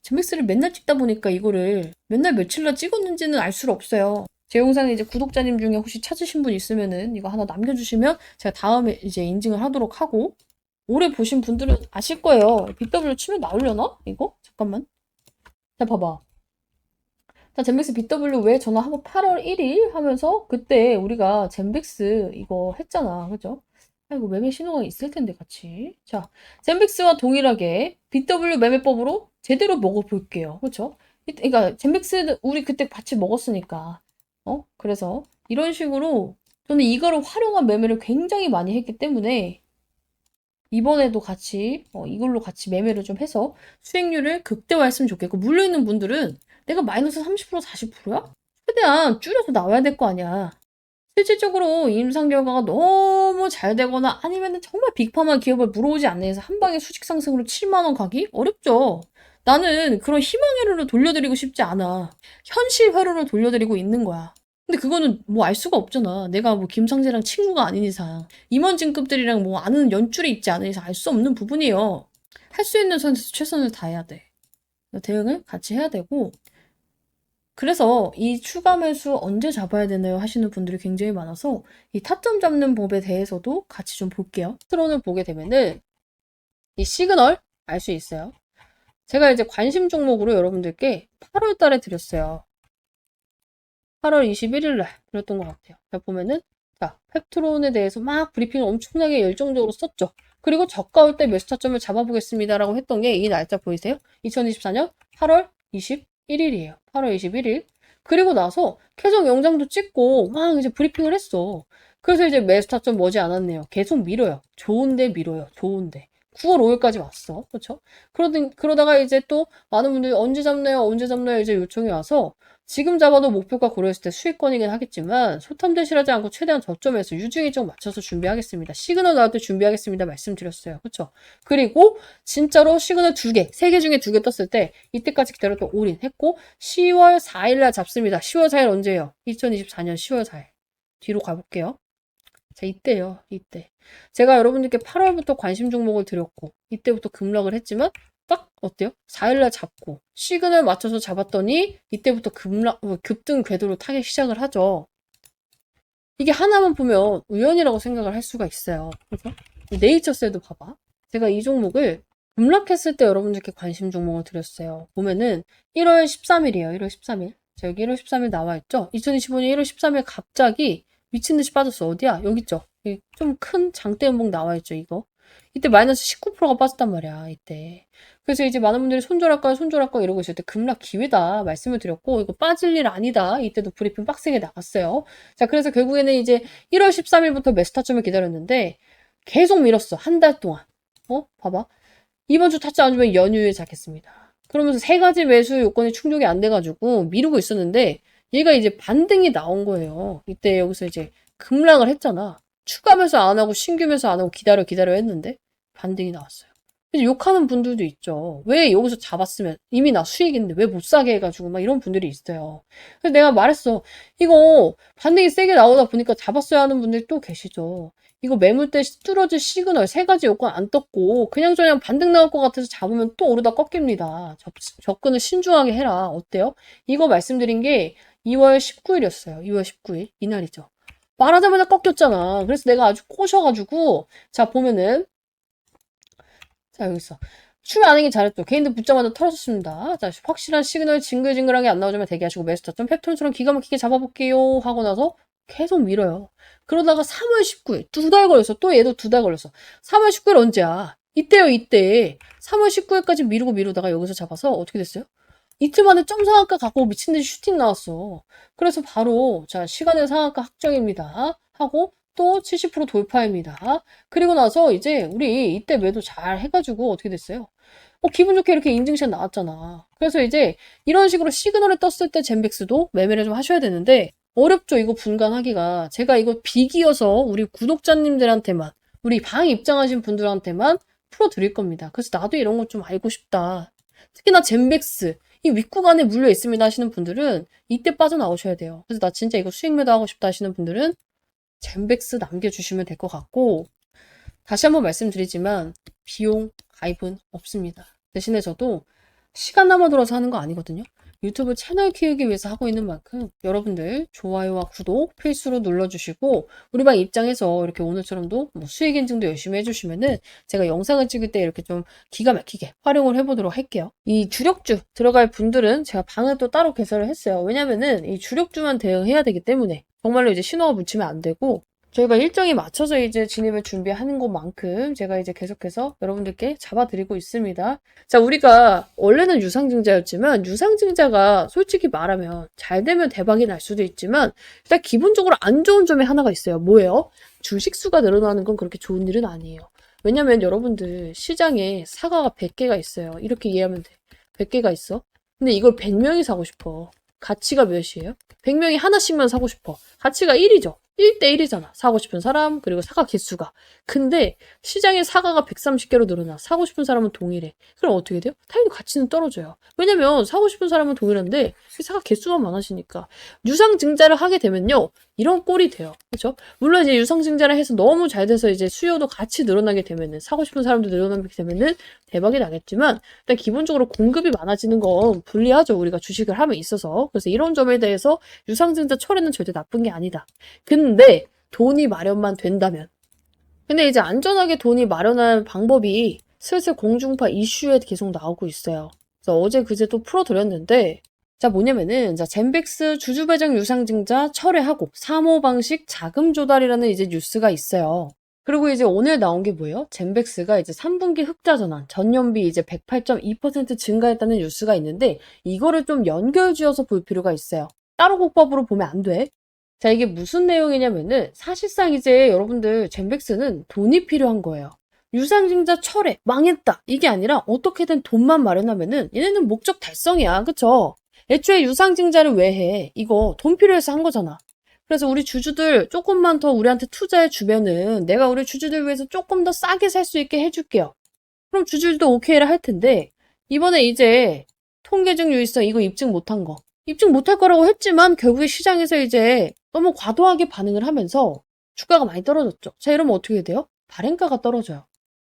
젠맥스를 맨날 찍다 보니까 이거를 맨날 며칠날 찍었는지는 알 수가 없어요. 제 영상에 이제 구독자님 중에 혹시 찾으신 분 있으면은 이거 하나 남겨주시면 제가 다음에 이제 인증을 하도록 하고 오래 보신 분들은 아실 거예요. BW 치면 나오려나? 이거? 잠깐만. 자, 봐봐. 자, 젠백스 BW 왜 전화하고 8월 1일 하면서 그때 우리가 젠백스 이거 했잖아. 그죠? 이거 매매 신호가 있을 텐데 같이. 자, 젠백스와 동일하게 BW 매매법으로 제대로 먹어볼게요. 그렇죠? 그러니까 젠백스 우리 그때 같이 먹었으니까. 그래서 이런 식으로 저는 이거를 활용한 매매를 굉장히 많이 했기 때문에 이번에도 같이 이걸로 같이 매매를 좀 해서 수익률을 극대화했으면 좋겠고, 물려있는 분들은 내가 마이너스 30% 40%야? 최대한 줄여서 나와야 될 거 아니야. 실질적으로 임상 결과가 너무 잘 되거나 아니면 정말 빅팜한 기업을 물어오지 않는 이상 한 방에 수직 상승으로 7만 원 가기 어렵죠. 나는 그런 희망 회로를 돌려드리고 싶지 않아. 현실 회로를 돌려드리고 있는 거야. 근데 그거는 뭐 알 수가 없잖아. 내가 뭐 김상재랑 친구가 아닌 이상, 임원진급들이랑 뭐 아는 연줄이 있지 않은 이상 알 수 없는 부분이에요. 할 수 있는 선에서 최선을 다해야 돼. 대응을 같이 해야 되고, 그래서 이 추가 매수 언제 잡아야 되나요? 하시는 분들이 굉장히 많아서 이 타점 잡는 법에 대해서도 같이 좀 볼게요. 트론을 보게 되면은 이 시그널 알 수 있어요. 제가 이제 관심 종목으로 여러분들께 8월 달에 드렸어요. 8월 21일 날 드렸던 것 같아요. 자, 보면은 자, 펩트론에 대해서 막 브리핑을 엄청나게 열정적으로 썼죠. 그리고 저가 올 때 매수 타점을 잡아보겠습니다라고 했던 게 이 날짜 보이세요? 2024년 8월 21일이에요. 8월 21일. 그리고 나서 계속 영상도 찍고 막 이제 브리핑을 했어. 그래서 이제 매수 타점 머지 않았네요. 계속 밀어요. 좋은데 밀어요. 좋은데. 9월 5일까지 왔어. 그렇죠? 그러다가 이제 또 많은 분들이 언제 잡나요? 언제 잡나요? 이제 요청이 와서 지금 잡아도 목표가 고려했을 때 수익권이긴 하겠지만 소탐 대실하지 않고 최대한 저점에서 유증 일정 맞춰서 준비하겠습니다. 시그널 나올 때 준비하겠습니다. 말씀드렸어요. 그렇죠? 그리고 진짜로 시그널 2개, 3개 중에 2개 떴을 때 이때까지 기다렸던 올인 했고 10월 4일날 잡습니다. 10월 4일 언제예요? 2024년 10월 4일. 뒤로 가볼게요. 자, 이때요. 이때. 제가 여러분들께 8월부터 관심 종목을 드렸고 이때부터 급락을 했지만 딱 어때요? 4일날 잡고 시그널 맞춰서 잡았더니 이때부터 급등 궤도로 타기 시작을 하죠. 이게 하나만 보면 우연이라고 생각을 할 수가 있어요. 그래서 네이처셀도 봐봐. 제가 이 종목을 급락했을 때 여러분들께 관심 종목을 드렸어요. 보면은 1월 13일이에요. 1월 13일. 자, 여기 1월 13일 나와 있죠? 2025년 1월 13일 갑자기 미친 듯이 빠졌어. 어디야? 여기 있죠? 좀 큰 장대 음봉 나와 있죠, 이거. 이때 마이너스 19%가 빠졌단 말이야, 이때. 그래서 이제 많은 분들이 손절할까요, 손절할까요 이러고 있을 때 급락 기회다 말씀을 드렸고, 이거 빠질 일 아니다. 이때도 브리핑 빡세게 나갔어요. 자, 그래서 결국에는 이제 1월 13일부터 매수 타점을 기다렸는데, 계속 밀었어. 한 달 동안. 봐봐. 이번 주 타점 안 주면 연휴에 잡겠습니다. 그러면서 세 가지 매수 요건이 충족이 안 돼가지고 미루고 있었는데, 얘가 이제 반등이 나온 거예요. 이때 여기서 이제 급락을 했잖아. 추가 매수 안 하고 신규 매수 안 하고 기다려 했는데 반등이 나왔어요. 그래서 욕하는 분들도 있죠. 왜 여기서 잡았으면 이미 나 수익인데 왜 못 사게 해가지고 막 이런 분들이 있어요. 그래서 내가 말했어. 이거 반등이 세게 나오다 보니까 잡았어야 하는 분들이 또 계시죠. 이거 매물대 뚫어질 시그널 3가지 요건 안 떴고 그냥 반등 나올 것 같아서 잡으면 또 오르다 꺾입니다. 접근을 신중하게 해라. 어때요? 이거 말씀드린 게 2월 19일이었어요. 2월 19일 이날이죠. 말하자마자 꺾였잖아. 그래서 내가 아주 꼬셔가지고 자 보면은 자 여기 있어. 추가 안 하기 잘했죠. 개인들 붙자마자 털어줬습니다. 자 확실한 시그널 징글징글하게 안 나오지만 대기하시고 매수 타점 펩톤처럼 기가 막히게 잡아볼게요 하고 나서 계속 밀어요. 그러다가 3월 19일 2달 걸렸어. 또 얘도 2달 걸렸어. 3월 19일 언제야? 이때요 이때. 3월 19일까지 미루다가 여기서 잡아서 어떻게 됐어요? 이틀 만에 점 상한가 갖고 미친듯이 슈팅 나왔어. 그래서 바로 자 시간의 상한가 확정입니다. 하고 또 70% 돌파입니다. 그리고 나서 이제 우리 이때 매도 잘 해가지고 어떻게 됐어요? 기분 좋게 이렇게 인증샷 나왔잖아. 그래서 이제 이런 식으로 시그널에 떴을 때 젠백스도 매매를 좀 하셔야 되는데 어렵죠. 이거 분간하기가. 제가 이거 비기여서 우리 구독자님들한테만 우리 방 입장하신 분들한테만 풀어드릴 겁니다. 그래서 나도 이런 거 좀 알고 싶다. 특히나 젠백스 이 윗구간에 물려 있습니다 하시는 분들은 이때 빠져나오셔야 돼요. 그래서 나 진짜 이거 수익 매도하고 싶다 하시는 분들은 젠백스 남겨주시면 될 것 같고 다시 한번 말씀드리지만 비용 가입은 없습니다. 대신에 저도 시간 남아돌아서 하는 거 아니거든요. 유튜브 채널 키우기 위해서 하고 있는 만큼 여러분들 좋아요와 구독 필수로 눌러주시고 우리 방 입장에서 이렇게 오늘처럼도 뭐 수익 인증도 열심히 해주시면은 제가 영상을 찍을 때 이렇게 좀 기가 막히게 활용을 해보도록 할게요. 이 주력주 들어갈 분들은 제가 방을 또 따로 개설을 했어요. 왜냐면은 이 주력주만 대응해야 되기 때문에 정말로 이제 신호가 묻히면 안 되고 저희가 일정이 맞춰서 이제 진입을 준비하는 것만큼 제가 이제 계속해서 여러분들께 잡아드리고 있습니다. 자, 우리가 원래는 유상증자였지만 유상증자가 솔직히 말하면 잘 되면 대박이 날 수도 있지만 일단 기본적으로 안 좋은 점이 하나가 있어요. 뭐예요? 주식 수가 늘어나는 건 그렇게 좋은 일은 아니에요. 왜냐면 여러분들 시장에 사과가 100개가 있어요. 이렇게 이해하면 돼. 100개가 있어. 근데 이걸 100명이 사고 싶어. 가치가 몇이에요? 100명이 하나씩만 사고 싶어. 가치가 1이죠. 1대1이잖아. 사고 싶은 사람, 그리고 사과 개수가. 근데 시장에 사과가 130개로 늘어나. 사고 싶은 사람은 동일해. 그럼 어떻게 돼요? 당연히 가치는 떨어져요. 왜냐면 사고 싶은 사람은 동일한데 사과 개수만 많아지니까. 유상증자를 하게 되면요. 이런 꼴이 돼요. 그렇죠? 물론 이제 유상증자를 해서 너무 잘 돼서 이제 수요도 같이 늘어나게 되면은 사고 싶은 사람도 늘어나게 되면은 대박이 나겠지만 일단 기본적으로 공급이 많아지는 건 불리하죠. 우리가 주식을 함에 있어서. 그래서 이런 점에 대해서 유상증자 철회는 절대 나쁜 게 아니다. 근데 돈이 마련만 된다면. 근데 이제 안전하게 돈이 마련할 방법이 슬슬 공중파 이슈에 계속 나오고 있어요. 그래서 어제 그제 또 풀어드렸는데 자 뭐냐면은 자 젠백스 주주 배정 유상증자 철회하고 사모방식 자금 조달이라는 이제 뉴스가 있어요. 그리고 이제 오늘 나온 게 뭐예요? 젠백스가 이제 3분기 흑자 전환, 전년비 이제 108.2% 증가했다는 뉴스가 있는데 이거를 좀 연결지어서 볼 필요가 있어요. 따로 국밥으로 보면 안 돼. 자, 이게 무슨 내용이냐면은 사실상 이제 여러분들 젠백스는 돈이 필요한 거예요. 유상증자 철회, 망했다. 이게 아니라 어떻게든 돈만 마련하면은 얘네는 목적 달성이야. 그쵸? 애초에 유상증자를 왜 해? 이거 돈 필요해서 한 거잖아. 그래서 우리 주주들 조금만 더 우리한테 투자해 주면은 내가 우리 주주들 위해서 조금 더 싸게 살 수 있게 해줄게요. 그럼 주주들도 오케이를 할 텐데 이번에 이제 통계적 유의성 이거 입증 못한 거. 입증 못할 거라고 했지만 결국에 시장에서 이제 너무 과도하게 반응을 하면서 주가가 많이 떨어졌죠. 자, 이러면 어떻게 돼요? 발행가가 떨어져요.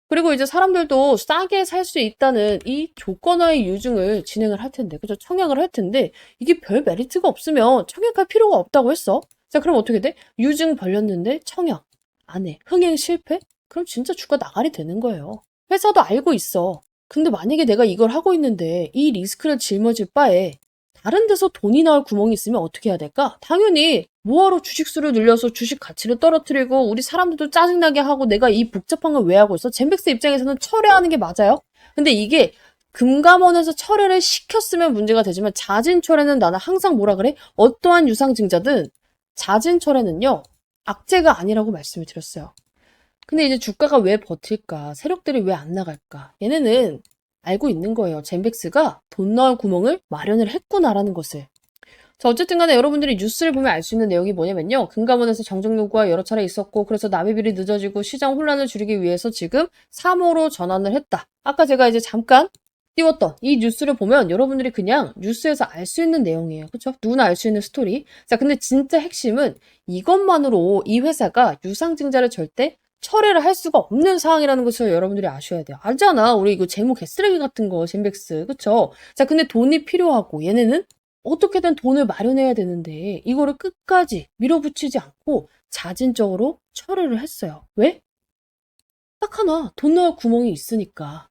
그리고 이제 사람들도 싸게 살 수 있다는 이 조건화의 유증을 진행을 할 텐데, 그죠? 청약을 할 텐데, 이게 별 메리트가 없으면 청약할 필요가 없다고 했어. 자, 그럼 어떻게 돼? 유증 벌렸는데 청약 안 해. 흥행 실패? 그럼 진짜 주가 나가리 되는 거예요. 회사도 알고 있어. 근데 만약에 내가 이걸 하고 있는데 이 리스크를 짊어질 바에 다른 데서 돈이 나올 구멍이 있으면 어떻게 해야 될까? 당연히 뭐하러 주식수를 늘려서 주식 가치를 떨어뜨리고 우리 사람들도 짜증나게 하고 내가 이 복잡한 걸 왜 하고 있어? 젠백스 입장에서는 철회하는 게 맞아요. 근데 이게 금감원에서 철회를 시켰으면 문제가 되지만 자진 철회는 나는 항상 뭐라 그래? 어떠한 유상증자든 자진 철회는요. 악재가 아니라고 말씀을 드렸어요. 근데 이제 주가가 왜 버틸까? 세력들이 왜 안 나갈까? 얘네는 알고 있는 거예요. 젠백스가 돈 넣을 구멍을 마련을 했구나라는 것을. 자, 어쨌든 간에 여러분들이 뉴스를 보면 알 수 있는 내용이 뭐냐면요. 금감원에서 정정 요구가 여러 차례 있었고 그래서 납입일이 늦어지고 시장 혼란을 줄이기 위해서 지금 3호로 전환을 했다. 아까 제가 이제 잠깐 띄웠던 이 뉴스를 보면 여러분들이 그냥 뉴스에서 알 수 있는 내용이에요. 그렇죠? 누구나 알 수 있는 스토리. 자, 근데 진짜 핵심은 이것만으로 이 회사가 유상증자를 절대 철회를 할 수가 없는 상황이라는 것을 여러분들이 아셔야 돼요. 알잖아. 우리 이거 재무 개쓰레기 같은 거, 젠백스. 그쵸? 자, 근데 돈이 필요하고 얘네는 어떻게든 돈을 마련해야 되는데 이거를 끝까지 밀어붙이지 않고 자진적으로 철회를 했어요. 왜? 딱 하나. 돈 넣을 구멍이 있으니까.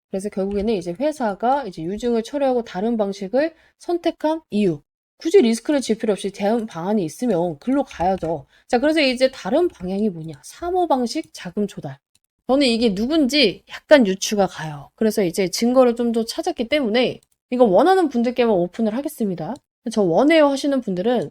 그래서 결국에는 이제 회사가 이제 유증을 철회하고 다른 방식을 선택한 이유. 굳이 리스크를 질 필요 없이 대응 방안이 있으면 글로 가야죠. 자, 그래서 이제 다른 방향이 뭐냐? 사모방식 자금 조달. 저는 이게 누군지 약간 유추가 가요. 그래서 이제 증거를 좀 더 찾았기 때문에 이거 원하는 분들께만 오픈을 하겠습니다. 저 원해요 하시는 분들은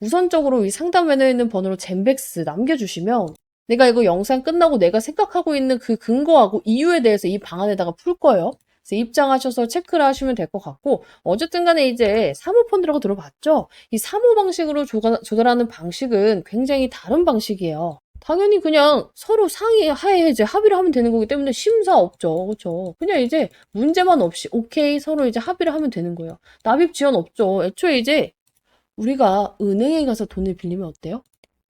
우선적으로 이 상담란에 있는 번호로 젠백스 남겨주시면 내가 이거 영상 끝나고 내가 생각하고 있는 그 근거하고 이유에 대해서 이 방안에다가 풀 거예요. 그래서 입장하셔서 체크를 하시면 될 것 같고 어쨌든 간에 이제 사모펀드라고 들어봤죠? 이 사모 방식으로 조달하는 방식은 굉장히 다른 방식이에요. 당연히 그냥 서로 상의하에 이제 합의를 하면 되는 거기 때문에 심사 없죠. 그렇죠? 그냥 이제 문제만 없이 오케이 서로 이제 합의를 하면 되는 거예요. 납입 지원 없죠. 애초에 이제 우리가 은행에 가서 돈을 빌리면 어때요?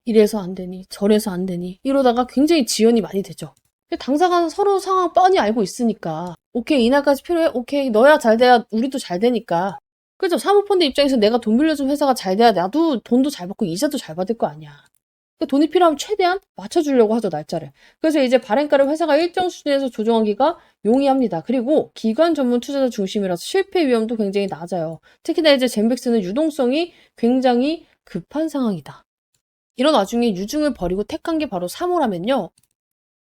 이래서 안 되니 저래서 안 되니 이러다가 굉장히 지연이 많이 되죠. 근데 당사자는 서로 상황 뻔히 알고 있으니까 오케이 이날까지 필요해? 오케이 너야 잘 돼야 우리도 잘 되니까. 그죠? 사모펀드 입장에서 내가 돈 빌려준 회사가 잘 돼야 나도 돈도 잘 받고 이자도 잘 받을 거 아니야. 그러니까 돈이 필요하면 최대한 맞춰주려고 하죠, 날짜를. 그래서 이제 발행가를 회사가 일정 수준에서 조정하기가 용이합니다. 그리고 기관 전문 투자자 중심이라서 실패 위험도 굉장히 낮아요. 특히나 이제 젠백스는 유동성이 굉장히 급한 상황이다. 이런 와중에 유중을 버리고 택한 게 바로 3호라면요.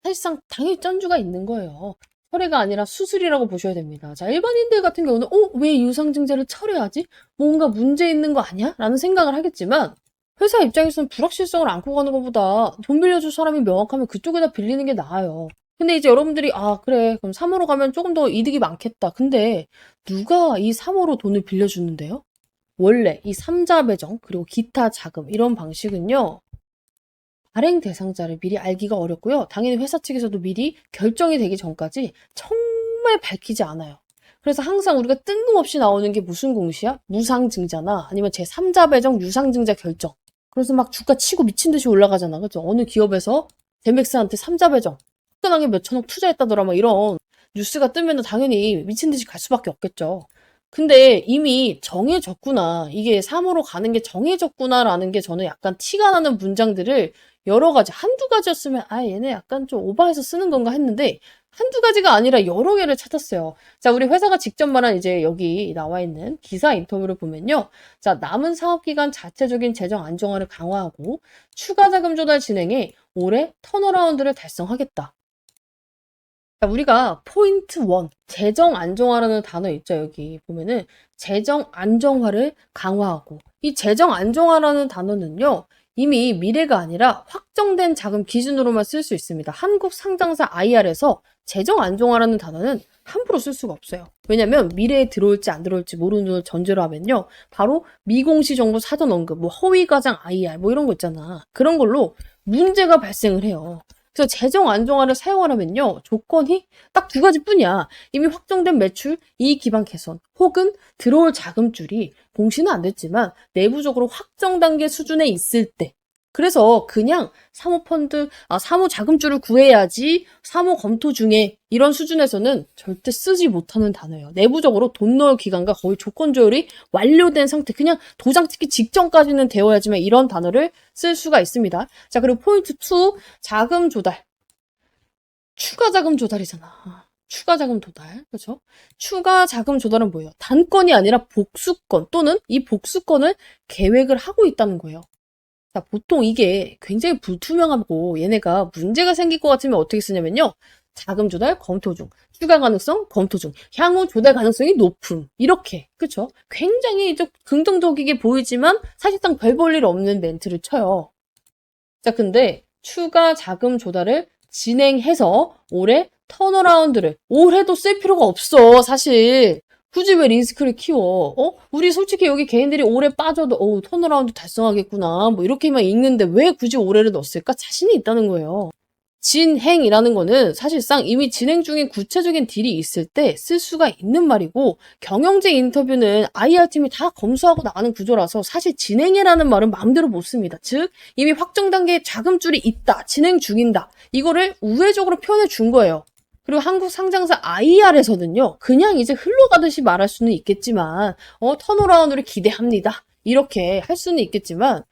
사실상 당연히 쩐주가 있는 거예요. 철회가 아니라 수술이라고 보셔야 됩니다. 자, 일반인들 같은 경우는 왜 유상증자를 철회하지? 뭔가 문제 있는 거 아니야? 라는 생각을 하겠지만 회사 입장에서는 불확실성을 안고 가는 것보다 돈 빌려줄 사람이 명확하면 그쪽에다 빌리는 게 나아요. 근데 이제 여러분들이 그래 그럼 3호로 가면 조금 더 이득이 많겠다. 근데 누가 이 3호로 돈을 빌려주는데요? 원래 이 삼자 배정 그리고 기타 자금 이런 방식은요. 발행 대상자를 미리 알기가 어렵고요. 당연히 회사 측에서도 미리 결정이 되기 전까지 정말 밝히지 않아요. 그래서 항상 우리가 뜬금없이 나오는 게 무슨 공시야? 무상증자나 아니면 제3자 배정 유상증자 결정. 그래서 막 주가 치고 미친 듯이 올라가잖아. 그죠? 어느 기업에서 젠백스한테 3자 배정 화끈하게 몇 천억 투자했다더라 막 이런 뉴스가 뜨면 당연히 미친 듯이 갈 수밖에 없겠죠. 근데 이미 정해졌구나. 이게 3호로 가는 게 정해졌구나라는 게 저는 약간 티가 나는 문장들을 여러 가지, 한두 가지였으면 얘네 약간 좀 오버해서 쓰는 건가 했는데 한두 가지가 아니라 여러 개를 찾았어요. 자, 우리 회사가 직접 말한 이제 여기 나와 있는 기사 인터뷰를 보면요. 자, 남은 사업기간 자체적인 재정 안정화를 강화하고 추가 자금 조달 진행해 올해 턴어라운드를 달성하겠다. 자, 우리가 포인트 1, 재정 안정화라는 단어 있죠. 여기 보면은 재정 안정화를 강화하고 이 재정 안정화라는 단어는요. 이미 미래가 아니라 확정된 자금 기준으로만 쓸 수 있습니다. 한국 상장사 IR에서 재정 안정화라는 단어는 함부로 쓸 수가 없어요. 왜냐면 미래에 들어올지 안 들어올지 모르는 걸 전제로 하면요. 바로 미공시 정보 사전 언급, 뭐 허위 과장 IR 뭐 이런 거 있잖아. 그런 걸로 문제가 발생을 해요. 그래서 재정 안정화를 사용하려면요. 조건이 딱 두 가지뿐이야. 이미 확정된 매출, 이익 기반 개선, 혹은 들어올 자금줄이 공시는 안 됐지만 내부적으로 확정 단계 수준에 있을 때. 그래서 그냥 사모펀드, 사모 자금줄을 구해야지 사모 검토 중에 이런 수준에서는 절대 쓰지 못하는 단어예요. 내부적으로 돈 넣을 기간과 거의 조건 조율이 완료된 상태, 그냥 도장 찍기 직전까지는 되어야지만 이런 단어를 쓸 수가 있습니다. 자, 그리고 포인트 2, 자금 조달. 추가 자금 조달이잖아. 추가 자금 조달. 그렇죠? 추가 자금 조달은 뭐예요? 단건이 아니라 복수건 또는 이 복수건을 계획을 하고 있다는 거예요. 자, 보통 이게 굉장히 불투명하고 얘네가 문제가 생길 것 같으면 어떻게 쓰냐면요. 자금 조달 검토 중, 추가 가능성 검토 중, 향후 조달 가능성이 높음. 이렇게. 그렇죠? 굉장히 좀 긍정적이게 보이지만 사실상 별 볼 일 없는 멘트를 쳐요. 자, 근데 추가 자금 조달을 진행해서 올해 턴어라운드를 올해도 쓸 필요가 없어. 사실 굳이 왜 리스크를 키워? 우리 솔직히 여기 개인들이 올해 빠져도 턴어라운드 달성하겠구나 뭐 이렇게만 읽는데 왜 굳이 올해를 넣었을까? 자신이 있다는 거예요. 진행이라는 거는 사실상 이미 진행 중인 구체적인 딜이 있을 때 쓸 수가 있는 말이고 경영진 인터뷰는 IR팀이 다 검수하고 나가는 구조라서 사실 진행이라는 말은 마음대로 못 씁니다. 즉 이미 확정 단계에 자금줄이 있다, 진행 중인다. 이거를 우회적으로 표현해 준 거예요. 그리고 한국 상장사 IR에서는요. 그냥 이제 흘러가듯이 말할 수는 있겠지만 턴어라운드를 기대합니다. 이렇게 할 수는 있겠지만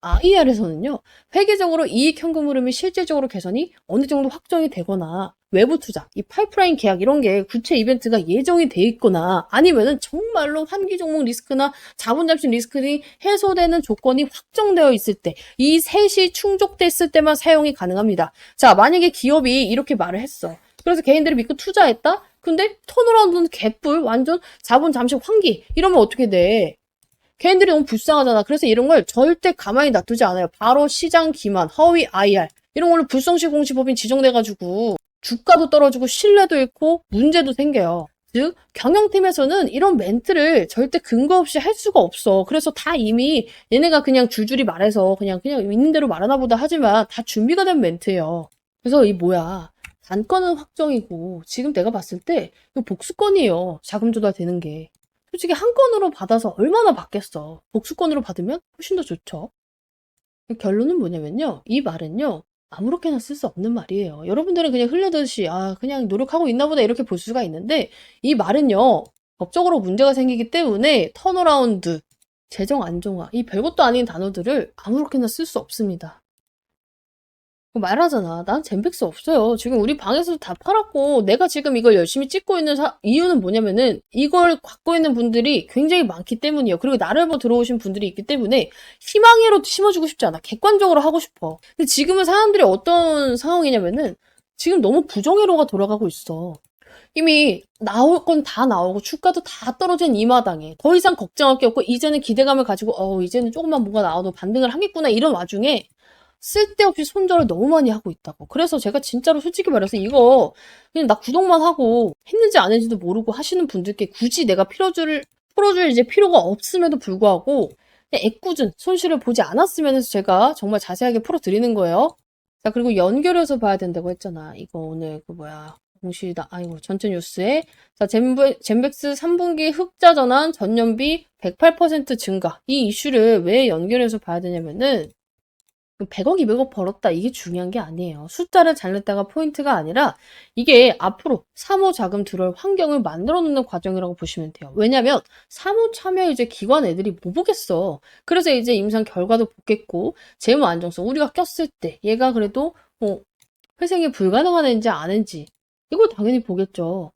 IR에서는요, 회계적으로 이익 현금 흐름이 실질적으로 개선이 어느 정도 확정이 되거나 외부 투자, 이 파이프라인 계약 이런 게 구체 이벤트가 예정이 돼 있거나 아니면은 정말로 환기 종목 리스크나 자본 잠식 리스크 등이 해소되는 조건이 확정되어 있을 때, 이 셋이 충족됐을 때만 사용이 가능합니다. 자, 만약에 기업이 이렇게 말을 했어. 그래서 개인들이 믿고 투자했다? 근데 턴어라운드는 개뿔, 완전 자본 잠식 환기 이러면 어떻게 돼? 걔네들이 너무 불쌍하잖아. 그래서 이런 걸 절대 가만히 놔두지 않아요. 바로 시장 기만, 허위 IR 이런 걸로 불성시 공시법인 지정돼가지고 주가도 떨어지고 신뢰도 잃고 문제도 생겨요. 즉 경영팀에서는 이런 멘트를 절대 근거 없이 할 수가 없어. 그래서 다 이미 얘네가 그냥 줄줄이 말해서 그냥 있는 대로 말하나 보다 하지만 다 준비가 된 멘트예요. 그래서 이 뭐야. 단건은 확정이고 지금 내가 봤을 때 이거 복수건이에요. 자금 조달되는 게. 솔직히 한 건으로 받아서 얼마나 받겠어. 복수건으로 받으면 훨씬 더 좋죠. 결론은 뭐냐면요. 이 말은요. 아무렇게나 쓸 수 없는 말이에요. 여러분들은 그냥 흘려듯이 그냥 노력하고 있나 보다 이렇게 볼 수가 있는데 이 말은요. 법적으로 문제가 생기기 때문에 턴어라운드, 재정 안정화 이 별것도 아닌 단어들을 아무렇게나 쓸 수 없습니다. 말하잖아. 난 젠백스 없어요. 지금 우리 방에서도 다 팔았고, 내가 지금 이걸 열심히 찍고 있는 이유는 뭐냐면은, 이걸 갖고 있는 분들이 굉장히 많기 때문이에요. 그리고 나를 보고 들어오신 분들이 있기 때문에, 희망이라도 심어주고 싶지 않아. 객관적으로 하고 싶어. 근데 지금은 사람들이 어떤 상황이냐면은, 지금 너무 부정회로가 돌아가고 있어. 이미 나올 건 다 나오고 주가도 다 떨어진 이 마당에 더 이상 걱정할 게 없고 이제는 기대감을 가지고 이제는 조금만 뭐가 나와도 반등을 하겠구나 이런 와중에 쓸데없이 손절을 너무 많이 하고 있다고. 그래서 제가 진짜로 솔직히 말해서 이거 그냥 나 구독만 하고 했는지 안 했는지도 모르고 하시는 분들께 굳이 내가 풀어줄 이제 필요가 없음에도 불구하고 그냥 애꿎은 손실을 보지 않았으면 해서 제가 정말 자세하게 풀어드리는 거예요. 자, 그리고 연결해서 봐야 된다고 했잖아. 이거 오늘 그 뭐야. 아이고, 전체 뉴스에. 자, 젠백스 3분기 흑자 전환 전년비 108% 증가. 이 이슈를 왜 연결해서 봐야 되냐면은, 100억, 200억 벌었다. 이게 중요한 게 아니에요. 숫자를 잘 냈다가 포인트가 아니라, 이게 앞으로 사모 자금 들어올 환경을 만들어 놓는 과정이라고 보시면 돼요. 왜냐면, 사모 참여 이제 기관 애들이 뭐 보겠어. 그래서 이제 임상 결과도 보겠고, 재무 안정성, 우리가 꼈을 때, 얘가 그래도, 회생이 불가능한 애인지 아닌지, 이걸 당연히 보겠죠.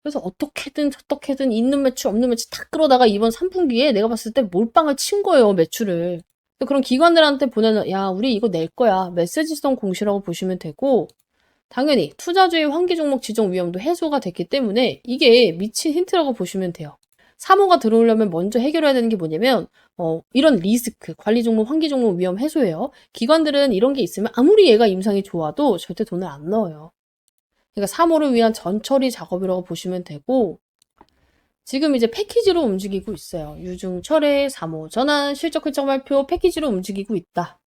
그래서 어떻게든 있는 매출 없는 매출 다 끌어다가 이번 3분기에 내가 봤을 때 몰빵을 친 거예요, 매출을. 그런 기관들한테 보내는 야 우리 이거 낼 거야 메시지성 공시라고 보시면 되고 당연히 투자주의 환기 종목 지정 위험도 해소가 됐기 때문에 이게 미친 힌트라고 보시면 돼요. 사모가 들어오려면 먼저 해결해야 되는 게 뭐냐면 이런 리스크, 관리 종목, 환기 종목 위험 해소예요. 기관들은 이런 게 있으면 아무리 얘가 임상이 좋아도 절대 돈을 안 넣어요. 그러니까 사모를 위한 전처리 작업이라고 보시면 되고 지금 이제 패키지로 움직이고 있어요. 유중 철회, 사모 전환, 실적 실적 발표 패키지로 움직이고 있다.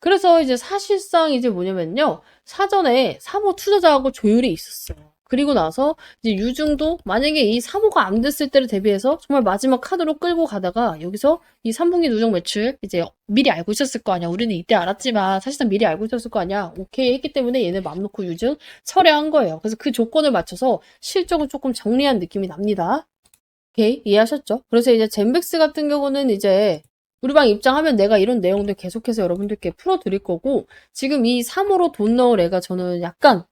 그래서 이제 사실상 이제 뭐냐면요. 사전에 사모 투자자하고 조율이 있었어요. 그리고 나서 이제 유중도 만약에 이 사모가 안 됐을 때를 대비해서 정말 마지막 카드로 끌고 가다가 여기서 이 3분기 누적 매출 이제 미리 알고 있었을 거 아니야. 우리는 이때 알았지만 사실상 미리 알고 있었을 거 아니야. 오케이 했기 때문에 얘네 맘 놓고 유중 철회한 거예요. 그래서 그 조건을 맞춰서 실적을 조금 정리한 느낌이 납니다. 오케이 이해하셨죠? 그래서 이제 젠백스 같은 경우는 이제 우리 방 입장하면 내가 이런 내용들 계속해서 여러분들께 풀어드릴 거고 지금 이 3호로 돈 넣을 애가 저는 약간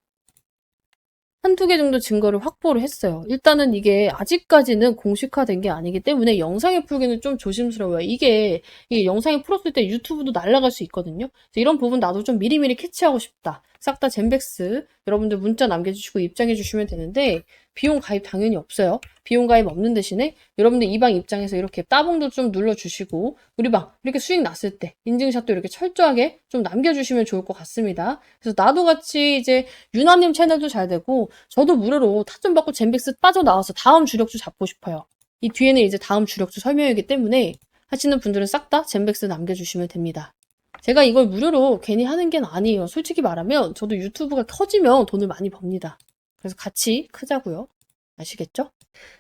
한두 개 정도 증거를 확보를 했어요. 일단은 이게 아직까지는 공식화된 게 아니기 때문에 영상에 풀기는 좀 조심스러워요. 이게 영상에 풀었을 때 유튜브도 날아갈 수 있거든요. 이런 부분 나도 좀 미리미리 캐치하고 싶다. 싹 다 젠백스 여러분들 문자 남겨주시고 입장해 주시면 되는데 비용 가입 당연히 없어요. 비용 가입 없는 대신에 여러분들 이 방 입장에서 이렇게 따봉도 좀 눌러주시고 우리 방 이렇게 수익 났을 때 인증샷도 이렇게 철저하게 좀 남겨주시면 좋을 것 같습니다. 그래서 나도 같이 이제 유나님 채널도 잘 되고 저도 무료로 타점 받고 젠백스 빠져나와서 다음 주력주 잡고 싶어요. 이 뒤에는 이제 다음 주력주 설명이기 때문에 하시는 분들은 싹 다 젠백스 남겨주시면 됩니다. 제가 이걸 무료로 괜히 하는 게 아니에요. 솔직히 말하면 저도 유튜브가 커지면 돈을 많이 법니다. 그래서 같이 크자고요. 아시겠죠?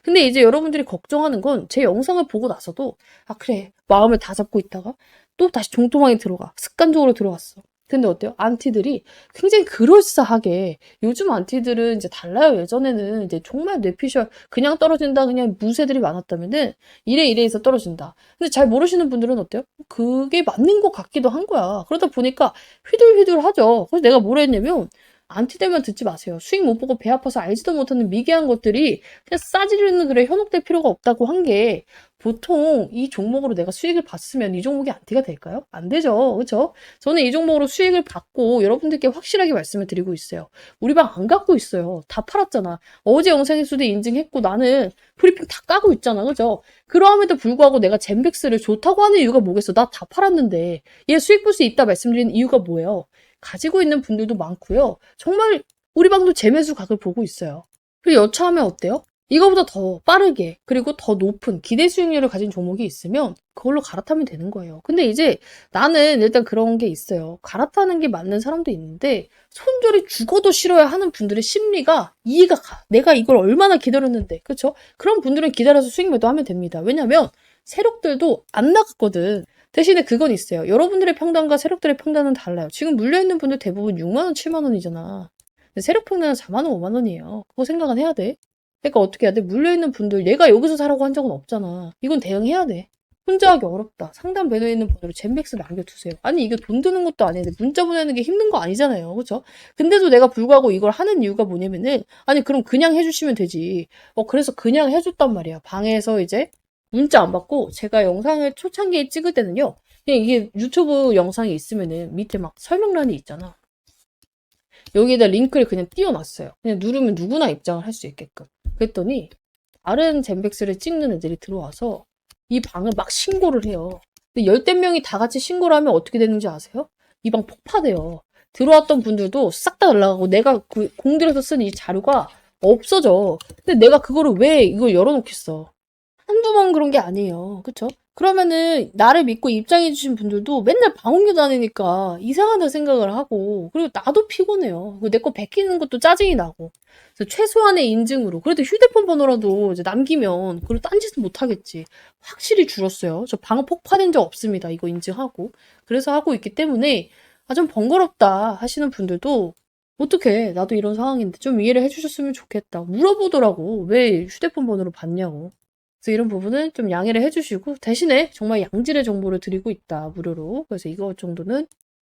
근데 이제 여러분들이 걱정하는 건 제 영상을 보고 나서도 그래 마음을 다 잡고 있다가 또 다시 종토망에 들어가 습관적으로 들어갔어. 근데 어때요? 안티들이 굉장히 그럴싸하게 요즘 안티들은 이제 달라요. 예전에는 이제 정말 뇌피셜 그냥 떨어진다 그냥 무새들이 많았다면은 이래 해서 떨어진다. 근데 잘 모르시는 분들은 어때요? 그게 맞는 것 같기도 한 거야. 그러다 보니까 휘둘휘둘하죠. 그래서 내가 뭘 했냐면 안티되면 듣지 마세요. 수익 못 보고 배 아파서 알지도 못하는 미개한 것들이 그냥 싸지르는 글에 현혹될 필요가 없다고 한 게 보통 이 종목으로 내가 수익을 봤으면 이 종목이 안티가 될까요? 안 되죠. 그렇죠? 저는 이 종목으로 수익을 받고 여러분들께 확실하게 말씀을 드리고 있어요. 우리 방 안 갖고 있어요. 다 팔았잖아. 어제 영상에서도 인증했고 나는 브리핑 다 까고 있잖아. 그죠? 그러함에도 불구하고 내가 젠백스를 좋다고 하는 이유가 뭐겠어? 나 다 팔았는데 얘 수익 볼 수 있다 말씀드리는 이유가 뭐예요? 가지고 있는 분들도 많고요. 정말 우리 방도 재매수 각을 보고 있어요. 그리고 여차하면 어때요? 이거보다 더 빠르게 그리고 더 높은 기대 수익률을 가진 종목이 있으면 그걸로 갈아타면 되는 거예요. 근데 이제 나는 일단 그런 게 있어요. 갈아타는 게 맞는 사람도 있는데 손절이 죽어도 싫어야 하는 분들의 심리가 이해가 가. 내가 이걸 얼마나 기다렸는데 그렇죠? 그런 분들은 기다려서 수익 매도하면 됩니다. 왜냐면 세력들도 안 나갔거든. 대신에 그건 있어요. 여러분들의 평단과 세력들의 평단은 달라요. 지금 물려있는 분들 대부분 6만원, 7만원이잖아. 근데 세력 평단은 4만원, 5만원이에요. 그거 생각은 해야 돼. 그러니까 어떻게 해야 돼? 물려있는 분들, 얘가 여기서 사라고 한 적은 없잖아. 이건 대응해야 돼. 혼자 하기 어렵다. 상담 배너에 있는 번호로 젠백스 남겨두세요. 아니 이게 돈 드는 것도 아닌데 문자 보내는 게 힘든 거 아니잖아요. 그렇죠? 근데도 내가 불구하고 이걸 하는 이유가 뭐냐면은 아니 그럼 그냥 해주시면 되지. 그래서 그냥 해줬단 말이야. 방에서 이제 문자 안 받고 제가 영상을 초창기에 찍을 때는요. 그냥 이게 유튜브 영상이 있으면은 밑에 막 설명란이 있잖아. 여기에다 링크를 그냥 띄워놨어요. 그냥 누르면 누구나 입장을 할 수 있게끔. 그랬더니 다른 젠백스를 찍는 애들이 들어와서 이 방을 막 신고를 해요. 근데 열댓 명이 다 같이 신고를 하면 어떻게 되는지 아세요? 이 방 폭파돼요. 들어왔던 분들도 싹 다 날아가고 내가 그 공들여서 쓴 이 자료가 없어져. 근데 내가 그거를 왜 이걸 열어놓겠어? 한두 번 그런 게 아니에요. 그쵸? 그러면은 나를 믿고 입장해주신 분들도 맨날 방언교 다니니까 이상하다 생각을 하고 그리고 나도 피곤해요. 내 거 베끼는 것도 짜증이 나고 그래서 최소한의 인증으로 그래도 휴대폰 번호라도 이제 남기면 그리고 딴짓은 못하겠지. 확실히 줄었어요. 저 방어 폭파된 적 없습니다. 이거 인증하고 그래서 하고 있기 때문에 좀 번거롭다 하시는 분들도 어떡해 나도 이런 상황인데 좀 이해를 해주셨으면 좋겠다. 물어보더라고. 왜 휴대폰 번호를 받냐고. 그래서 이런 부분은 좀 양해를 해주시고 대신에 정말 양질의 정보를 드리고 있다 무료로. 그래서 이거 정도는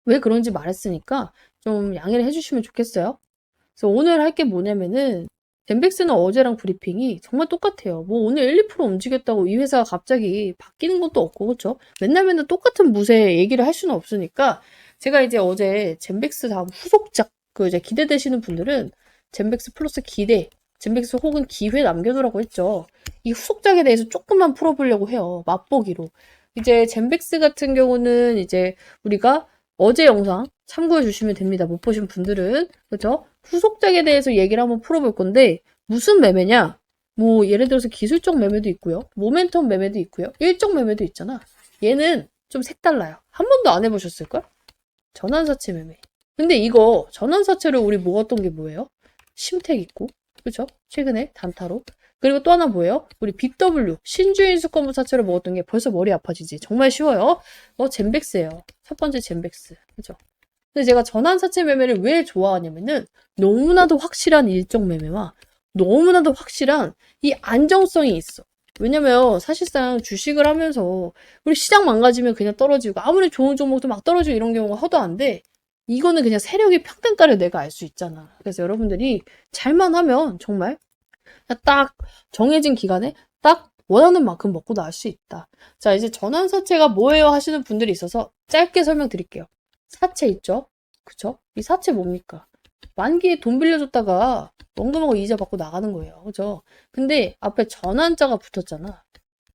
왜 그런지 말했으니까 좀 양해를 해주시면 좋겠어요. 그래서 오늘 할 게 뭐냐면은 젠백스는 어제랑 브리핑이 정말 똑같아요. 뭐 오늘 1, 2% 움직였다고 이 회사가 갑자기 바뀌는 것도 없고 그렇죠? 맨날 똑같은 무쇠 얘기를 할 수는 없으니까 제가 이제 어제 젠백스 다음 후속작 그 이제 기대되시는 분들은 젠백스 플러스 기대 젠백스 혹은 기회 남겨두라고 했죠. 이 후속작에 대해서 조금만 풀어보려고 해요. 맛보기로. 이제 젠백스 같은 경우는 이제 우리가 어제 영상 참고해 주시면 됩니다. 못 보신 분들은. 그죠? 후속작에 대해서 얘기를 한번 풀어볼 건데 무슨 매매냐? 뭐 예를 들어서 기술적 매매도 있고요. 모멘텀 매매도 있고요. 일적 매매도 있잖아. 얘는 좀 색달라요. 한 번도 안 해보셨을걸? 전환사채 매매. 근데 이거 전환사채를 우리 모았던 게 뭐예요? 심택 있고 그죠? 최근에 단타로. 그리고 또 하나 뭐예요? 우리 BW 신주인 수권부 사채를 먹었던 게 벌써 머리 아파지지. 정말 쉬워요. 젠백스예요. 첫 번째 젠백스. 그죠? 근데 제가 전환사채 매매를 왜 좋아하냐면은 너무나도 확실한 일정 매매와 너무나도 확실한 이 안정성이 있어. 왜냐면 사실상 주식을 하면서 우리 시장 망가지면 그냥 떨어지고 아무리 좋은 종목도 막 떨어지고 이런 경우가 허도 안 돼. 이거는 그냥 세력의 평단가를 내가 알 수 있잖아. 그래서 여러분들이 잘만 하면 정말 딱 정해진 기간에 딱 원하는 만큼 먹고 나올 수 있다. 자, 이제 전환사채가 뭐예요 하시는 분들이 있어서 짧게 설명드릴게요. 사채 있죠? 그쵸? 이 사채 뭡니까? 만기에 돈 빌려줬다가 원금하고 이자 받고 나가는 거예요. 그죠? 근데 앞에 전환자가 붙었잖아.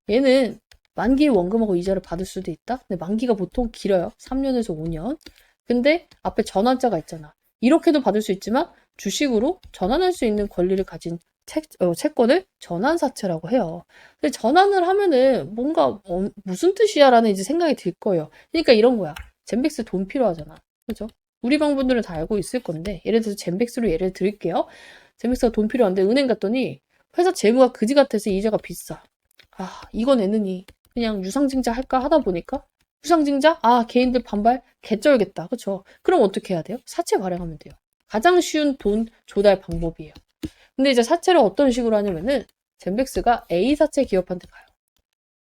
얘는 만기에 원금하고 이자를 받을 수도 있다? 근데 만기가 보통 길어요. 3년에서 5년. 근데 앞에 전환자가 있잖아. 이렇게도 받을 수 있지만 주식으로 전환할 수 있는 권리를 가진 채권을 전환사채라고 해요. 근데 전환을 하면은 뭔가 무슨 뜻이야 라는 이제 생각이 들 거예요. 그러니까 이런 거야. 젠백스 돈 필요하잖아. 그죠? 우리 방분들은 다 알고 있을 건데 예를 들어서 젠백스로 예를 들을게요. 젠백스가 돈 필요한데 은행 갔더니 회사 재무가 그지 같아서 이자가 비싸. 이거 내느니 그냥 유상증자 할까 하다 보니까 유상증자? 개인들 반발? 개쩔겠다. 그쵸? 그럼 어떻게 해야 돼요? 사채 발행하면 돼요. 가장 쉬운 돈 조달 방법이에요. 근데 이제 사채를 어떤 식으로 하냐면은 젠백스가 A사채 기업한테 가요.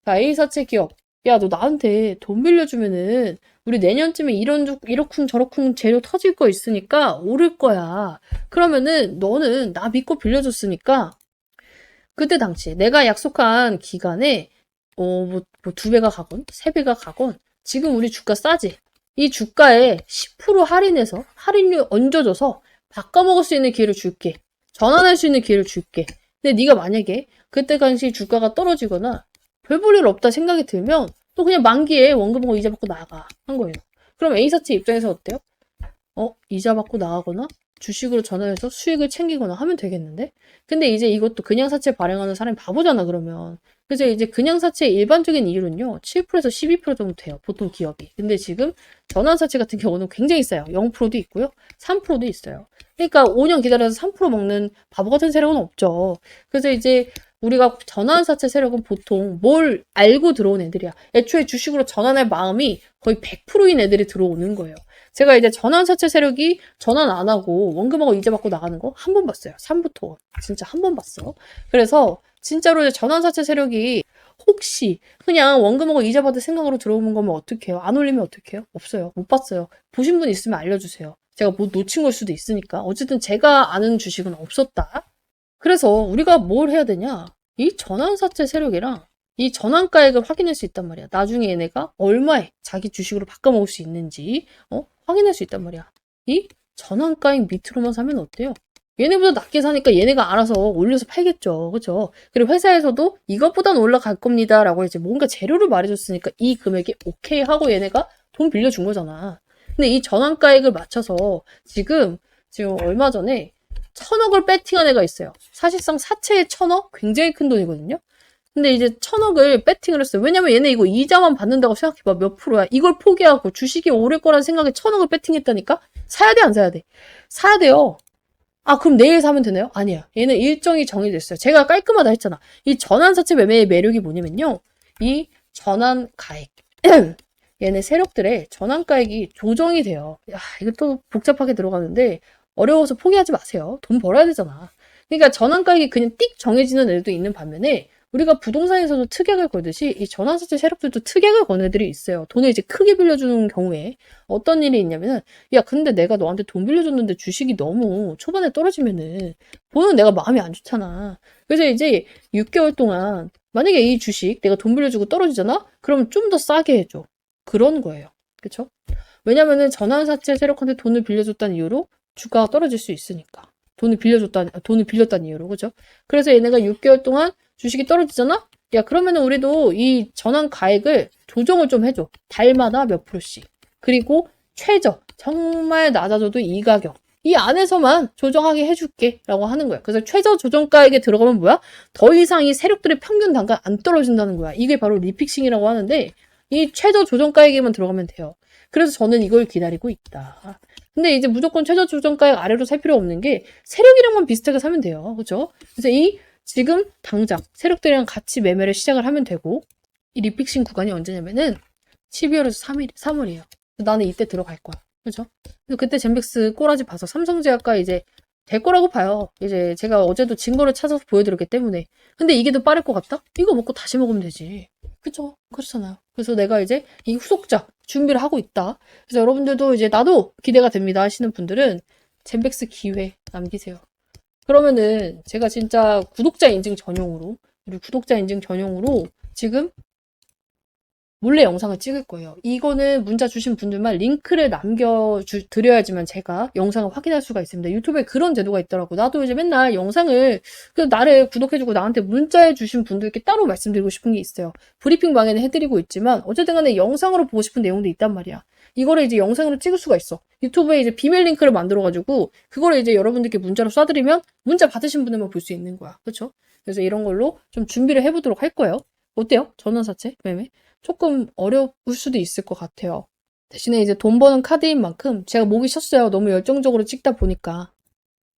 자, A사채 기업. 야, 너 나한테 돈 빌려주면은 우리 내년쯤에 이러쿵 저러쿵 재료 터질 거 있으니까 오를 거야. 그러면은 너는 나 믿고 빌려줬으니까 그때 당시 내가 약속한 기간에 뭐 2배가 가건 3배가 가건 지금 우리 주가 싸지? 이 주가에 10% 할인해서 할인료 얹어줘서 바꿔먹을 수 있는 기회를 줄게. 전환할 수 있는 기회를 줄게. 근데 네가 만약에 그때 당시 주가가 떨어지거나 별 볼 일 없다 생각이 들면 또 그냥 만기에 원금하고 이자 받고 나가 한 거예요. 그럼 A사채 입장에서 어때요? 이자 받고 나가거나 주식으로 전환해서 수익을 챙기거나 하면 되겠는데? 근데 이제 이것도 그냥 사채 발행하는 사람이 바보잖아, 그러면. 그래서 이제 그냥 사채의 일반적인 이율은요, 7%에서 12% 정도 돼요, 보통 기업이. 근데 지금 전환 사채 같은 경우는 굉장히 싸요. 0%도 있고요, 3%도 있어요. 그러니까 5년 기다려서 3% 먹는 바보 같은 세력은 없죠. 그래서 이제 우리가 전환 사채 세력은 보통 뭘 알고 들어온 애들이야. 애초에 주식으로 전환할 마음이 거의 100%인 애들이 들어오는 거예요. 제가 이제 전환사채 세력이 전환 안 하고 원금하고 이자 받고 나가는 거 한 번 봤어요. 3부터. 진짜 한 번 봤어. 그래서 진짜로 이제 전환사채 세력이 혹시 그냥 원금하고 이자 받을 생각으로 들어오는 거면 어떡해요? 안 올리면 어떡해요? 없어요. 못 봤어요. 보신 분 있으면 알려주세요. 제가 뭐 놓친 걸 수도 있으니까. 어쨌든 제가 아는 주식은 없었다. 그래서 우리가 뭘 해야 되냐? 이 전환사채 세력이랑 이 전환가액을 확인할 수 있단 말이야. 나중에 얘네가 얼마에 자기 주식으로 바꿔먹을 수 있는지 확인할 수 있단 말이야. 이 전환가액 밑으로만 사면 어때요? 얘네보다 낮게 사니까 얘네가 알아서 올려서 팔겠죠. 그죠? 그리고 회사에서도 이것보단 올라갈 겁니다. 라고 이제 뭔가 재료를 말해줬으니까 이 금액이 오케이 하고 얘네가 돈 빌려준 거잖아. 근데 이 전환가액을 맞춰서 지금 얼마 전에 1,000억을 배팅한 애가 있어요. 사실상 사채의 1,000억? 굉장히 큰 돈이거든요. 근데 이제 1,000억을 배팅을 했어요. 왜냐면 얘네 이거 이자만 받는다고 생각해봐. 몇 프로야. 이걸 포기하고 주식이 오를 거라는 생각에 1,000억을 배팅했다니까? 사야 돼, 안 사야 돼? 사야 돼요. 아, 그럼 내일 사면 되나요? 아니야. 얘는 일정이 정해져 있어요. 제가 깔끔하다 했잖아. 이 전환사채 매매의 매력이 뭐냐면요. 이 전환가액. 얘네 세력들의 전환가액이 조정이 돼요. 야, 이거 또 복잡하게 들어가는데 어려워서 포기하지 마세요. 돈 벌어야 되잖아. 그러니까 전환가액이 그냥 띡 정해지는 애도 있는 반면에 우리가 부동산에서도 특약을 걸듯이 이 전환사채 세력들도 특약을 건 애들이 있어요. 돈을 이제 크게 빌려주는 경우에 어떤 일이 있냐면은 야 근데 내가 너한테 돈 빌려줬는데 주식이 너무 초반에 떨어지면은 보는 내가 마음이 안 좋잖아. 그래서 이제 6개월 동안 만약에 이 주식 내가 돈 빌려주고 떨어지잖아? 그럼 좀 더 싸게 해줘. 그런 거예요. 그쵸? 왜냐면은 전환사채 세력한테 돈을 빌려줬다는 이유로 주가가 떨어질 수 있으니까. 돈을 빌렸다는 이유로, 그죠? 그래서 얘네가 6개월 동안 주식이 떨어지잖아? 야, 그러면은 우리도 이 전환 가액을 조정을 좀 해줘. 달마다 몇 프로씩. 그리고 최저, 정말 낮아져도 이 가격. 이 안에서만 조정하게 해줄게. 라고 하는 거야. 그래서 최저 조정가액에 들어가면 뭐야? 더 이상 이 세력들의 평균 단가 안 떨어진다는 거야. 이게 바로 리픽싱이라고 하는데, 이 최저 조정가액에만 들어가면 돼요. 그래서 저는 이걸 기다리고 있다. 근데 이제 무조건 최저 조정가액 아래로 살 필요 없는 게 세력이랑만 비슷하게 사면 돼요. 그죠? 그래서 이 지금 당장 세력들이랑 같이 매매를 시작을 하면 되고 이 리픽싱 구간이 언제냐면은 12월에서 3월이에요. 나는 이때 들어갈 거야. 그죠? 그래서 그때 젠백스 꼬라지 봐서 삼성제약과 이제 될 거라고 봐요. 이제 제가 어제도 증거를 찾아서 보여드렸기 때문에. 근데 이게 더 빠를 것 같다? 이거 먹고 다시 먹으면 되지. 그쵸? 그렇잖아요. 그래서 내가 이제 이 후속작 준비를 하고 있다. 그래서 여러분들도 이제 나도 기대가 됩니다 하시는 분들은 젠백스 기회 남기세요. 그러면은 제가 진짜 구독자 인증 전용으로 우리 구독자 인증 전용으로 지금 몰래 영상을 찍을 거예요. 이거는 문자 주신 분들만 링크를 남겨드려야지만 제가 영상을 확인할 수가 있습니다. 유튜브에 그런 제도가 있더라고. 나도 이제 맨날 영상을, 나를 구독해주고 나한테 문자해 주신 분들께 따로 말씀드리고 싶은 게 있어요. 브리핑 방에는 해드리고 있지만, 어쨌든 간에 영상으로 보고 싶은 내용도 있단 말이야. 이거를 이제 영상으로 찍을 수가 있어. 유튜브에 이제 비밀 링크를 만들어가지고, 그거를 이제 여러분들께 문자로 쏴드리면, 문자 받으신 분들만 볼 수 있는 거야. 그쵸? 그래서 이런 걸로 좀 준비를 해보도록 할 거예요. 어때요? 전환사채 매매? 조금 어려울 수도 있을 것 같아요. 대신에 이제 돈 버는 카드인 만큼 제가 목이 쉬었어요. 너무 열정적으로 찍다 보니까.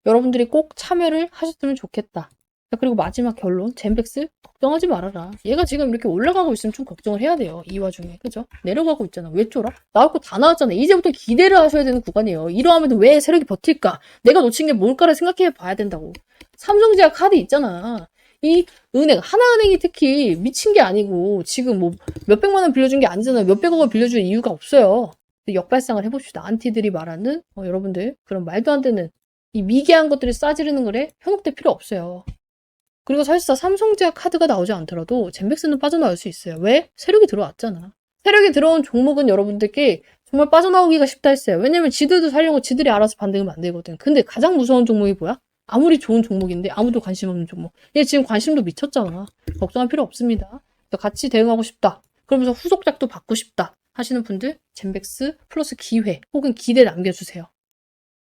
여러분들이 꼭 참여를 하셨으면 좋겠다. 그리고 마지막 결론, 젠백스 걱정하지 말아라. 얘가 지금 이렇게 올라가고 있으면 좀 걱정을 해야 돼요. 이 와중에. 그죠? 내려가고 있잖아. 왜 쫄아? 나올 거 다 나왔잖아. 이제부터 기대를 하셔야 되는 구간이에요. 이러하면 왜 세력이 버틸까? 내가 놓친 게 뭘까를 생각해 봐야 된다고. 삼성제약 카드 있잖아. 이 은행, 하나은행이 특히 미친 게 아니고 지금 뭐 몇백만 원 빌려준 게 아니잖아요. 몇백억을 빌려줄 이유가 없어요. 역발상을 해봅시다. 안티들이 말하는 여러분들 그런 말도 안 되는 이 미개한 것들이 싸지르는 거래 현혹될 필요 없어요. 그리고 사실상 삼성제약 카드가 나오지 않더라도 젠백스는 빠져나올 수 있어요. 왜? 세력이 들어왔잖아. 세력이 들어온 종목은 여러분들께 정말 빠져나오기가 쉽다 했어요. 왜냐면 지들도 살려고 지들이 알아서 반등을 만들거든. 근데 가장 무서운 종목이 뭐야? 아무리 좋은 종목인데 아무도 관심 없는 종목. 얘 지금 관심도 미쳤잖아. 걱정할 필요 없습니다. 같이 대응하고 싶다. 그러면서 후속작도 받고 싶다. 하시는 분들 젠백스 플러스 기회 혹은 기대 남겨주세요.